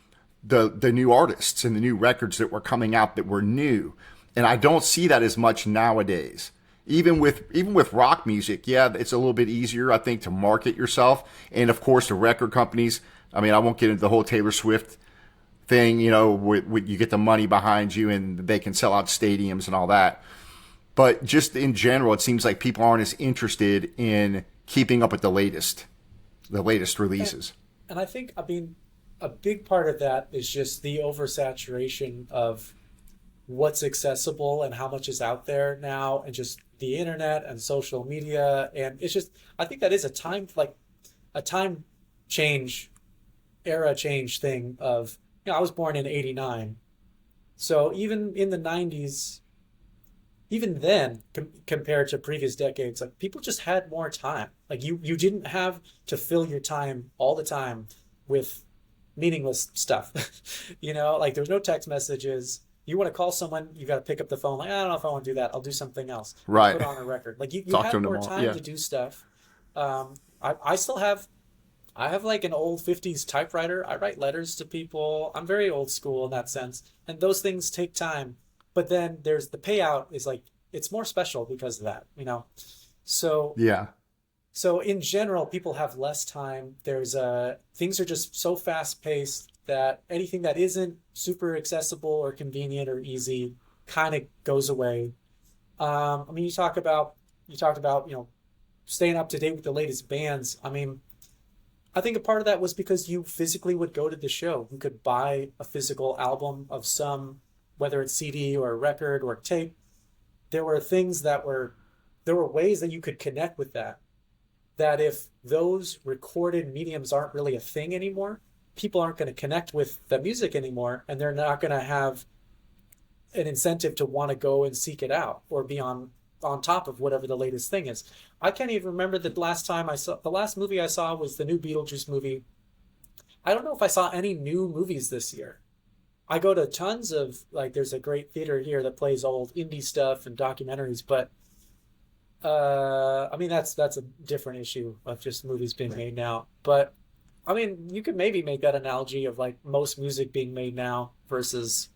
A: the new artists and the new records that were coming out that were new. And I don't see that as much nowadays. Even with rock music, yeah, it's a little bit easier, I think, to market yourself. And of course, the record companies, I mean, I won't get into the whole Taylor Swift thing, you get the money behind you and they can sell out stadiums and all that. But just in general, it seems like people aren't as interested in keeping up with the latest releases.
B: And I think, a big part of that is just the oversaturation of what's accessible and how much is out there now, and just the internet and social media. And it's just, I think that is a time change, era change thing of, I was born in 89. So even in the 90s, even then, compared to previous decades, like people just had more time. Like you didn't have to fill your time all the time with meaningless stuff. Like there's no text messages. You want to call someone, you got to pick up the phone. Like, I don't know if I want to do that. I'll do something else.
A: Right.
B: Put on a record. Like you
A: Talk to
B: had
A: them
B: more
A: tomorrow.
B: time
A: Yeah.
B: to do stuff. I still have, I have like an old 50s typewriter. I write letters to people. I'm very old school in that sense. And those things take time. But then there's the payout is like, it's more special because of that. So
A: Yeah.
B: so in general, people have less time. Things are just so fast paced that anything that isn't super accessible or convenient or easy kind of goes away. I mean, you talked about, staying up to date with the latest bands. I mean, I think a part of that was because you physically would go to the show. You could buy a physical album of whether it's CD or a record or tape. There were there were ways that you could connect with that if those recorded mediums aren't really a thing anymore, people aren't going to connect with the music anymore, and they're not going to have an incentive to want to go and seek it out or be on top of whatever the latest thing is. I can't even remember the last movie I saw was the new Beetlejuice movie. I don't know if I saw any new movies this year. I go to tons of, like, there's a great theater here that plays old indie stuff and documentaries, but I mean, that's a different issue of just movies being made now. But I mean, you could maybe make that analogy of like most music being made now versus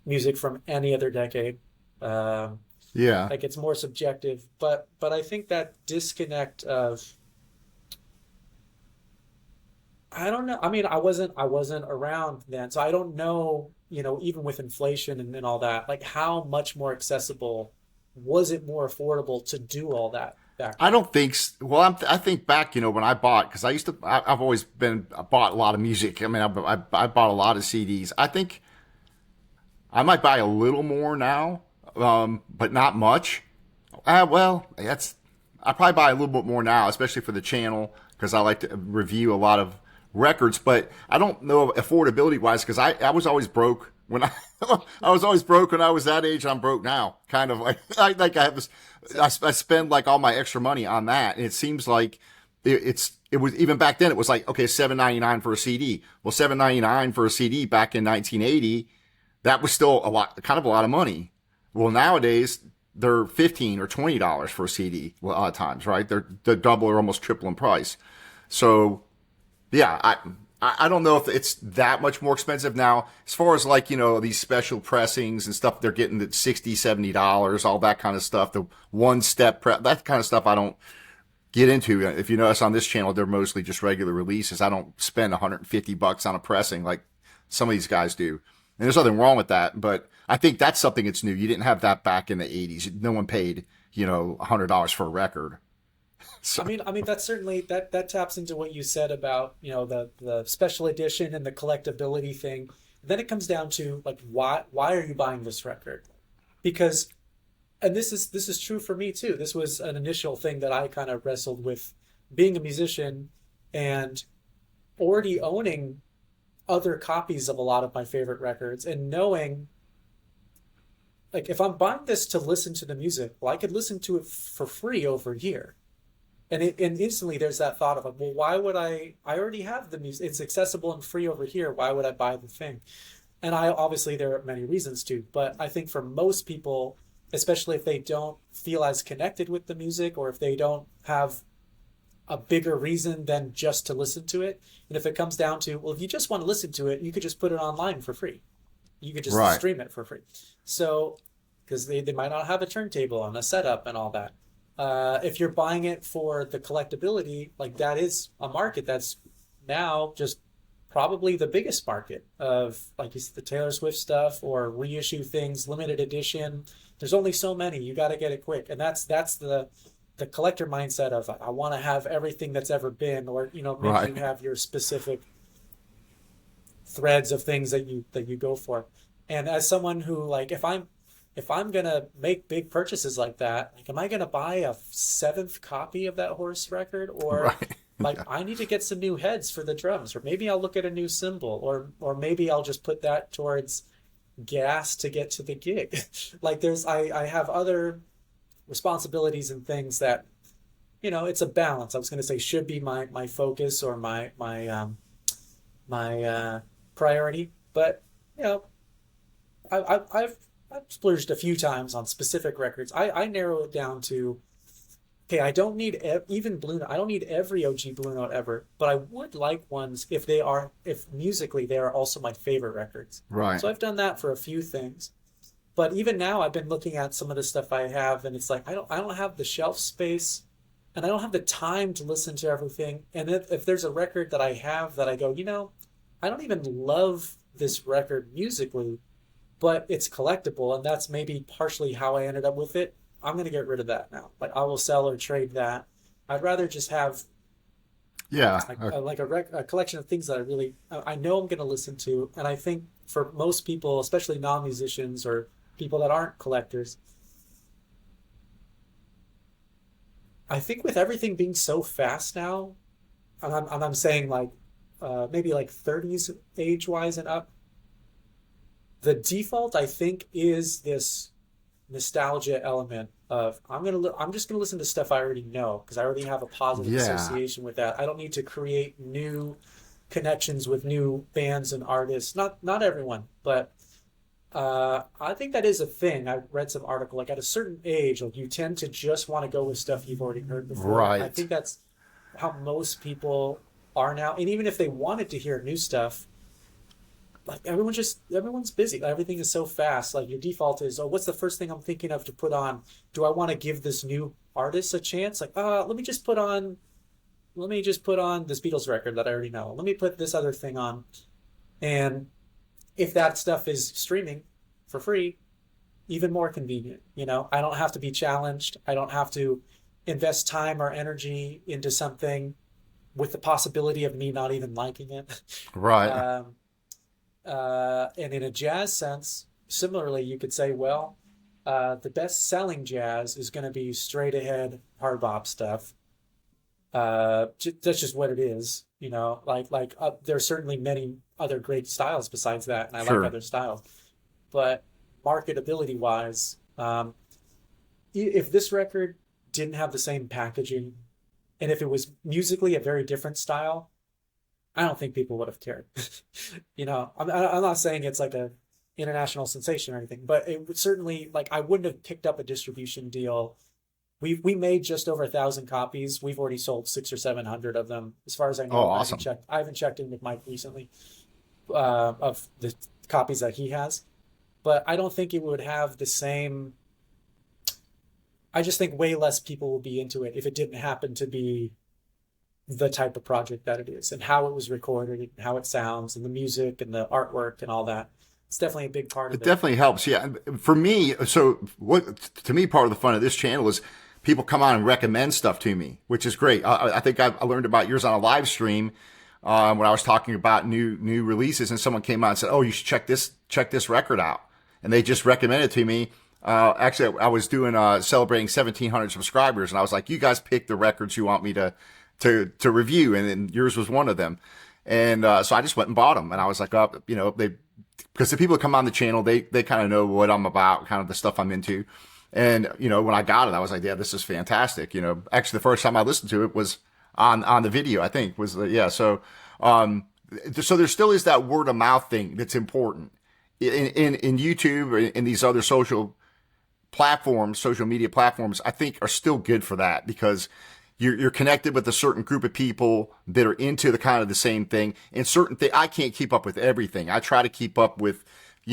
B: music from any other decade.
A: Yeah.
B: Like it's more subjective, but I think that disconnect of, I don't know. I mean, I wasn't around then, so I don't know, even with inflation and all that, like how much more accessible was it, more affordable to do all that back
A: I
B: then?
A: don't think. Well, I think back, when I bought, because I've always I bought a lot of music. I mean, I bought a lot of CDs. I think I might buy a little more now, but not much. Well, I probably buy a little bit more now, especially for the channel, because I like to review a lot of records. But I don't know affordability wise, because I was always broke when I was always broke when I was that age. I'm broke now, kind of like I have this. I spend like all my extra money on that, and it seems like it was even back then. It was like, okay, $7.99 for a CD. Well, $7.99 for a CD back in 1980, that was still kind of a lot of money. Well, nowadays they're $15 or $20 for a CD. Well, a lot of times, right? They're double or almost triple in price. So, yeah, I don't know if it's that much more expensive now. As far as like, these special pressings and stuff, they're getting at $60, $70, all that kind of stuff. The one step that kind of stuff I don't get into. If you notice on this channel, they're mostly just regular releases. I don't spend $150 on a pressing like some of these guys do. And there's nothing wrong with that, but I think that's something that's new. You didn't have that back in the 80s. No one paid, $100 for a record. So,
B: I mean that's certainly that taps into what you said about, the special edition and the collectability thing. Then it comes down to like why are you buying this record? Because, and this is true for me too. This was an initial thing that I kind of wrestled with, being a musician and already owning other copies of a lot of my favorite records, and knowing like if I'm buying this to listen to the music, well, I could listen to it for free over here. And instantly there's that thought of like, well, why would I already have the music. It's accessible and free over here. Why would I buy the thing? And I obviously there are many reasons to, but I think for most people, especially if they don't feel as connected with the music, or if they don't have a bigger reason than just to listen to it. And if it comes down to, well, if you just want to listen to it, you could just put it online for free. You could just
A: right.
B: stream it for free. So, because they might not have a turntable and a setup and all that. If you're buying it for the collectability, like that is a market that's now just probably the biggest market of, like you said, the Taylor Swift stuff or reissue things, limited edition. There's only so many. You got to get it quick. And that's the collector mindset of I want to have everything that's ever been, or maybe
A: Right.
B: you have your specific threads of things that you go for. And as someone who like if I'm gonna make big purchases like that, like am I gonna buy a seventh copy of that horse record, or
A: Right.
B: like
A: Yeah.
B: I need to get some new heads for the drums, or maybe I'll look at a new cymbal, or maybe I'll just put that towards gas to get to the gig. Like I have other responsibilities and things that, it's a balance. I was going to say should be my focus or my priority, but you know I've splurged a few times on specific records. I narrow it down to, okay, I don't need even Blue Note. I don't need every OG Blue Note ever, but I would like ones if musically they are also my favorite records.
A: Right.
B: So I've done that for a few things. But even now, I've been looking at some of the stuff I have, and it's like I don't have the shelf space, and I don't have the time to listen to everything. And if there's a record that I have that I go, I don't even love this record musically, but it's collectible, and that's maybe partially how I ended up with it. I'm going to get rid of that now. Like I will sell or trade that. I'd rather just have
A: Yeah.
B: a collection of things that I know I'm going to listen to. And I think for most people, especially non-musicians or people that aren't collectors, I think with everything being so fast now, and I'm saying like maybe like 30s age wise and up, the default I think is this nostalgia element of I'm just gonna listen to stuff I already know because I already have a positive
A: Yeah.
B: association with that. I don't need to create new connections with new bands and artists. Not everyone, but I think that is a thing. I read some article like at a certain age, like you tend to just want to go with stuff you've already heard before. I
A: Right.
B: think that's how most people are now. And even if they wanted to hear new stuff, like everyone's busy. Everything is so fast. Like your default is, oh, what's the first thing I'm thinking of to put on? Do I want to give this new artist a chance? Like, let me just put on this Beatles record that I already know. Let me put this other thing on. And if that stuff is streaming for free, even more convenient. I don't have to be challenged. I don't have to invest time or energy into something with the possibility of me not even liking it.
A: Right.
B: Um, and in a jazz sense, similarly, you could say, well, the best selling jazz is going to be straight ahead hard bop stuff. That's just what it is, there are certainly many other great styles besides that, and I like
A: Sure.
B: other styles. But marketability wise, if this record didn't have the same packaging, and if it was musically a very different style, I don't think people would have cared. I'm not saying it's like a international sensation or anything, but it would certainly like I wouldn't have picked up a distribution deal. We made just over 1,000 copies. We've already sold 600 or 700 of them, as far as I
A: Oh,
B: know.
A: awesome.
B: I haven't checked in with Mike recently of the copies that he has, but I don't think it would have the same. I just think way less people will be into it if it didn't happen to be the type of project that it is, and how it was recorded, and how it sounds, and the music, and the artwork, and all that. It's definitely a big part
A: It
B: of it.
A: definitely helps. Yeah. And for me, so what to me, part of the fun of this channel is people come on and recommend stuff to me, which is great. I think I learned about yours on a live stream when I was talking about new releases, and someone came on and said, "Oh, you should check this record out," and they just recommended it to me. Actually, I was doing celebrating 1,700 subscribers, and I was like, "You guys pick the records you want me to review," and then yours was one of them. And so I just went and bought them, and I was like, "Oh, because the people that come on the channel, they kind of know what I'm about, kind of the stuff I'm into." And, when I got it, I was like, yeah, this is fantastic. Actually the first time I listened to it was on the video, I think was, yeah. So, so there still is that word of mouth thing that's important in YouTube or in these other social media platforms, I think are still good for that because you're connected with a certain group of people that are into the kind of the same thing and certain thing. I can't keep up with everything. I try to keep up with,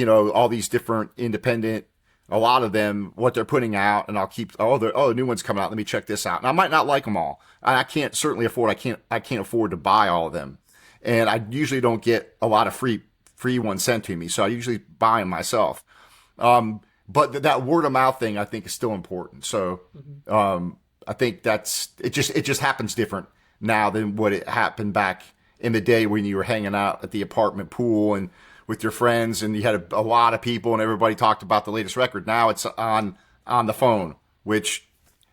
A: all these different independent, a lot of them, what they're putting out, and I'll keep, a new one's coming out. Let me check this out. And I might not like them all. And I can't afford to buy all of them. And I usually don't get a lot of free ones sent to me. So I usually buy them myself. But that word of mouth thing, I think, is still important. So, I think it just happens different now than what it happened back in the day when you were hanging out at the apartment pool and with your friends, and you had a lot of people, and everybody talked about the latest record. Now it's on the phone, which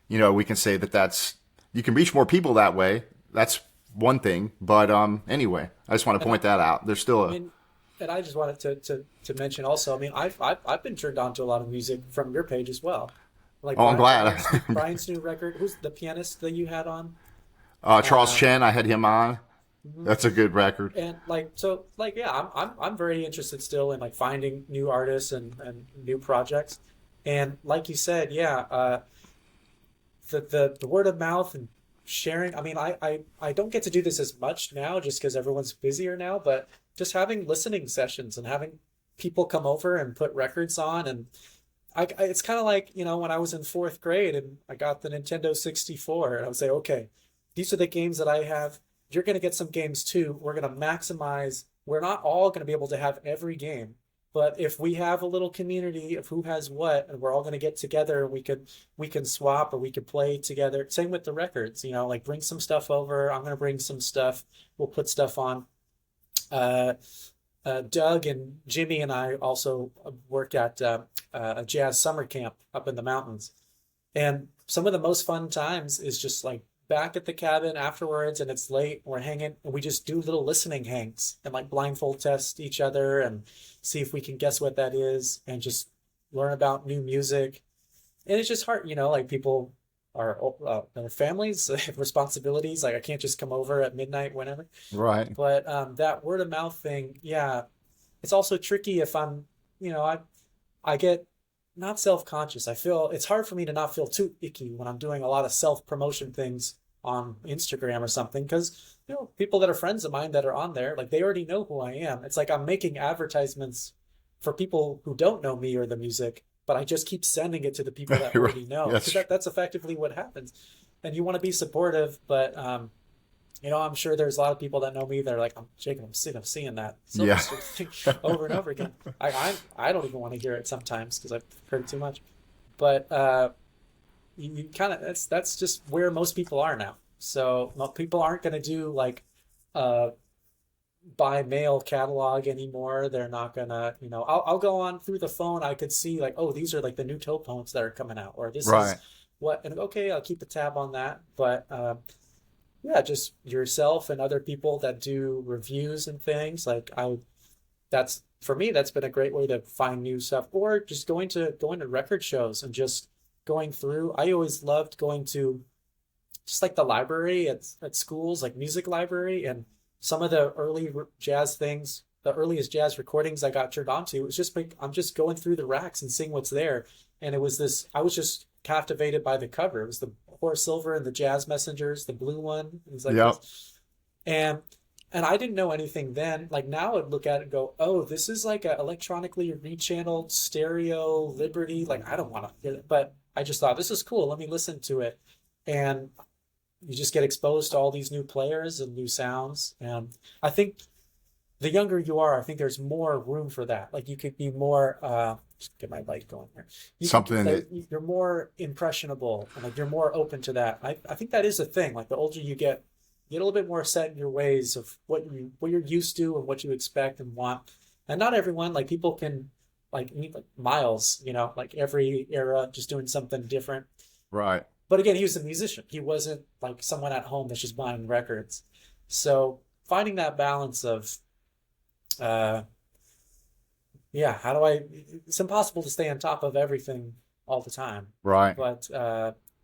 A: we can say that's you can reach more people that way. That's one thing, but anyway, I just want to
B: And I,
A: point that out. There's still
B: I
A: a
B: mean, and I just wanted to mention also. I mean, I've been turned on to a lot of music from your page as well. Like
A: oh, I'm glad.
B: Brian's new record. Who's the pianist that you had on?
A: Charles
B: Uh,
A: Chen, I had him on.
B: mhm.
A: That's a good record.
B: And like so, like yeah, I'm very interested still in like finding new artists and new projects. And like you said, yeah, the word of mouth and sharing. I mean, I don't get to do this as much now just because everyone's busier now, but just having listening sessions and having people come over and put records on, and it's kind of like, when I was in fourth grade and I got the Nintendo 64, and I would say, okay, these are the games that I have. You're going to get some games too. We're going to maximize. We're not all going to be able to have every game, but if we have a little community of who has what, and we're all going to get together, we can swap or we could play together. Same with the records, like bring some stuff over. I'm going to bring some stuff. We'll put stuff on. Uh, Doug and Jimmy and I also work at a jazz summer camp up in the mountains. And some of the most fun times is just like back at the cabin afterwards, and it's late, we're hanging, and we just do little listening hangs and like blindfold test each other and see if we can guess what that is and just learn about new music. And it's just hard, like people are their families have responsibilities. Like I can't just come over at midnight whenever.
A: Right.
B: But that word of mouth thing, yeah, it's also tricky if I get not self-conscious. I feel it's hard for me to not feel too icky when I'm doing a lot of self-promotion things on Instagram or something, because people that are friends of mine that are on there, like they already know who I am. It's like I'm making advertisements for people who don't know me or the music, but I just keep sending it to the people that
A: Right.
B: already know, because
A: That's
B: that's effectively what happens. And you want to be supportive, but I'm sure there's a lot of people that know me that are like, I'm Jacob, I'm sick of seeing that
A: yeah.
B: Sylvester thing over and over again. I don't even want to hear it sometimes because I've heard it too much. But you kind of that's just where most people are now. So people aren't going to do like uh by mail catalog anymore. They're not gonna, I'll go on through the phone. I could see like, oh, these are like the new toe points that are coming out, or this is
A: Right.
B: what, and okay, I'll keep a tab on that. But yeah, just yourself and other people that do reviews and things. Like that's for me, that's been a great way to find new stuff, or just going to record shows and just going through. I always loved going to just like the library at schools, like music library, and some of the early jazz things, the earliest jazz recordings I got turned on to. It was just like I'm just going through the racks and seeing what's there. And it was this, I was just captivated by the cover. It was the Horace Silver and the Jazz Messengers, the blue one. It was like
A: Yep.
B: this. And I didn't know anything then. Like now I'd look at it and go, oh, this is like a electronically rechanneled stereo Liberty. Like I don't want to get it, but I just thought this is cool. Let me listen to it. And you just get exposed to all these new players and new sounds. And I think the younger you are, I think there's more room for that. Like you could be more, just get my light going here. You could,
A: Something that
B: you're more impressionable, and like you're more open to that. I think that is a thing. Like the older you get a little bit more set in your ways of what you're used to and what you expect and want. And not everyone, like people can like meet like Miles, like every era just doing something different.
A: right.
B: But again, he was a musician. He wasn't like someone at home that's just buying records. So finding that balance of, uh, yeah, how do I? It's impossible to stay on top of everything all the time.
A: Right.
B: But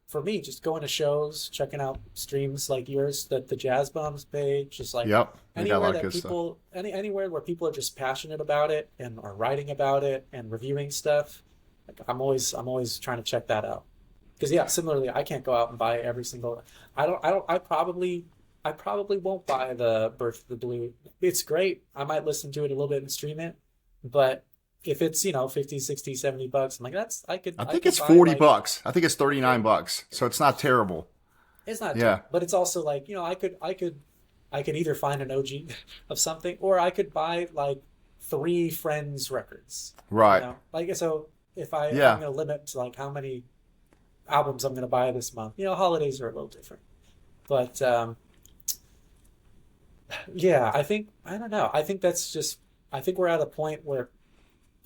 B: for me, just going to shows, checking out streams like yours, the Jazz Bombs page, just like
A: Yep. They got a
B: anywhere
A: lot of
B: that
A: good stuff.
B: anywhere where people are just passionate about it and are writing about it and reviewing stuff. Like I'm always trying to check that out. Because yeah, similarly, I can't go out and buy every single. I probably won't buy the Birth of the Blue. It's great. I might listen to it a little bit and stream it, but if it's 50, 60, $70, I'm like I could
A: I
B: I
A: think
B: could
A: it's
B: buy
A: 40
B: like
A: bucks. I think it's 39 bucks. So it's not terrible.
B: it's not
A: Yeah.
B: terrible, but it's also like I could either find an OG of something, or I could buy like three friends records.
A: Right.
B: Like so if I'm
A: Yeah.
B: gonna limit to like how many albums I'm gonna buy this month. Holidays are a little different, but Yeah, I don't know. I think that's just, I think we're at a point where,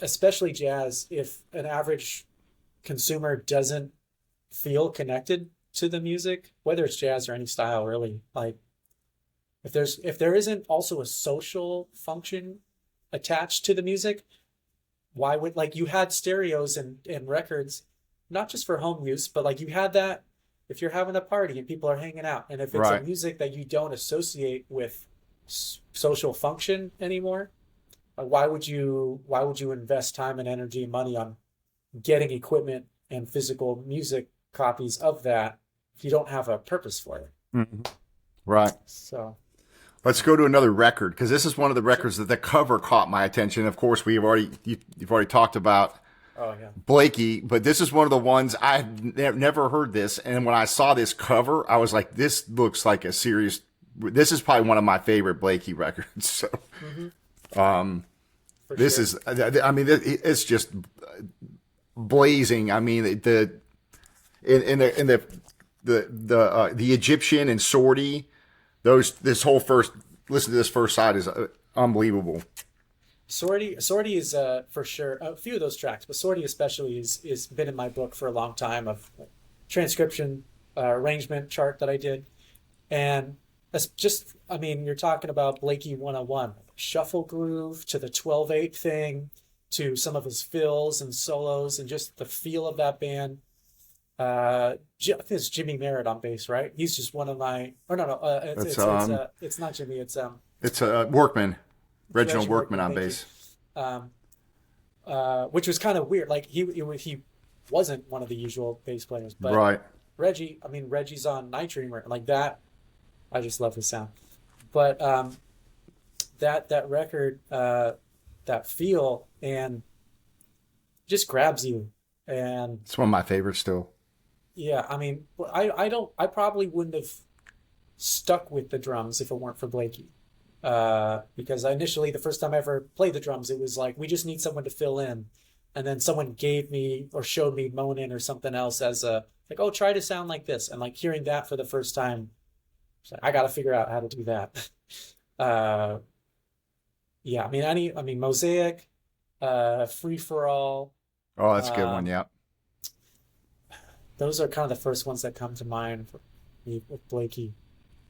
B: especially jazz, if an average consumer doesn't feel connected to the music, whether it's jazz or any style really, like if there isn't also a social function attached to the music, why would, like, you had stereos and records, not just for home use, but like you had that if you're having a party and people are hanging out, and if it's a
A: Right.
B: music that you don't associate with social function anymore, why would you invest time and energy and money on getting equipment and physical music copies of that if you don't have a purpose for it?
A: Mhm. Right.
B: So,
A: Let's go to another record because this is one of the
B: sure.
A: records that the cover caught my attention. Of course, you've already talked about
B: Oh yeah.
A: Blakey, but this is one of the ones never heard this, and when I saw this cover, I was like, "This looks like a serious." This is probably one of my favorite Blakey records. So
B: Hmm. For
A: this
B: sure.
A: is, I mean, it's just blazing. I mean, the Egyptian and Sortie, those this whole first listen to this first side is unbelievable.
B: Sortie is for sure a few of those tracks, but Sortie especially is been in my book for a long time of transcription arrangement chart that I did, and that's just, I mean, you're talking about Blakey 101, shuffle groove to the 12/8 thing, to some of his fills and solos and just the feel of that band. I think it's Jimmy Merritt on bass, right? He's just one of my, or no, no,
A: That's
B: it's not Jimmy,
A: it's Workman, Reginald
B: Reggie
A: Workman
B: Workman,
A: on
B: thank you.
A: bass.
B: Um, which was kind of weird. Like he wasn't one of the usual bass players, but
A: Right.
B: Reggie, I mean, Reggie's on Night Dreamer, like that. I just love his sound. But that record, that feel, and just grabs you. And
A: It's one of my favorites still.
B: yeah, I mean, I probably wouldn't have stuck with the drums if it weren't for Blakey. Because I initially, the first time I ever played the drums, it was like, we just need someone to fill in. And then someone gave me or showed me Monin or something else as a, like, oh, try to sound like this. And like hearing that for the first time, it's like, I got to figure out how to do that. Uh, yeah, I mean, Mosaic, Free for All,
A: Oh, that's a good one.
B: um,
A: Yeah.
B: those are kind of the first ones that come to mind for me with Blakey.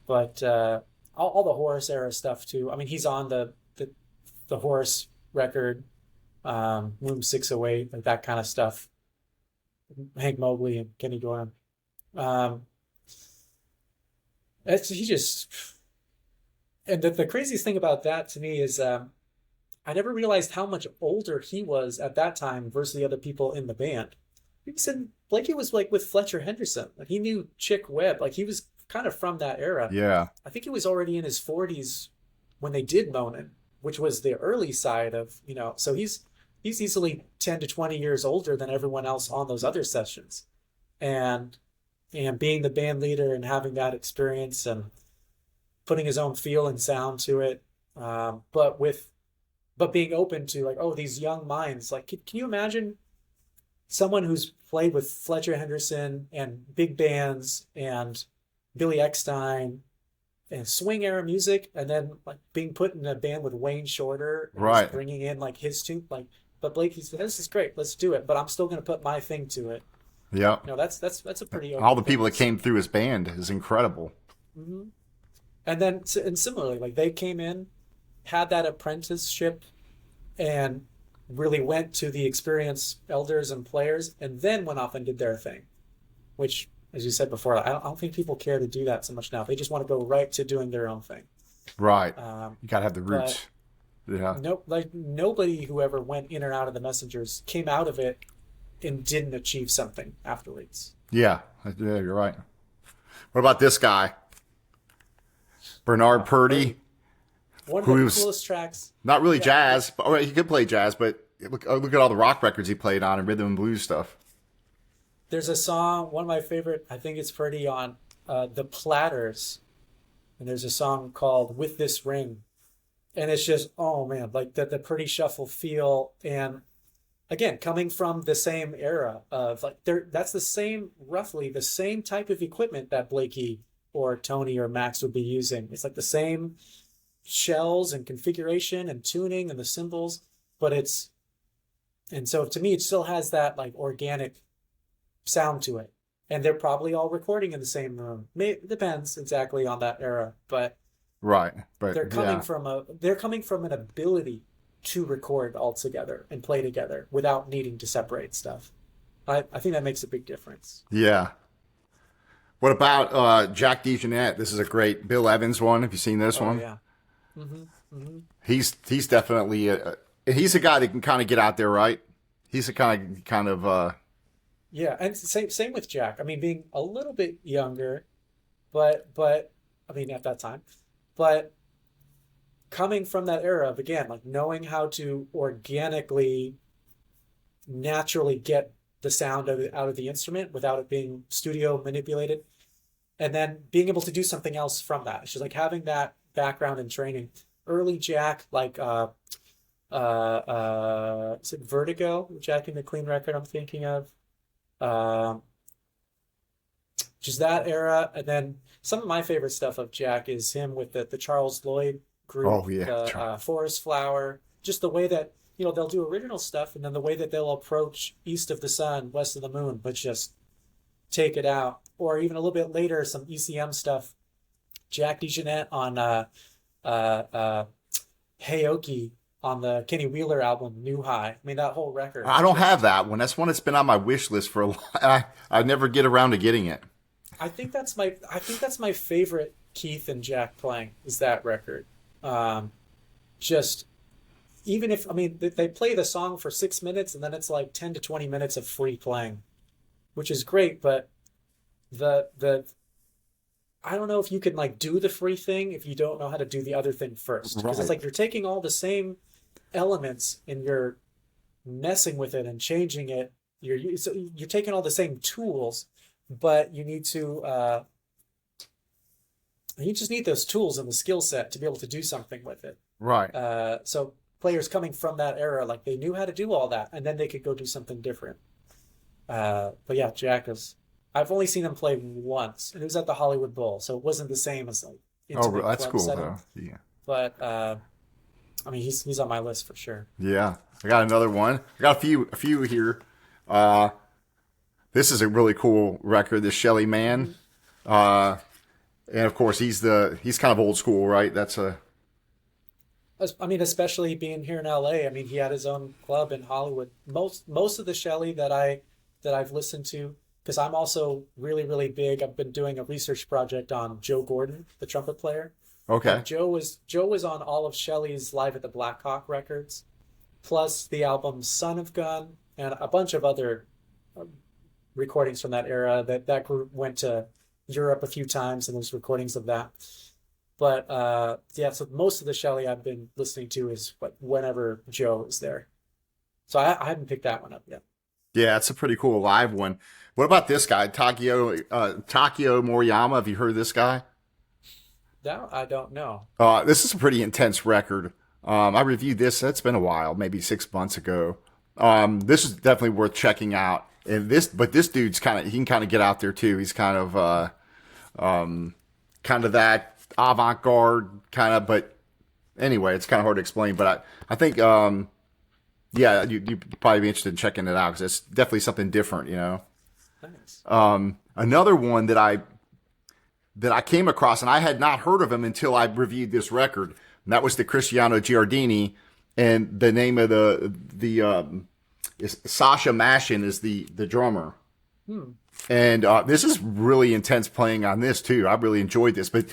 B: But all the Horace era stuff too. I mean, he's on the Horace record, Room 608, like that kind of stuff. Hank Mobley and Kenny Dorham. Um, he just, and the craziest thing about that to me is I never realized how much older he was at that time versus the other people in the band. He said Blakey was like with Fletcher Henderson. Like he knew Chick Webb. Like he was kind of from that era.
A: Yeah.
B: I think he was already in his 40s when they did Monin, which was the early side of, so he's easily 10 to 20 years older than everyone else on those other sessions. And being the band leader and having that experience and putting his own feel and sound to it, but being open to like, oh, these young minds. Like, can you imagine someone who's played with Fletcher Henderson and big bands and Billy Eckstine and swing era music, and then like being put in a band with Wayne Shorter and just
A: Right.
B: bringing in like his tune, like, but Blake, he said, this is great, let's do it, but I'm still going to put my thing to it.
A: Yeah.
B: That's a pretty
A: All
B: open
A: the
B: thing
A: people
B: to
A: that came
B: say.
A: through his band is incredible.
B: Hmm. And then, and similarly, like they came in, had that apprenticeship, and really went to the experienced elders and players, and then went off and did their thing. Which, as you said before, I don't think people care to do that so much now. They just want to go right to doing their own thing.
A: Right.
B: Um,
A: You gotta have the
B: but
A: roots. Yeah.
B: no, like nobody who ever went in or out of the messengers came out of it and didn't achieve something afterwards.
A: Yeah. Yeah. You're right. What about this guy, Bernard Purdy,
B: Purdy, one of the
A: who's
B: coolest tracks.
A: not really
B: Yeah,
A: jazz, but he could play jazz, but look at all the rock records he played on and rhythm and blues stuff.
B: there's a song, one of my favorite. I think it's Purdy on the Platters, and there's a song called "With This Ring," and it's just, oh man, like the Purdy shuffle feel, and again, coming from the same era of like there, that's the same, roughly the same type of equipment that Blakey or Tony or Max would be using. It's like the same. shells and configuration and tuning and the cymbals, but and so to me, it still has that like organic sound to it. And they're probably all recording in the same room. It depends exactly on that era, but
A: Right. But
B: they're coming
A: yeah.
B: from an ability to record all together and play together without needing to separate stuff. I think that makes a big difference.
A: Yeah. What about Jack DeJohnette? This is a great Bill Evans one. Have you seen this
B: Oh
A: one?
B: yeah. Hmm. Hmm.
A: He's definitely he's a guy that can kind of get out there, right? He's a kind of
B: Yeah, and same with Jack. I mean, being a little bit younger, but I mean at that time, but coming from that era of again like knowing how to organically, naturally get the sound out of the instrument without it being studio manipulated, and then being able to do something else from that. It's just like having that background and training. Early Jack, like is it Vertigo, Jackie McLean record I'm thinking of. Um, just that era, and then some of my favorite stuff of Jack is him with the Charles Lloyd group,
A: oh yeah.
B: the Forest Flower. Just the way that they'll do original stuff, and then the way that they'll approach East of the Sun, West of the Moon, but just take it out. Or even a little bit later, some ECM stuff. Jack DeJohnette on Heyoki on the Kenny Wheeler album New High. I mean that whole record.
A: I don't have that one. That's one that's been on my wish list for a while. I never get around to getting it.
B: I think that's my favorite Keith and Jack playing is that record. Just even if I mean they play the song for 6 minutes and then it's like 10 to 20 minutes of free playing, which is great, but the I don't know if you can like do the free thing if you don't know how to do the other thing first. Because it's
A: Right.
B: like you're taking all the same elements and you're messing with it and changing it. You're taking all the same tools, but you just need those tools and the skill set to be able to do something with it.
A: Right.
B: So players coming from that era, like they knew how to do all that, and then they could go do something different. But yeah, Jack is. I've only seen him play once, and it was at the Hollywood Bowl, so it wasn't the same as like
A: Oh,
B: intimate
A: that's
B: club
A: cool
B: setting.
A: though. Yeah.
B: But I mean, he's on my list for sure.
A: Yeah. I got another one. I got a few here. This is a really cool record, this Shelly Man. And of course he's kind of old school, right? That's a
B: I mean, especially being here in LA. I mean, he had his own club in Hollywood. Most of the Shelley that I've listened to, because I'm also really, really big. I've been doing a research project on Joe Gordon, the trumpet player.
A: okay.
B: And Joe was on all of Shelley's Live at the Black Hawk records, plus the album Son of Gun and a bunch of other recordings from that era. That group went to Europe a few times, and there's recordings of that. But yeah, so most of the Shelley I've been listening to is whenever Joe is there. So I haven't picked that one up yet.
A: Yeah, it's a pretty cool live one. What about this guy, Takio Moriyama? Have you heard of this guy?
B: That I don't know.
A: This is a pretty intense record. I reviewed this. That's been a while, maybe 6 months ago. This is definitely worth checking out. And this dude's he can kind of get out there too. He's kind of that avant-garde kind of, but anyway, it's kind of hard to explain. But I think, yeah, you'd probably be interested in checking it out because it's definitely something different, you know.
B: Thanks.
A: Another one that I came across, and I had not heard of him until I reviewed this record, and that was the Cristiano Giardini, and the name of the is Sasha Mashin is the drummer. And this is really intense playing on this too. I really enjoyed this, but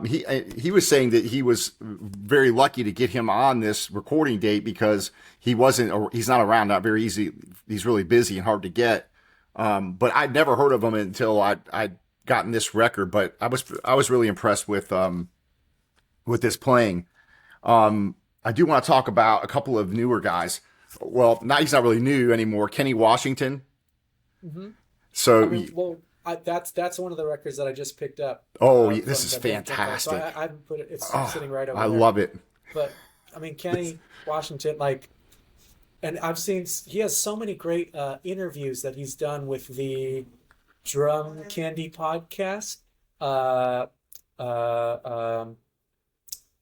A: he was saying that he was very lucky to get him on this recording date because he's not around, not very easy. He's really busy and hard to get. But I'd never heard of him until I'd gotten this record. But I was really impressed with this playing. I do want to talk about a couple of newer guys. Well, he's not really new anymore. Kenny Washington.
B: Mm-hmm.
A: So,
B: I mean, that's one of the records that I just picked up.
A: this is
B: from the
A: fantastic.
B: So I haven't put it. It's sitting right over
A: I
B: there.
A: love it.
B: But I mean, Kenny Washington, and I've seen he has so many great interviews that he's done with the Drum Candy podcast.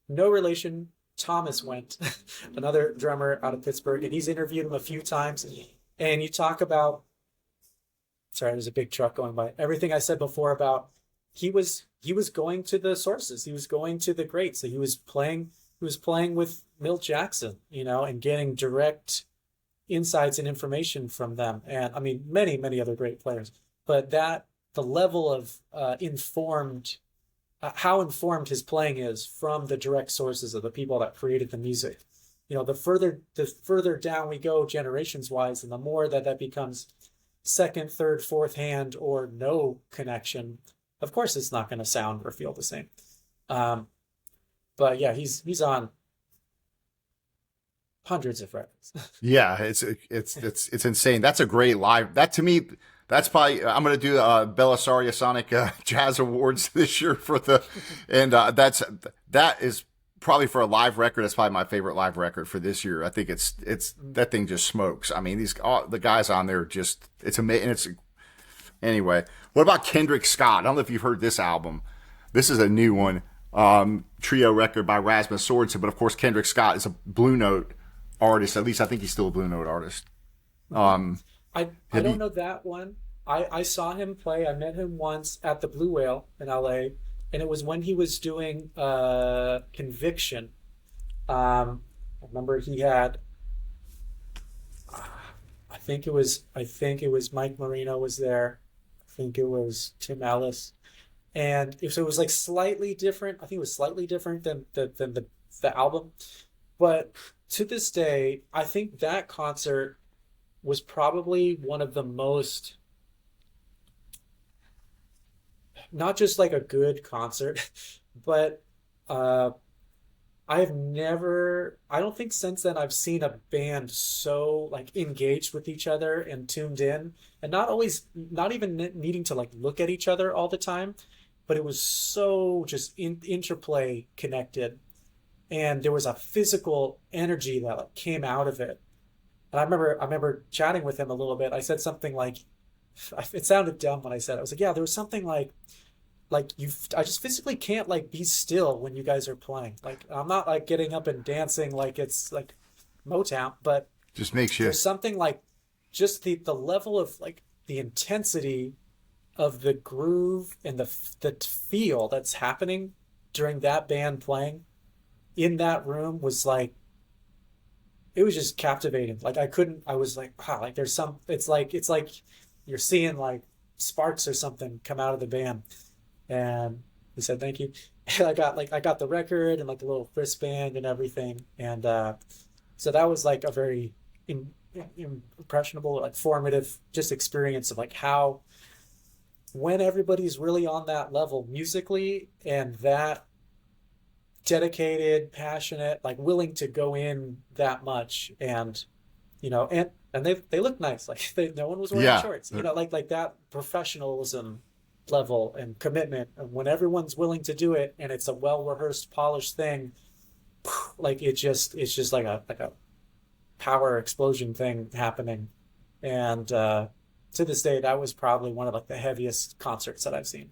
B: no relation, Thomas Wendt, another drummer out of Pittsburgh, and he's interviewed him a few times. And you talk about, sorry, there's a big truck going by. Everything I said before about he was going to the sources, he was going to the greats. So he was playing with Milt Jackson, and getting direct insights and information from them. And I mean, many, many other great players. But the level of how informed his playing is from the direct sources of the people that created the music. The further down we go generations wise, and the more that becomes second, third, fourth hand or no connection, of course it's not going to sound or feel the same. But yeah, he's on hundreds of records.
A: Yeah, it's insane. That's a great live. That to me, that's probably I'm gonna do BellisarioSonic Jazz Awards this year and that is probably for a live record. That's probably my favorite live record for this year. I think it's that thing just smokes. I mean, the guys on there just it's amazing. Anyway, what about Kendrick Scott? I don't know if you've heard this album. This is a new one, trio record by Rasmus Sorensen, but of course Kendrick Scott is a Blue Note artist. At least I think he's still a Blue Note artist.
B: I don't know that one. I saw him play. I met him once at the Blue Whale in LA, and it was when he was doing Conviction. I remember he had I think it was Mike Marino was there. I think it was Tim Ellis. And so it was like slightly different. I think it was slightly different than the album. But to this day, I think that concert was probably one of the most, not just like a good concert, but I don't think since then I've seen a band so like engaged with each other and tuned in, and not even needing to like look at each other all the time, but it was so just interplay connected, and there was a physical energy that like came out of it. And I remember chatting with him a little bit. I said something like, it sounded dumb when I said it. I was like, yeah, there was something like I just physically can't like be still when you guys are playing. Like I'm not like getting up and dancing like it's like Motown, but
A: just makes you.
B: There's something like just the level of like the intensity of the groove and the feel that's happening during that band playing in that room was like, it was just captivating. Like I was like, wow, like there's it's like you're seeing like sparks or something come out of the band. And he said, thank you. And I got the record and like the little wristband and everything. And so that was like a very impressionable, like formative just experience of like how, when everybody's really on that level musically and that dedicated, passionate, like willing to go in that much, and and they look nice, like no one was wearing shorts, like that professionalism level and commitment, and when everyone's willing to do it and it's a well-rehearsed, polished thing, like it's just like a power explosion thing happening. And to this day, that was probably one of like the heaviest concerts that I've seen.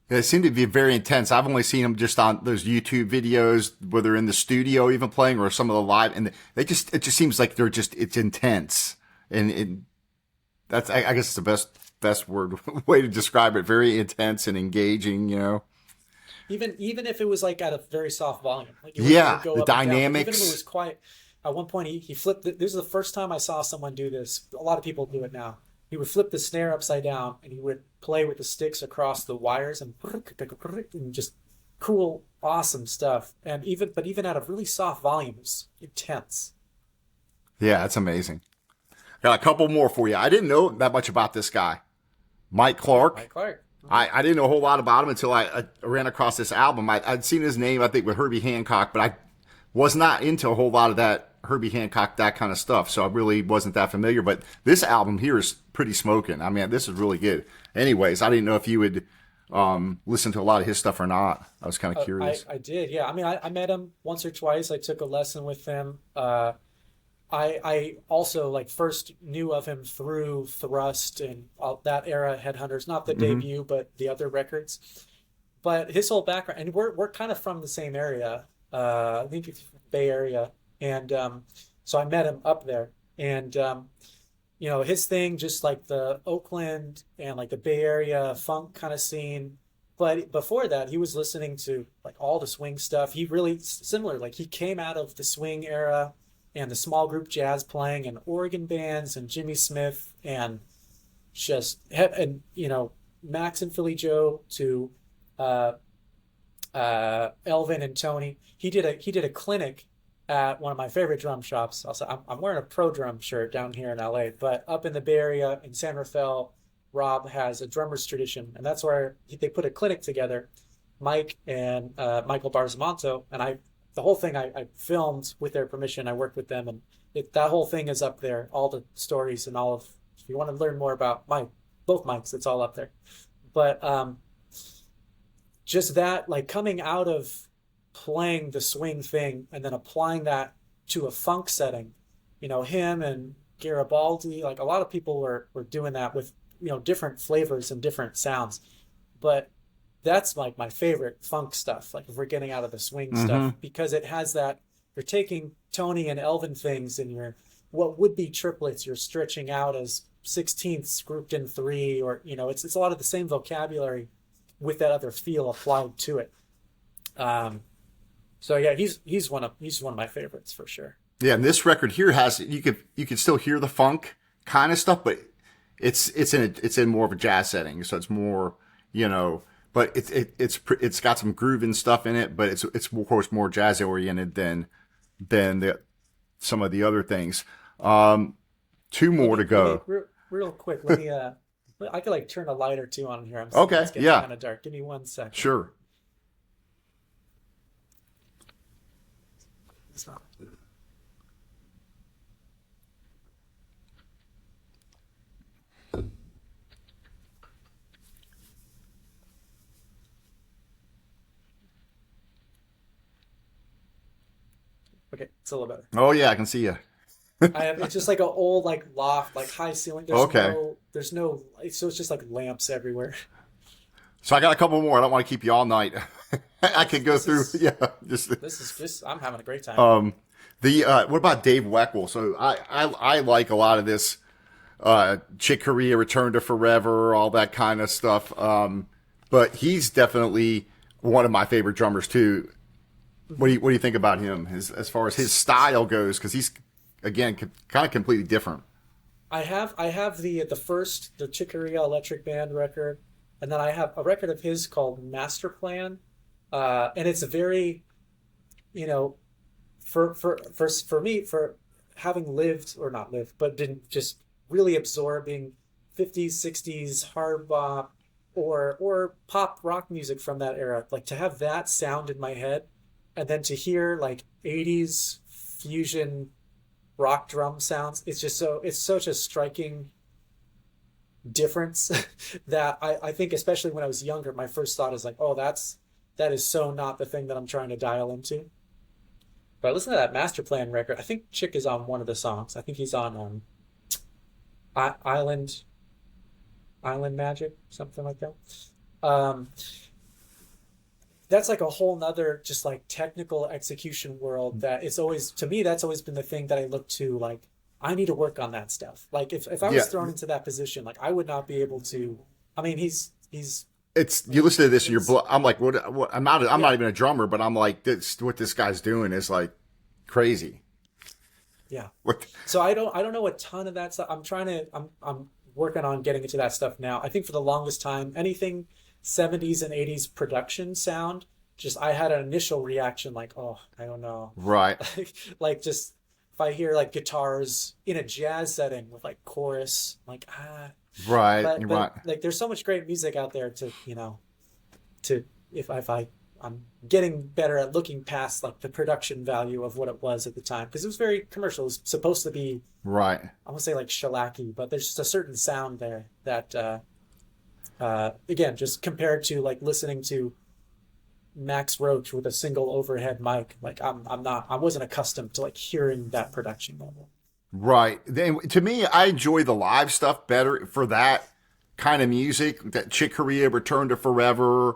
A: They seem to be very intense. I've only seen them just on those YouTube videos where they're in the studio even playing, or some of the live, and it just seems like it's intense, and that's I guess it's the best way to describe it. Very intense and engaging,
B: Even if it was like at a very soft volume, like
A: the dynamics.
B: Even if it was quiet. At one point, he flipped. This is the first time I saw someone do this. A lot of people do it now. He would flip the snare upside down, and he would play with the sticks across the wires, and just cool, awesome stuff. And even at a really soft volume, it's intense.
A: Yeah, that's amazing. Got a couple more for you. I didn't know that much about this guy, Mike Clark.
B: Mike Clark.
A: I didn't know a whole lot about him until I ran across this album. I'd seen his name, I think, with Herbie Hancock, but I was not into a whole lot of that Herbie Hancock, that kind of stuff. So I really wasn't that familiar. But this album here is pretty smoking. I mean, this is really good. Anyways, I didn't know if you would listen to a lot of his stuff or not. I was kind of curious.
B: I did, yeah. I mean, I met him once or twice. I took a lesson with him. I also like first knew of him through Thrust and that era, Headhunters, not the debut, but the other records. But his whole background, and we're kind of from the same area. I think it's Bay Area, and so I met him up there, and his thing, just like the Oakland and like the Bay Area funk kind of scene. But before that, he was listening to like all the swing stuff. He really similar, like he came out of the swing era and the small group jazz playing and organ bands and Jimmy Smith and Max and Philly Joe to uh, Elvin and Tony. He did a clinic at one of my favorite drum shops. Also, I'm wearing a Pro Drum shirt down here in LA, but up in the Bay Area in San Rafael, Rob has a drummers tradition, and that's where they put a clinic together. Mike and Michael Barzamonto, and the whole thing I filmed with their permission. I worked with them, and that whole thing is up there. All the stories and all of. If you want to learn more about both Mikes, it's all up there. But just that, like coming out of playing the swing thing and then applying that to a funk setting, him and Garibaldi, like a lot of people were doing that with, different flavors and different sounds. But that's like my favorite funk stuff. Like if we're getting out of the swing stuff, because it has that, you're taking Tony and Elvin things and what would be triplets, you're stretching out as 16ths grouped in three, or, it's a lot of the same vocabulary with that other feel applied to it. So yeah, he's one of my favorites for sure.
A: Yeah, and this record here has you could still hear the funk kind of stuff, but it's in more of a jazz setting, so it's more but it's got some grooving stuff in it, but it's of course more jazz oriented than some of the other things. Two more to go.
B: Real quick, let me I could like turn a light or two on here.
A: Okay,
B: it's getting kind of dark. Give me 1 second.
A: Sure.
B: It's not. Okay, it's a little better.
A: Oh yeah, I can see you.
B: It's just like an old like loft, like high ceiling. There's no, so it's just like lamps everywhere.
A: So I got a couple more. I don't want to keep you all night. I could go through.
B: This is just. I'm having a great time.
A: What about Dave Weckl? So I like a lot of this. Chick Corea, Return to Forever, all that kind of stuff. But he's definitely one of my favorite drummers too. What do you think about him as far as his style goes? Because he's again kind of completely different.
B: I have the Chick Corea Electric Band record, and then I have a record of his called Master Plan, and it's a very, for me, for having lived or not lived, but didn't just really absorbing 50s, 60s hard bop or pop rock music from that era, like to have that sound in my head, and then to hear like 80s fusion rock drum sounds, it's such a striking difference that I think, especially when I was younger, my first thought is like, oh, that is so not the thing that I'm trying to dial into. But listen to that Master Plan record. I think Chick is on one of the songs. I think he's on Island Magic, something like that. That's like a whole nother just like technical execution world that is always, to me, that's always been the thing that I look to, like, I need to work on that stuff. Like if I was thrown into that position, like I would not be able to. I mean, he's
A: it's, you listen to this and I'm like, what I'm not even a drummer, but I'm like, what this guy's doing is like crazy.
B: Yeah. So I don't know a ton of that stuff. I'm working on getting into that stuff now. I think for the longest time, anything 70s and 80s production sound, just I had an initial reaction like, oh, I don't know.
A: Right.
B: like just if I hear like guitars in a jazz setting with like chorus, like
A: Right.
B: But like there's so much great music out there to if I'm getting better at looking past like the production value of what it was at the time, because it was very commercial. It was supposed to be right. I won't say like shellacky, but there's just a certain sound there that again, just compared to like listening to Max Roach with a single overhead mic, like I wasn't accustomed to like hearing that production level.
A: Right. To me, I enjoy the live stuff better for that kind of music. That Chick Corea, Return to Forever.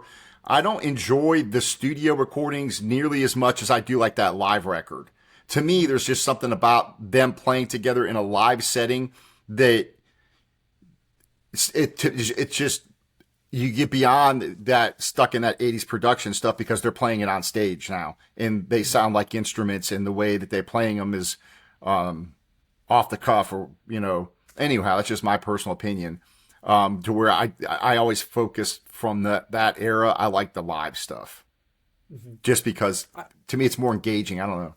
A: I don't enjoy the studio recordings nearly as much as I do like that live record. To me, there's just something about them playing together in a live setting that it's just you get beyond that stuck in that 80s production stuff because they're playing it on stage now and they sound like instruments and the way that they're playing them is off the cuff or, anyhow, that's just my personal opinion. To where I always focus from that era. I like the live stuff just because to me it's more engaging. I don't know.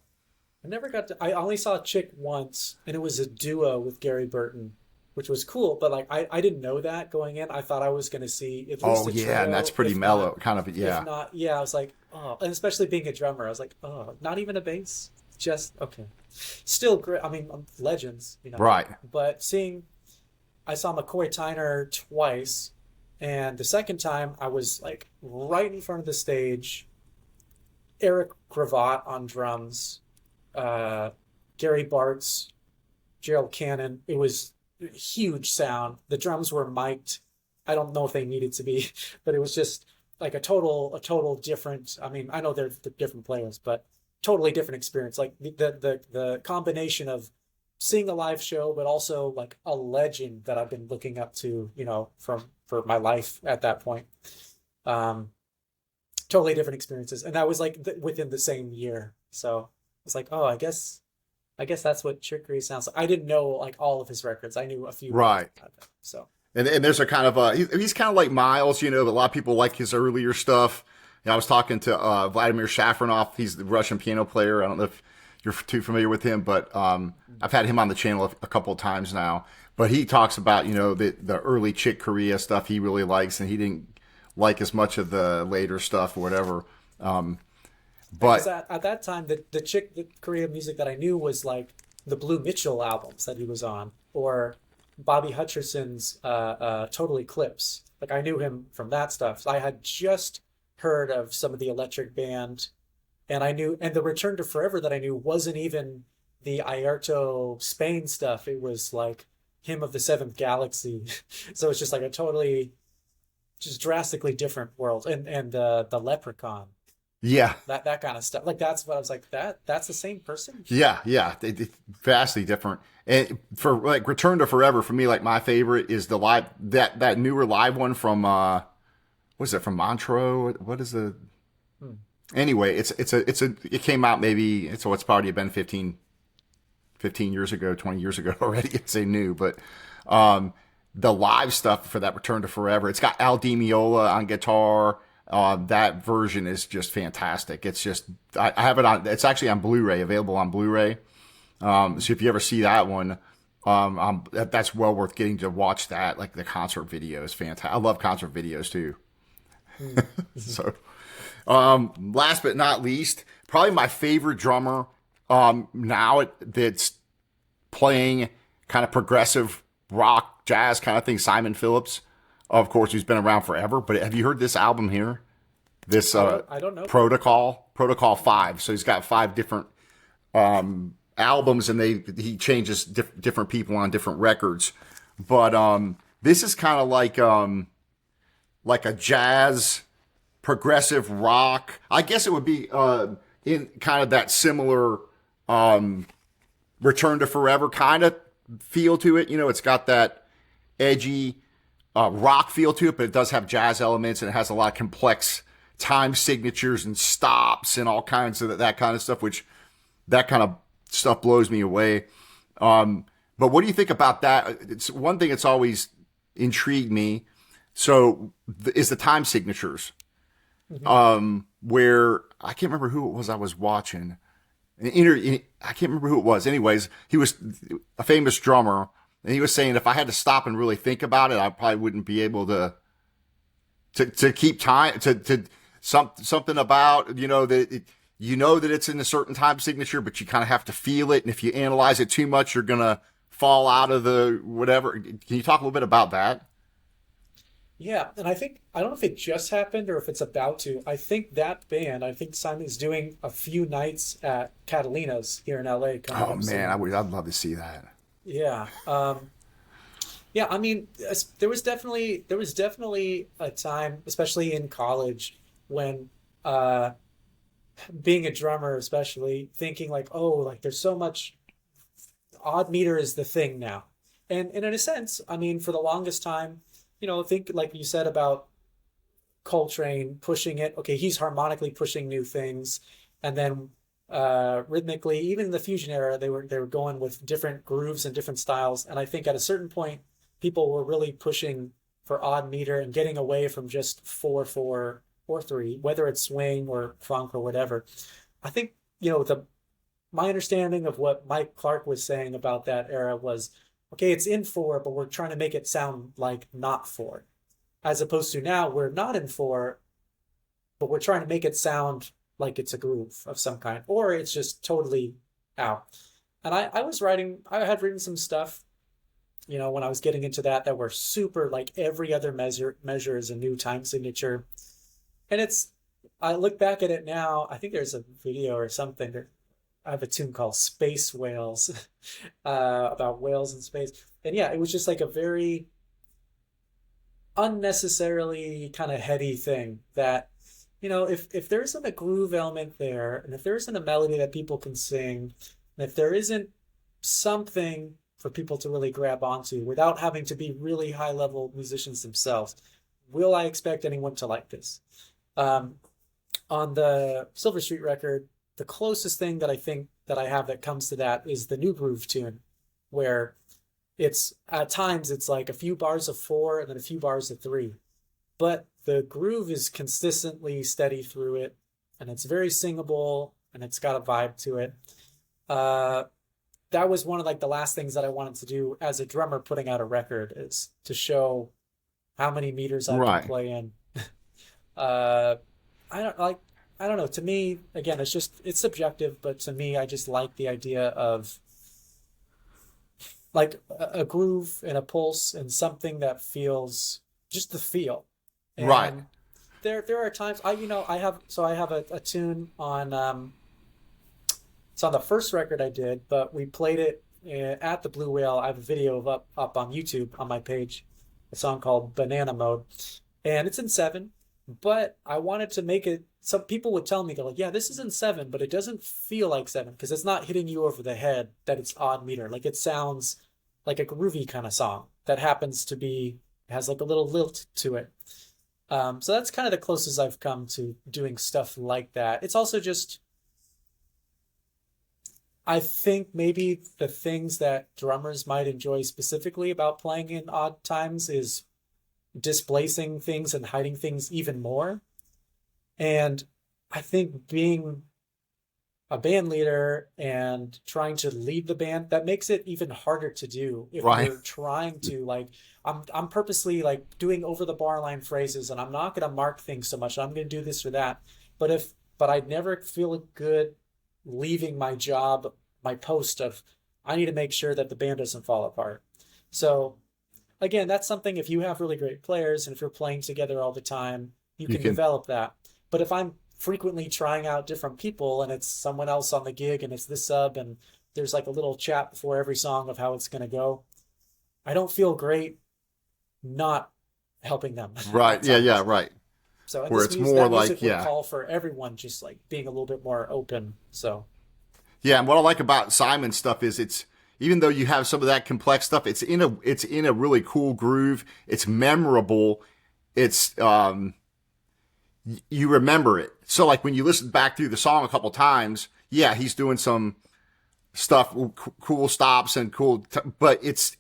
B: I only saw Chick once, and it was a duo with Gary Burton, which was cool. But like, I didn't know that going in. I thought I was going to see at least a trio,
A: and that's pretty mellow,
B: not,
A: kind of. Yeah.
B: If not, yeah, I was like, oh, and especially being a drummer, I was like, oh, not even a bass, just okay. Still great. I mean, legends,
A: Right.
B: But I saw McCoy Tyner twice, and the second time I was like right in front of the stage. Eric Gravatt on drums, Gary Bartz, Gerald Cannon. It was huge sound. The drums were mic'd. I don't know if they needed to be, but it was just like a total different. I mean, I know they're different players, but totally different experience. Like the combination of seeing a live show, but also like a legend that I've been looking up to, for my life at that point. Totally different experiences, and that was like within the same year. So it's like, oh, I guess that's what Trickery sounds like. I didn't know like all of his records. I knew a few.
A: Right.
B: So.
A: And there's a kind of he's kind of like Miles, but a lot of people like his earlier stuff. I was talking to Vladimir Shafronov. He's the Russian piano player. I don't know if you're too familiar with him, but I've had him on the channel a couple of times now. But he talks about the early Chick Corea stuff he really likes, and he didn't like as much of the later stuff or whatever. But
B: at that time, the Chick Corea music that I knew was like the Blue Mitchell albums that he was on, or Bobby Hutcherson's Total Eclipse. Like I knew him from that stuff. I had just heard of some of the Electric Band, and the Return to Forever that I knew wasn't even the Airto Spain stuff. It was like Hymn of the Seventh Galaxy. So it's just like a totally, just drastically different world. And the Leprechaun.
A: Yeah.
B: That kind of stuff. Like that's what I was like, that's the same person?
A: Yeah. They vastly different. And for like Return to Forever, for me, like my favorite is the live, that newer live one from, what is it, from Montreux? What is the, anyway, it came out maybe, it's probably been 15 years ago, 20 years ago already. It's a new, but, the live stuff for that Return to Forever, it's got Al Di Meola on guitar. That version is just fantastic. It's just, I have it on, it's actually on Blu-ray, available on Blu-ray. So if you ever see that one, that's well worth getting to watch that. Like the concert video is fantastic. I love concert videos too. So, last but not least, probably my favorite drummer, now that's playing kind of progressive rock, jazz kind of thing, Simon Phillips. Of course, who's been around forever. But have you heard this album here? This
B: I don't know.
A: Protocol 5. So he's got 5 different albums, and he changes different people on different records. But this is kind of like a jazz, progressive rock. I guess it would be in kind of that similar Return to Forever kind of feel to it. It's got that edgy rock feel to it, but it does have jazz elements, and it has a lot of complex time signatures and stops and all kinds of that kind of stuff, which that kind of stuff blows me away. But what do you think about that? It's one thing that's always intrigued me. So is the time signatures, where I can't remember who it was I was watching. I can't remember who it was. Anyways, he was a famous drummer. And he was saying if I had to stop and really think about it, I probably wouldn't be able to keep time, to something about, that that it's in a certain time signature, but you kind of have to feel it. And if you analyze it too much, you're going to fall out of the whatever. Can you talk a little bit about that?
B: Yeah. And I don't know if it just happened or if it's about to. I think Simon's doing a few nights at Catalina's here in LA.
A: Oh man, I'd love to see that.
B: Yeah. Yeah, I mean, there was definitely a time, especially in college, when uh, being a drummer, especially thinking like, oh, like there's so much odd meter is the thing now. And in a sense, I mean, for the longest time, think like you said about Coltrane pushing it. Okay, he's harmonically pushing new things, and then rhythmically, even in the fusion era, they were going with different grooves and different styles. And I think at a certain point, people were really pushing for odd meter and getting away from just 4/4 or three, whether it's swing or funk or whatever. I think the my understanding of what Mike Clark was saying about that era was, okay, it's in four, but we're trying to make it sound like not four, as opposed to now we're not in four, but we're trying to make it sound like it's a groove of some kind, or it's just totally out. And I had written some stuff, when I was getting into that were super like every other measure is a new time signature. And I look back at it now, I think there's a video or something. I have a tune called Space Whales, about whales in space. And yeah, it was just like a very unnecessarily kind of heady thing that, if there isn't a groove element there, and if there isn't a melody that people can sing, and if there isn't something for people to really grab onto without having to be really high level musicians themselves, will I expect anyone to like this? On the Silver Street record, the closest thing that I think that I have that comes to that is the New Groove tune, where it's at times it's like a few bars of four and then a few bars of three, but the groove is consistently steady through it, and it's very singable, and it's got a vibe to it. That was one of like the last things that I wanted to do as a drummer putting out a record, is to show how many meters I can play in. I don't know. To me, again, it's subjective, but to me, I just like the idea of like a groove and a pulse and something that feels just the feel. And
A: Right.
B: there are times I have a tune on it's on the first record I did, but we played it at the Blue Whale. I have a video up on YouTube on my page, a song called Banana Mode, and it's in seven, but I wanted to make it. Some people would tell me, they're like, yeah, this is in seven, but it doesn't feel like seven because it's not hitting you over the head that it's odd meter. Like it sounds like a groovy kind of song that happens to be, has like a little lilt to it. So that's kind of the closest I've come to doing stuff like that. It's also just, I think maybe the things that drummers might enjoy specifically about playing in odd times is displacing things and hiding things even more. And I think being a band leader and trying to lead the band, that makes it even harder to do if you're trying to like, I'm purposely like doing over the bar line phrases, and I'm not going to mark things so much. I'm going to do this or that. But I never feel good leaving my job, my post of, I need to make sure that the band doesn't fall apart. So again, that's something, if you have really great players and if you're playing together all the time, you can develop that. But if I'm frequently trying out different people and it's someone else on the gig and it's this sub and there's like a little chat before every song of how it's going to go, I don't feel great not helping them.
A: Right. Yeah. Right.
B: So
A: where it's more like,
B: would call for everyone just like being a little bit more open. So
A: yeah, and what I like about Simon's stuff is it's, even though you have some of that complex stuff, it's in a really cool groove. It's memorable. It's you remember it. So like when you listen back through the song a couple times, yeah, he's doing some stuff, cool stops and cool, but it's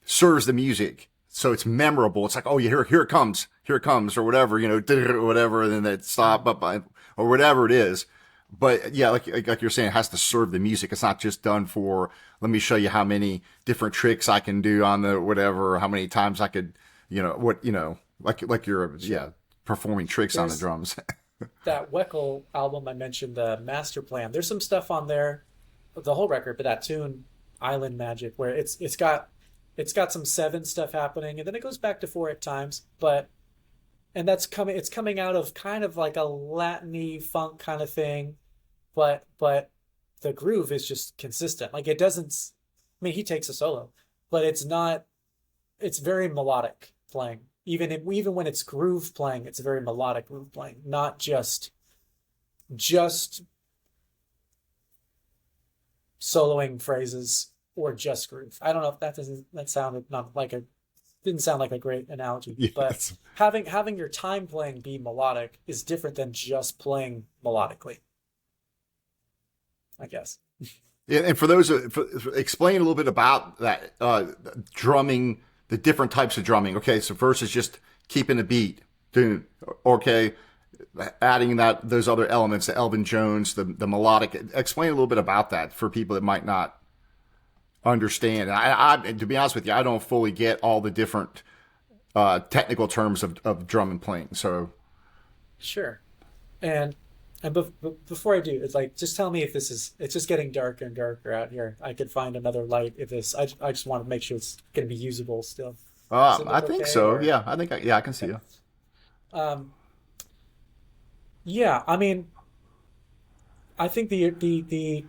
A: serves the music. So it's memorable. It's like, oh, yeah, here it comes, or whatever, whatever, and then that stop up, or whatever it is. But yeah, like you're saying, it has to serve the music. It's not just done for, let me show you how many different tricks I can do on the whatever, or how many times I could, like you're, performing tricks on the drums.
B: That Weckl album I mentioned, the Master Plan, there's some stuff on there, the whole record, but that tune, Island Magic, where it's got some seven stuff happening, and then it goes back to four at times, and it's coming out of kind of like a Latin-y funk kind of thing, but the groove is just consistent. Like it doesn't, I mean, he takes a solo, but it's very melodic playing. even when it's groove playing, it's a very melodic groove playing, not just soloing phrases or just groove. I don't know if that sounded not like a didn't sound like a great analogy, but
A: Yes.
B: having your time playing be melodic is different than just playing melodically, I guess.
A: Yeah, and for those, explain a little bit about that drumming, the different types of drumming. Okay, so versus just keeping a beat, doing okay, adding those other elements, the Elvin Jones, the melodic. Explain a little bit about that for people that might not understand. To be honest with you, I don't fully get all the different technical terms of drum and playing. So
B: Sure. And before I do, it's like just tell me if it's just getting darker and darker out here. I could find another light if this. I just want to make sure it's going to be usable still. Does it
A: I
B: look
A: think
B: okay?
A: so.
B: Or
A: Yeah, I can see you.
B: um, yeah, I mean, I think the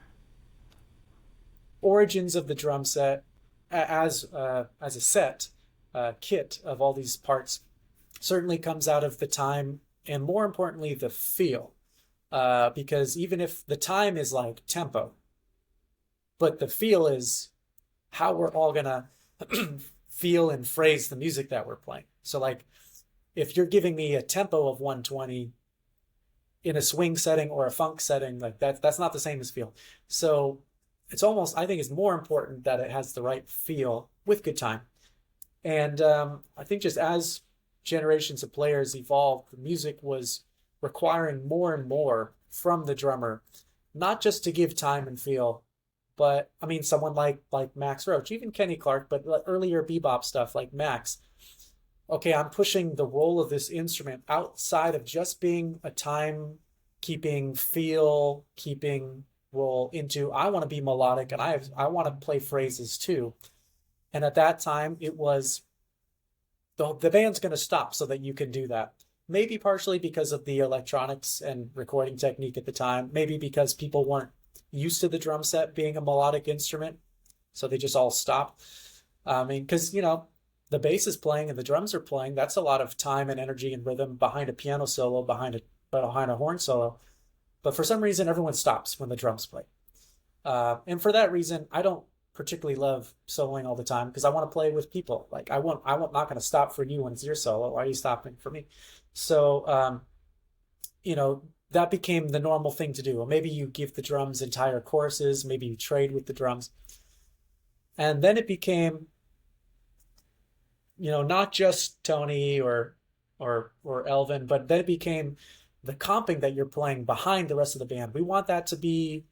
B: origins of the drum set as a set kit of all these parts certainly comes out of the time and more importantly the feel. Because even if the time is like tempo, but the feel is how we're all gonna feel and phrase the music that we're playing. So like if you're giving me a tempo of 120 in a swing setting or a funk setting, like that's not the same as feel. So it's almost, I think it's more important that it has the right feel with good time. And I think just as generations of players evolved, the music was requiring more and more from the drummer, not just to give time and feel, but I mean, someone like Max Roach, even Kenny Clark, but earlier bebop stuff like Max. Okay, I'm pushing the role of this instrument outside of just being a time keeping, feel keeping role into I want to be melodic and I want to play phrases too. And at that time, it was the band's going to stop so that you can do that. Maybe partially because of the electronics and recording technique at the time. Maybe because people weren't used to the drum set being a melodic instrument, so they just all stopped. I mean, because the bass is playing and the drums are playing. That's a lot of time and energy and rhythm behind a piano solo, behind a horn solo. But for some reason, everyone stops when the drums play. And for that reason, I don't particularly love soloing all the time because I want to play with people. Like I'm not going to stop for you when it's your solo. Why are you stopping for me? So, that became the normal thing to do. Or maybe you give the drums entire choruses. Maybe you trade with the drums. And then it became, not just Tony or Elvin, but then it became the comping that you're playing behind the rest of the band. We want that to be,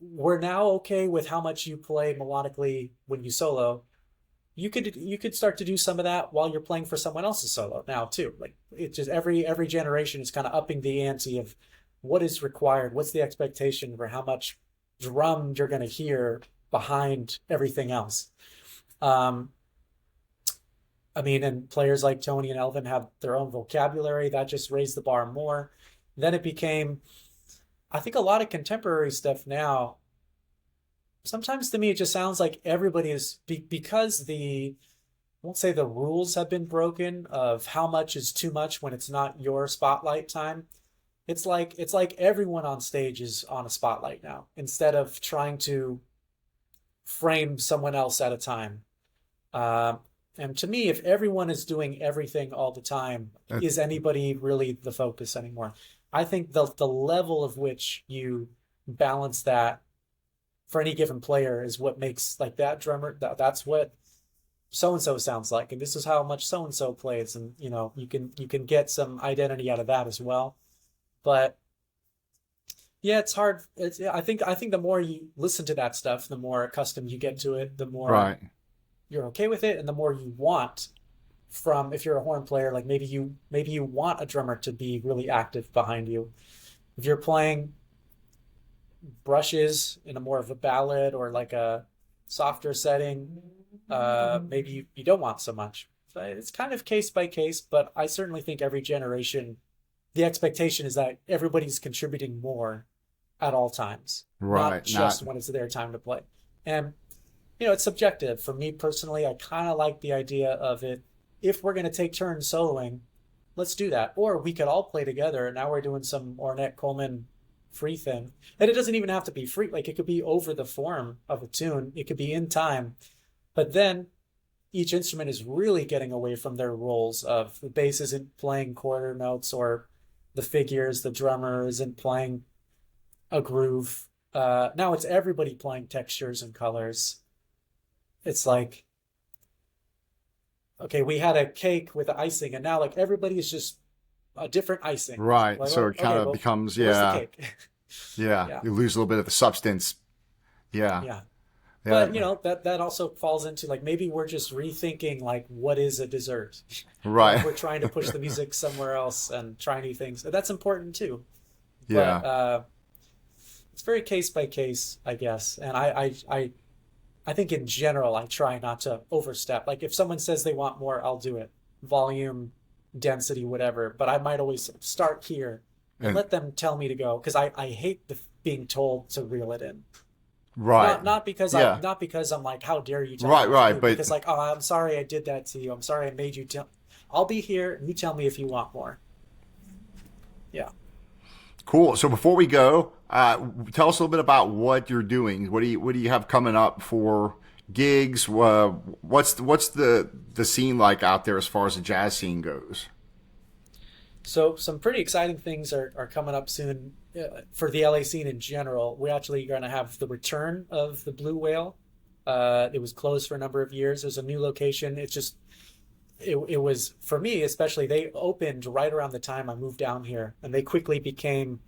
B: we're now okay with how much you play melodically when you solo. You could start to do some of that while you're playing for someone else's solo now too. Like it's just every generation is kind of upping the ante of what is required, what's the expectation for how much drum you're going to hear behind everything else. I mean, and players like Tony and Elvin have their own vocabulary that just raised the bar more. Then it became, I think a lot of contemporary stuff now, sometimes to me it just sounds like everybody is because I won't say the rules have been broken of how much is too much when it's not your spotlight time. It's like everyone on stage is on a spotlight now instead of trying to frame someone else at a time. And to me, if everyone is doing everything all the time, is anybody really the focus anymore? I think the level of which you balance that for any given player is what makes like that drummer, that's what so-and-so sounds like. And this is how much so-and-so plays. And, you can get some identity out of that as well. But yeah, it's hard. I think the more you listen to that stuff, the more accustomed you get to it, the more
A: Right.
B: you're okay with it, and the more you want from, if you're a horn player, like maybe you want a drummer to be really active behind you. If you're playing brushes in a more of a ballad or like a softer setting, maybe you don't want so much. So it's kind of case by case, but I certainly think every generation, the expectation is that everybody's contributing more at all times,
A: Right.
B: not just when it's their time to play. And it's subjective. For me personally, I kind of like the idea of it if we're going to take turns soloing, let's do that. Or we could all play together. And now we're doing some Ornette Coleman free thing. And it doesn't even have to be free. Like it could be over the form of a tune. It could be in time. But then each instrument is really getting away from their roles of the bass isn't playing quarter notes or the figures, the drummer isn't playing a groove. Now it's everybody playing textures and colors. It's like, okay, we had a cake with icing, and now like everybody is just a different icing.
A: Right.
B: Like,
A: So it kind of
B: well,
A: becomes,
B: where's the
A: yeah,
B: cake?
A: yeah.
B: Yeah,
A: You lose a little bit of the substance. Yeah.
B: yeah.
A: Yeah.
B: But that also falls into like maybe we're just rethinking like what is a dessert.
A: Right.
B: We're trying to push the music somewhere else and try new things. That's important too.
A: Yeah.
B: But it's very case by case, I guess. And I think in general I try not to overstep. Like if someone says they want more, I'll do it. Volume, density, whatever. But I might always start here and
A: And
B: let them tell me to go because I hate being told to reel it in.
A: right.
B: Not because
A: Yeah.
B: not because I'm like, how dare you tell
A: Right,
B: me what to
A: right.
B: do,
A: But
B: because like, oh, I'm sorry I did that to you. I'm sorry I made you tell. I'll be here. You tell me if you want more. Yeah.
A: cool. So before we go, tell us a little bit about what you're doing. What do you have coming up for gigs? What's the scene like out there as far as the jazz scene goes?
B: So some pretty exciting things are coming up soon for the LA scene in general. We're actually going to have the return of the Blue Whale. It was closed for a number of years. There's a new location. It was for me especially. They opened right around the time I moved down here, and they quickly became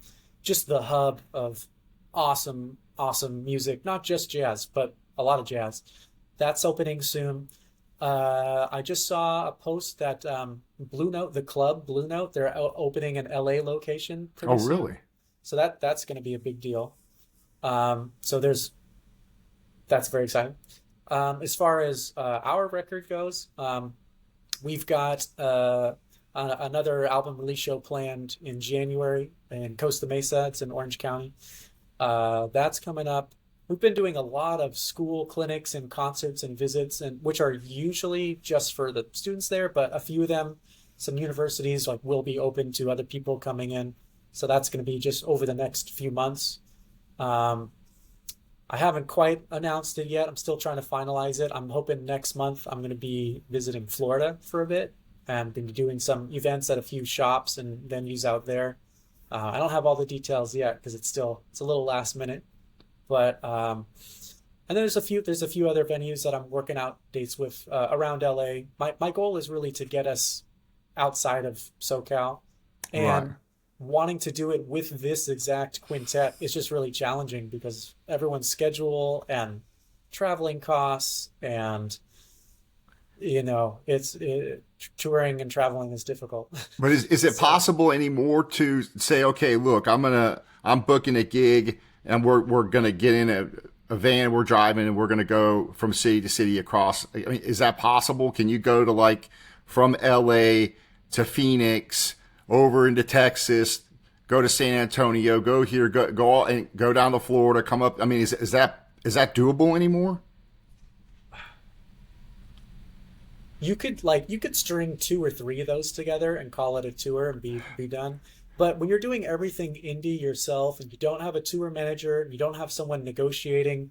B: just the hub of awesome music. Not just jazz, but a lot of jazz. That's opening soon. I just saw a post that Blue Note, the club Blue Note, they're opening an LA location
A: Oh,
B: pretty soon.
A: really?
B: So that's going to be a big deal. So that's very exciting. As far as our record goes, we've got another album release show planned in January in Costa Mesa. It's in Orange County. That's coming up. We've been doing a lot of school clinics and concerts and visits, and which are usually just for the students there, but a few of them, some universities like will be open to other people coming in. So that's going to be just over the next few months. I haven't quite announced it yet. I'm still trying to finalize it. I'm hoping next month I'm going to be visiting Florida for a bit and been doing some events at a few shops and venues out there. I don't have all the details yet because it's a little last minute. But and there's a few other venues that I'm working out dates with around LA. My goal is really to get us outside of SoCal,
A: Right.
B: and wanting to do it with this exact quintet is just really challenging because everyone's schedule and traveling costs and touring and traveling is difficult.
A: But is it
B: So
A: possible anymore to say, okay, look, I'm booking a gig and we're gonna get in a van, we're driving and we're gonna go from city to city across. I mean, is that possible? Can you go to like from LA to Phoenix, over into Texas, go to San Antonio, go here, go all, and go down to Florida, come up? I mean, is that doable anymore?
B: you could string two or three of those together and call it a tour and be done. But when you're doing everything indie yourself and you don't have a tour manager and you don't have someone negotiating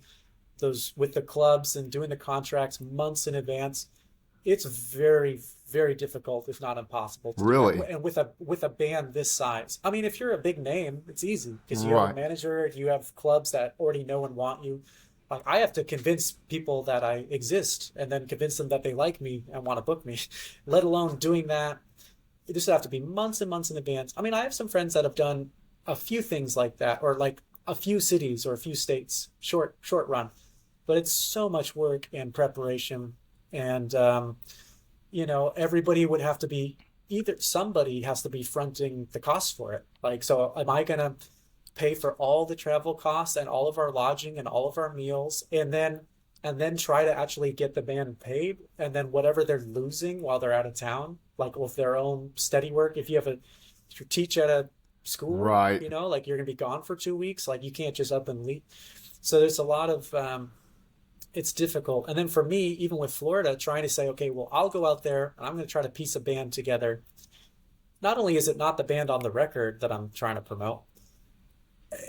B: those with the clubs and doing the contracts months in advance, it's very, very difficult, if not impossible to do it.
A: Really?
B: And with a band this size. I mean, if you're a big name, it's easy because you have a
A: Right.
B: manager, you have clubs that already know and want you. Like I have to convince people that I exist and then convince them that they like me and want to book me, let alone doing that. This would have to be months and months in advance. I mean, I have some friends that have done a few things like that, or like a few cities or a few states, short run. But it's so much work and preparation, and everybody would have to be either somebody has to be fronting the cost for it. Like, so am I gonna pay for all the travel costs and all of our lodging and all of our meals, and then try to actually get the band paid, and then whatever they're losing while they're out of town, like with their own steady work. If you teach at a school,
A: Right.
B: like you're gonna be gone for 2 weeks, like you can't just up and leave. So there's a lot of it's difficult. And then for me, even with Florida, trying to say, okay, well, I'll go out there and I'm going to try to piece a band together. Not only is it not the band on the record that I'm trying to promote,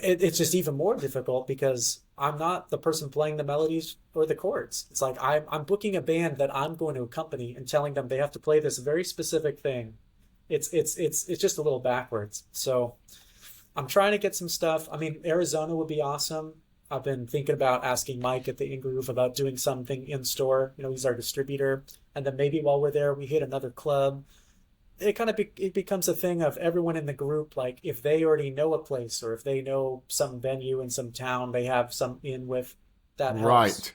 B: it's just even more difficult because I'm not the person playing the melodies or the chords. It's like I'm booking a band that I'm going to accompany and telling them they have to play this very specific thing. It's just a little backwards. So I'm trying to get some stuff. I mean, Arizona would be awesome. I've been thinking about asking Mike at the In Groove about doing something in store. You know, he's our distributor, and then maybe while we're there, we hit another club. It becomes a thing of everyone in the group, like if they already know a place or if they know some venue in some town they have some in with, that helps.
A: Right.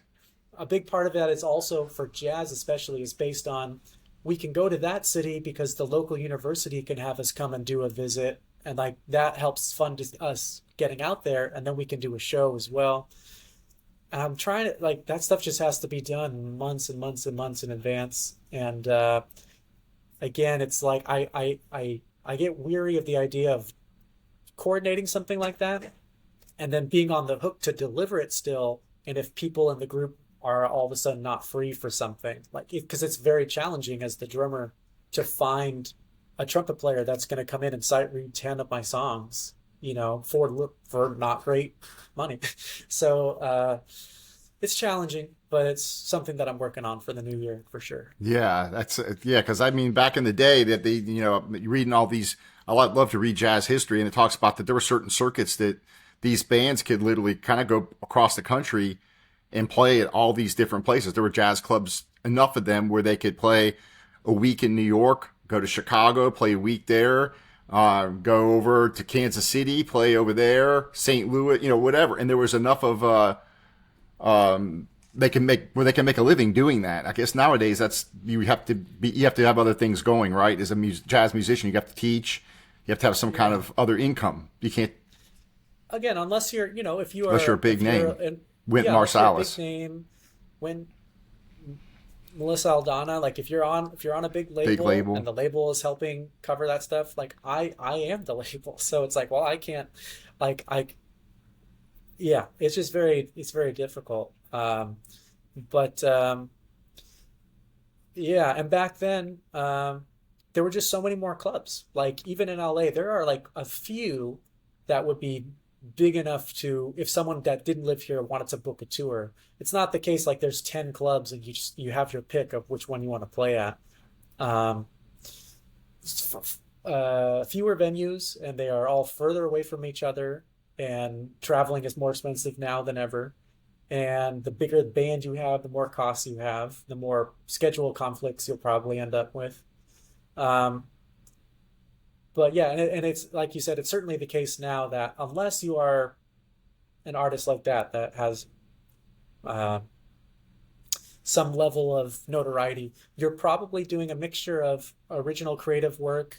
B: A big part of that is also for jazz especially is based on we can go to that city because the local university can have us come and do a visit, and like that helps fund us getting out there, and then we can do a show as well. And I'm trying to, like, that stuff just has to be done months and months and months in advance. And again, it's like I get weary of the idea of coordinating something like that and then being on the hook to deliver it still. And if people in the group are all of a sudden not free for something, like, because it's very challenging as the drummer to find a trumpet player that's going to come in and sight read 10 of my songs, you know, for not great money. So it's challenging, but it's something that I'm working on for the new year for sure.
A: Yeah, that's yeah. Because I mean, back in the day, that they, you know, reading all these, love to read jazz history, and it talks about that there were certain circuits that these bands could literally kind of go across the country and play at all these different places. There were jazz clubs, enough of them, where they could play a week in New York, go to Chicago, play a week there, go over to Kansas City, play over there, St. Louis, you know, whatever. And there was enough of they can make where they can make a living doing that. I guess nowadays that's you have to have other things going, right? As a jazz musician, you have to teach, you have to have some kind of other income. You can't,
B: Again, unless you're, you know, if you
A: unless
B: are
A: you're a big
B: if you're
A: name.
B: an,
A: Wynton
B: yeah, unless you're a
A: Marsalis.
B: big name, when Melissa Aldana, like if you're on a big
A: Big
B: label and
A: label.
B: the label is helping cover that stuff, like I am the label. So it's like, well, I can't, like I yeah, it's very difficult. But yeah, and back then, there were just so many more clubs. Like even in LA, there are like a few that would be big enough to, if someone that didn't live here wanted to book a tour. It's not the case like there's 10 clubs and you have your pick of which one you want to play at. Um, Fewer venues, and they are all further away from each other, and traveling is more expensive now than ever. And the bigger the band you have, the more costs you have, the more schedule conflicts you'll probably end up with. Um, but yeah, and it's like you said, it's certainly the case now that unless you are an artist like that has uh, some level of notoriety, you're probably doing a mixture of original creative work,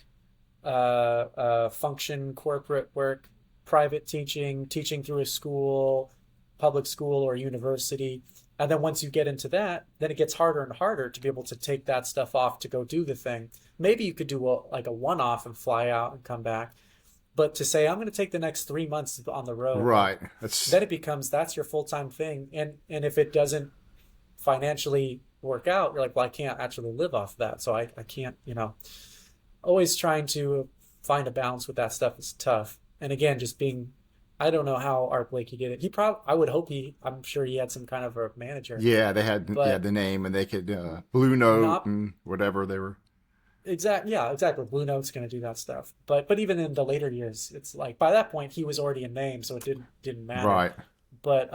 B: function corporate work, private teaching, teaching through a school, public school or university. And then once you get into that, then it gets harder and harder to be able to take that stuff off to go do the thing. Maybe you could do like a one-off and fly out and come back. But to say, I'm going to take the next 3 months on the road, like
A: Right. That's
B: then it becomes that's your full-time thing. And if it doesn't financially work out, you're like, well, I can't actually live off that. So I can't, you know, always trying to find a balance with that stuff is tough. And again, just being, I don't know how Art Blakey did it. I would hope I'm sure he had some kind of a manager,
A: yeah. They had
B: but
A: the name, and they could Blue Note
B: not
A: and whatever they were.
B: yeah, exactly. Blue Note's going to do that stuff. But even in the later years, it's like by that point he was already a name, so it didn't matter.
A: Right.
B: But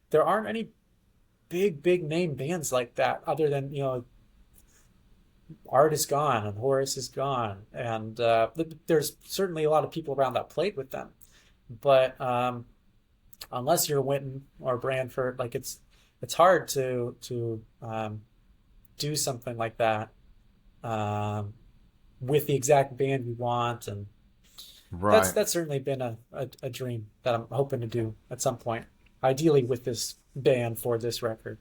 B: there aren't any big name bands like that other than, you know, Art is gone and Horace is gone, and there's certainly a lot of people around that played with them. But unless you're Winton or Branford, like it's hard to do something like that um, with the exact band you want, and
A: Right.
B: that's certainly been a dream that I'm hoping to do at some point, ideally with this band for this record.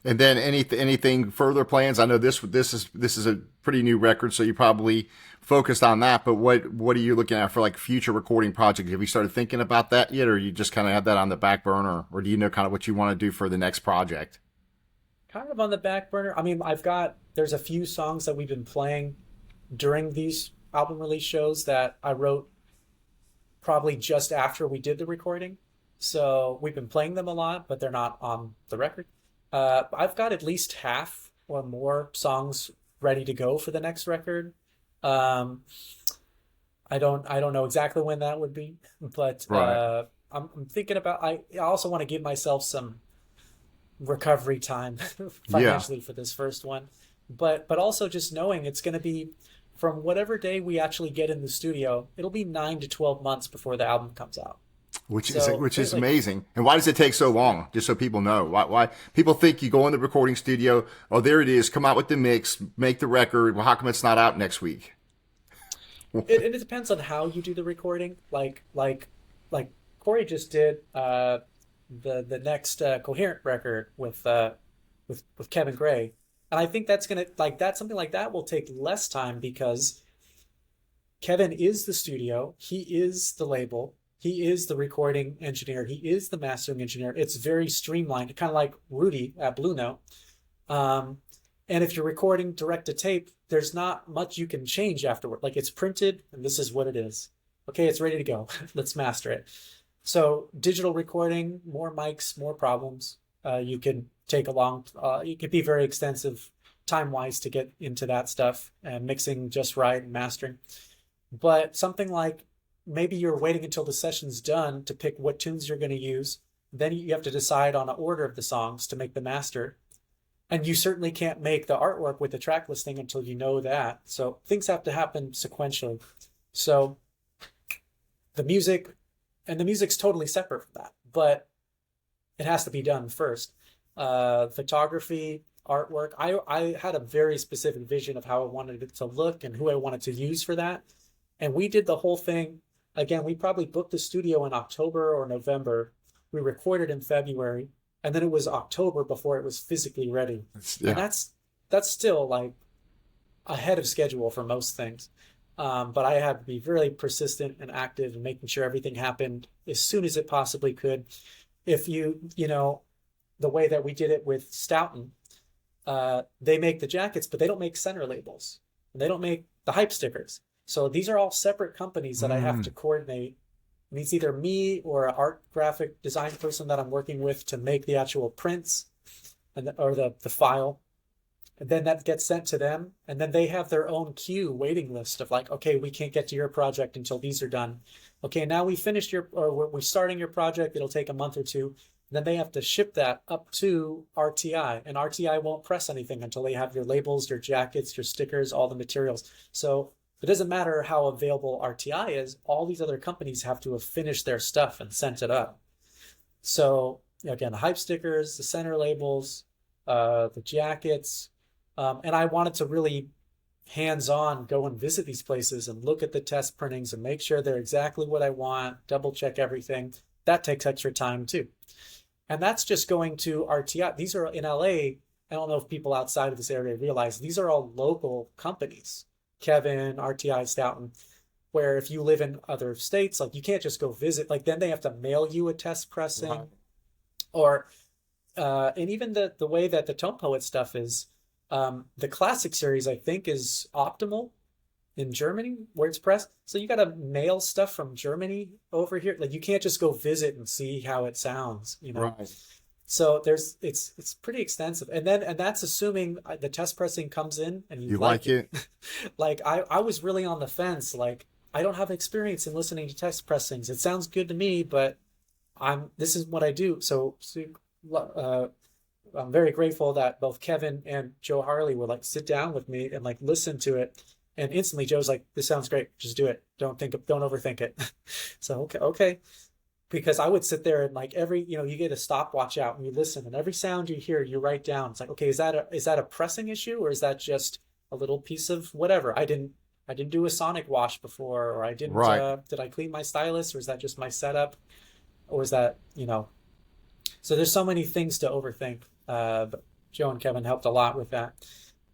A: And then anything further plans? I know this is a pretty new record, so you probably focused on that. But what are you looking at for like future recording projects? Have you started thinking about that yet, or you just kind of have that on the back burner, or do you know kind of what you want to do for the next project?
B: Kind of on the back burner. I mean, there's a few songs that we've been playing during these album release shows that I wrote probably just after we did the recording. So we've been playing them a lot, but they're not on the record. I've got at least half or more songs ready to go for the next record. Um, I don't know exactly when that would be, but
A: Right.
B: I'm thinking about. I also want to give myself some recovery time
A: Yeah.
B: financially for this first one, but also just knowing it's going to be from whatever day we actually get in the studio, it'll be 9 to 12 months before the album comes out.
A: Which is
B: So
A: which is
B: like
A: amazing. And why does it take so long? Just so people know, why people think you go in the recording studio, oh there it is, come out with the mix, make the record. Well, how come it's not out next week?
B: it depends on how you do the recording. Like Corey just did the next Coherent record with Kevin Gray, and I think that's gonna like that something like that will take less time because Kevin is the studio, he is the label, he is the recording engineer, he is the mastering engineer. It's very streamlined, kind of like Rudy at Blue Note. Um, and if you're recording direct to tape, there's not much you can change afterward. Like it's printed and this is what it is. Okay, it's ready to go. Let's master it. So digital recording, more mics, more problems. You can take a long, you could be very extensive time wise to get into that stuff and mixing just right and mastering. But something like maybe you're waiting until the session's done to pick what tunes you're going to use. Then you have to decide on an order of the songs to make the master. And you certainly can't make the artwork with the track listing until you know that. So things have to happen sequentially. So the music, and the music's totally separate from that, but it has to be done first. Photography, artwork. I had a very specific vision of how I wanted it to look and who I wanted to use for that. And we did the whole thing. Again, we probably booked the studio in October or November. We recorded in February, and then it was October before it was physically ready. And
A: Yeah.
B: that's still like ahead of schedule for most things. But I had to be really persistent and active and making sure everything happened as soon as it possibly could. If the way that we did it with Stoughton, they make the jackets, but they don't make center labels. And they don't make the hype stickers. So these are all separate companies that I have
A: Mm.
B: to coordinate. And it's either me or an art graphic design person that I'm working with to make the actual prints or the file. And then that gets sent to them. And then they have their own queue waiting list of like, okay, we can't get to your project until these are done. Okay, now we finished or we're starting your project. It'll take a month or two. Then they have to ship that up to RTI, and RTI won't press anything until they have your labels, your jackets, your stickers, all the materials. So it doesn't matter how available RTI is, all these other companies have to have finished their stuff and sent it up. So again, the hype stickers, the center labels, the jackets, and I wanted to really hands-on go and visit these places and look at the test printings and make sure they're exactly what I want, double check everything. That takes extra time too. And that's just going to RTI. These are in LA. I don't know if people outside of this area realize these are all local companies. Kevin, RTI, Stoughton, where if you live in other states, like you can't just go visit. Like then they have to mail you a test pressing,
A: Right.
B: or and even the way that the Tone Poet stuff is, the classic series I think is optimal in Germany where it's pressed. So you got to mail stuff from Germany over here. Like you can't just go visit and see how it sounds.
A: Right.
B: So it's pretty extensive. And that's assuming the test pressing comes in and you
A: You
B: like
A: like
B: it.
A: it?
B: Like I was really on the fence. Like I don't have experience in listening to test pressings. It sounds good to me, but this is what I do. Uh, I'm very grateful that both Kevin and Joe Harley would like sit down with me and like listen to it. And instantly Joe's like, this sounds great. Just do it. Don't overthink it. So, okay. Because I would sit there and like you get a stopwatch out and you listen and every sound you hear, you write down. It's like, okay, is that a pressing issue or is that just a little piece of whatever? I didn't do a sonic wash before, or I didn't,
A: Right.
B: did I clean my stylus, or is that just my setup? Or is that, so there's so many things to overthink. But Joe and Kevin helped a lot with that.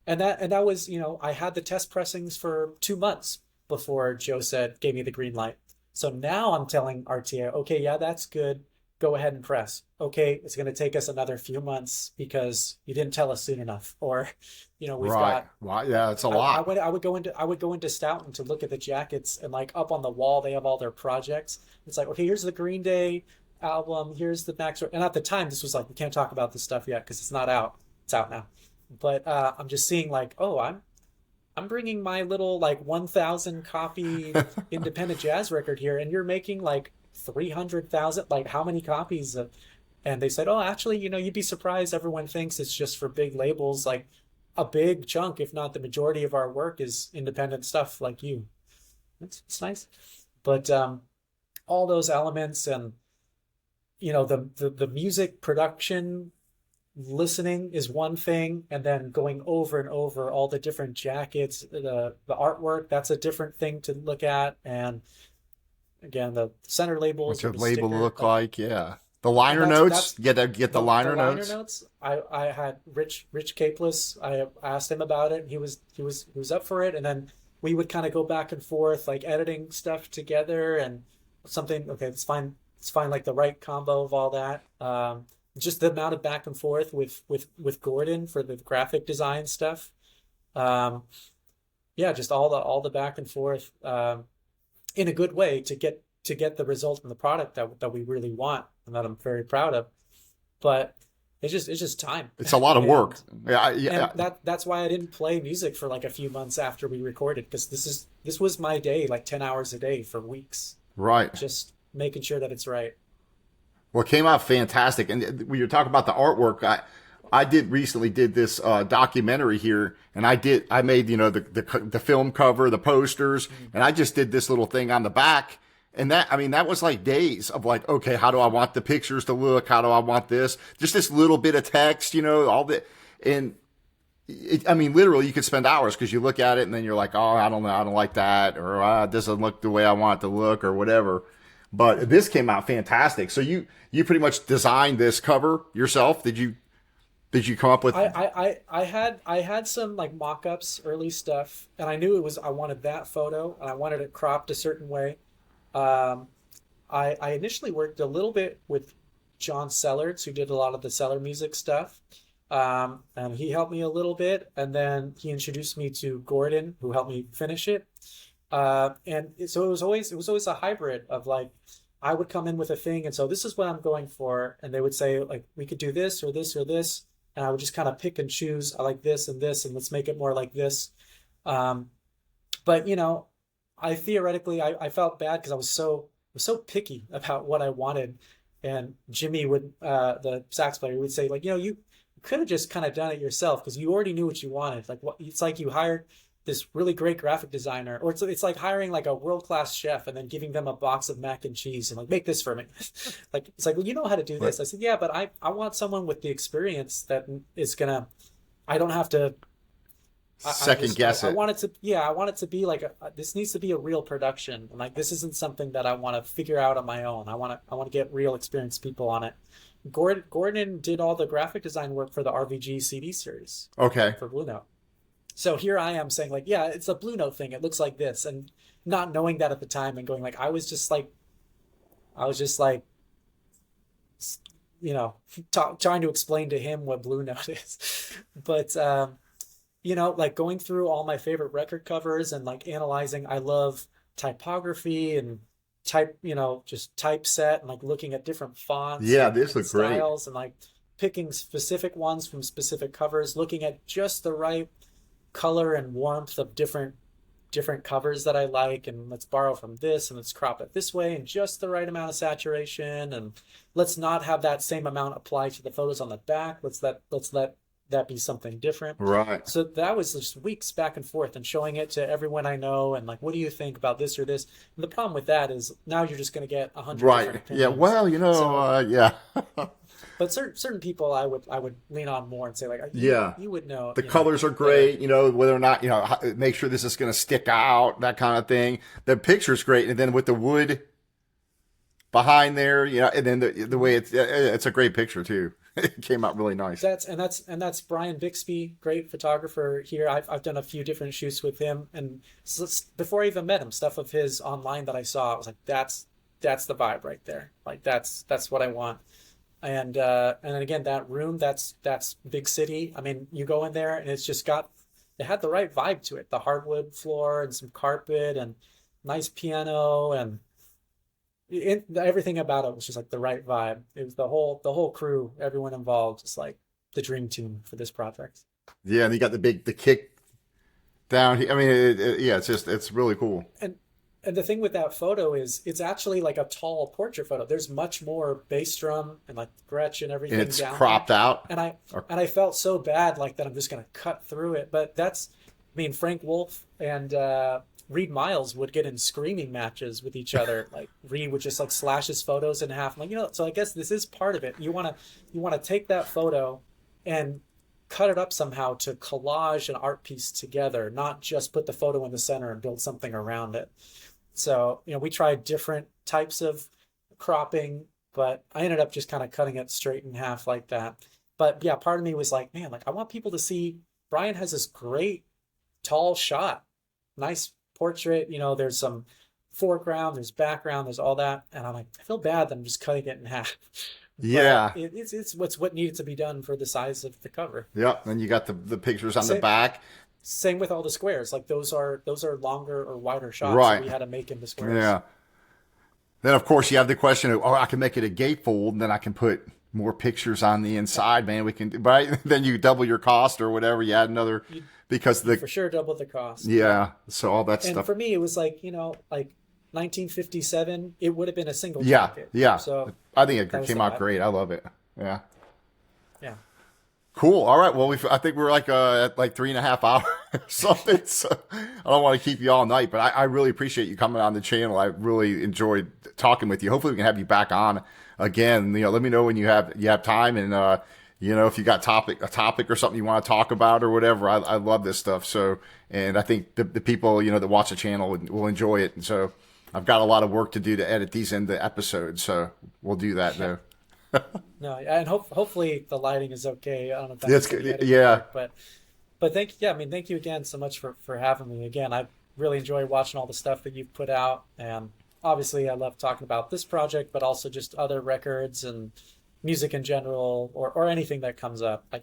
B: And that was, I had the test pressings for 2 months before Joe gave me the green light. So now I'm telling RTA, okay, yeah, that's good. Go ahead and press. Okay, it's going to take us another few months because you didn't tell us soon enough. Or, we've
A: Right.
B: got.
A: Wow. Yeah, it's a
B: I
A: lot.
B: would I would go into Stoughton to look at the jackets, and like up on the wall they have all their projects. It's like, okay, here's the Green Day album, here's the Max. And at the time, this was like, we can't talk about this stuff yet because it's not out. It's out now. But I'm just seeing like, oh, I'm bringing my little like 1,000 copy independent jazz record here, and you're making like 300,000. Like, how many copies of? And they said, oh, actually, you'd be surprised. Everyone thinks it's just for big labels. Like, a big chunk, if not the majority of our work, is independent stuff like you. It's nice. But all those elements and the music production listening is one thing, and then going over and over all the different jackets, the artwork, that's a different thing to look at. And again, the center labels,
A: What's your
B: the
A: label
B: sticker,
A: look
B: like,
A: like? Yeah. The
B: and
A: liner notes.
B: that's
A: You get the liner notes.
B: I had Rich Capeless. I asked him about it. He was up for it, and then we would kind of go back and forth, like editing stuff together and something. Okay, it's fine. It's fine. Like the right combo of all that. Just the amount of back and forth with Gordon for the graphic design stuff. Um, yeah, just all the back and forth in a good way to get the result and the product that we really want and that I'm very proud of. But it's just time.
A: It's a lot of work. Yeah. Yeah.
B: And that's why I didn't play music for like a few months after we recorded, because this was my day, like 10 hours a day for weeks,
A: Right.
B: just making sure that it's right.
A: Well, it came out fantastic. And when you're talking about the artwork, I recently did this documentary here, and I made the film cover, the posters, and I just did this little thing on the back. And that was like days of like, okay, how do I want the pictures to look? How do I want this? Just this little bit of text, all the, and literally you could spend hours because you look at it and then you're like, oh, I don't know, I don't like that, or it doesn't look the way I want it to look, or whatever. But this came out fantastic. So you pretty much designed this cover yourself. Did you come up with?
B: I had some like mock-ups, early stuff, and I knew I wanted that photo and I wanted it cropped a certain way. Um, I initially worked a little bit with John Sellards, who did a lot of the Cellar music stuff. And he helped me a little bit, and then he introduced me to Gordon, who helped me finish it. So it was always a hybrid of like, I would come in with a thing, and so this is what I'm going for, and they would say like, we could do this or this or this, and I would just kind of pick and choose. I like this, and let's make it more like this. Um, but I theoretically I felt bad because I was so picky about what I wanted, and Jimmy would the sax player would say like, you could have just kind of done it yourself because you already knew what you wanted. Like, it's like you hired this really great graphic designer, or it's like hiring like a world-class chef and then giving them a box of mac and cheese and like, make this for me. Like, it's like, well, you know how to do this. I said, yeah, but I want someone with the experience that is gonna, I don't have to
A: Second guess
B: I
A: it.
B: want it to, yeah, I want it to be like this needs to be a real production. And like, this isn't something that I want to figure out on my own. I want to get real experienced people on it. Gordon did all the graphic design work for the RVG CD series
A: Okay.
B: for Blue Note. So here I am saying like, yeah, it's a Blue Note thing. It looks like this, and not knowing that at the time, and going like, I was just like, trying to explain to him what Blue Note is. But like going through all my favorite record covers and like analyzing. I love typography and just typeset, and like looking at different fonts
A: Yeah,
B: and,
A: this
B: and
A: looks great.
B: styles, and like picking specific ones from specific covers, looking at just the right color and warmth of different covers that I like, and let's borrow from this and let's crop it this way and just the right amount of saturation, and let's not have that same amount apply to the photos on the back. Let's let that be something different.
A: Right.
B: So that was just weeks back and forth and showing it to everyone I know, and like, what do you think about this or this? And the problem with that is now you're just going to get 100 different
A: Right. Yeah.
B: opinions.
A: Well,
B: So,
A: yeah.
B: but certain people I would lean on more and say like,
A: Yeah.
B: you would know,
A: The colors are great, whether or not, make sure this is going to stick out, that kind of thing. The picture's great. And then with the wood behind there, and then the way it's a great picture too. It came out really nice.
B: That's Brian Bixby, great photographer here. I've done a few different shoots with him, and before I even met him, stuff of his online that I saw, I was like, that's the vibe right there. Like that's what I want. And then again, that room, that's big city. I mean, you go in there and it had the right vibe to it. The hardwood floor and some carpet and nice piano and everything about it was just like the right vibe. It was the whole crew, everyone involved, just like the dream team for this project.
A: Yeah, and you got the kick down here. I mean, yeah, it's really cool.
B: And the thing with that photo is it's actually like a tall portrait photo. There's much more bass drum and like Gretsch and everything
A: And it's
B: down
A: cropped
B: there.
A: out.
B: And I felt so bad like that I'm just gonna cut through it. But I mean, Frank Wolf and Reed Miles would get in screaming matches with each other. Like Reed would just like slash his photos in half. I'm like, so I guess this is part of it. You wanna take that photo and cut it up somehow to collage an art piece together, not just put the photo in the center and build something around it. So, we tried different types of cropping, but I ended up just kind of cutting it straight in half like that. But yeah, part of me was like, man, like I want people to see Brian has this great tall shot, nice portrait. There's some foreground, there's background, there's all that. And I'm like, I feel bad that I'm just cutting it in half.
A: Yeah.
B: But it's what needed to be done for the size of the cover.
A: Yeah. And you got the pictures on the
B: Same,
A: back.
B: same with all the squares. Like those are longer or wider shots that
A: Right.
B: we had to make in the squares.
A: Yeah. Then of course you have the question of, I can make it a gatefold, and then I can put more pictures on the inside, man. We can, right? Then you double your cost or whatever. You add another, because
B: For sure double the cost.
A: yeah. So all that
B: And
A: stuff.
B: for me, it was like, like 1957, it would have been a single
A: Yeah.
B: jacket.
A: Yeah.
B: So
A: I think
B: that
A: it
B: was
A: came
B: the
A: out
B: vibe.
A: great. I love it. Yeah.
B: Yeah.
A: Cool. All right. Well, I think we're like at like 3.5 hours or something. So I don't want to keep you all night, but I really appreciate you coming on the channel. I really enjoyed talking with you. Hopefully we can have you back on again. Let me know when you have time, and if you got a topic or something you want to talk about or whatever. I love this stuff. So, and I think the people that watch the channel will enjoy it. And so I've got a lot of work to do to edit these into episodes. So we'll do that though.
B: No, and hopefully the lighting is okay. I don't know if
A: That's
B: that's gonna
A: good.
B: be
A: Yeah.
B: work, but thank you again so much for having me again. I really enjoy watching all the stuff that you've put out, and obviously I love talking about this project, but also just other records and music in general, or anything that comes up. Like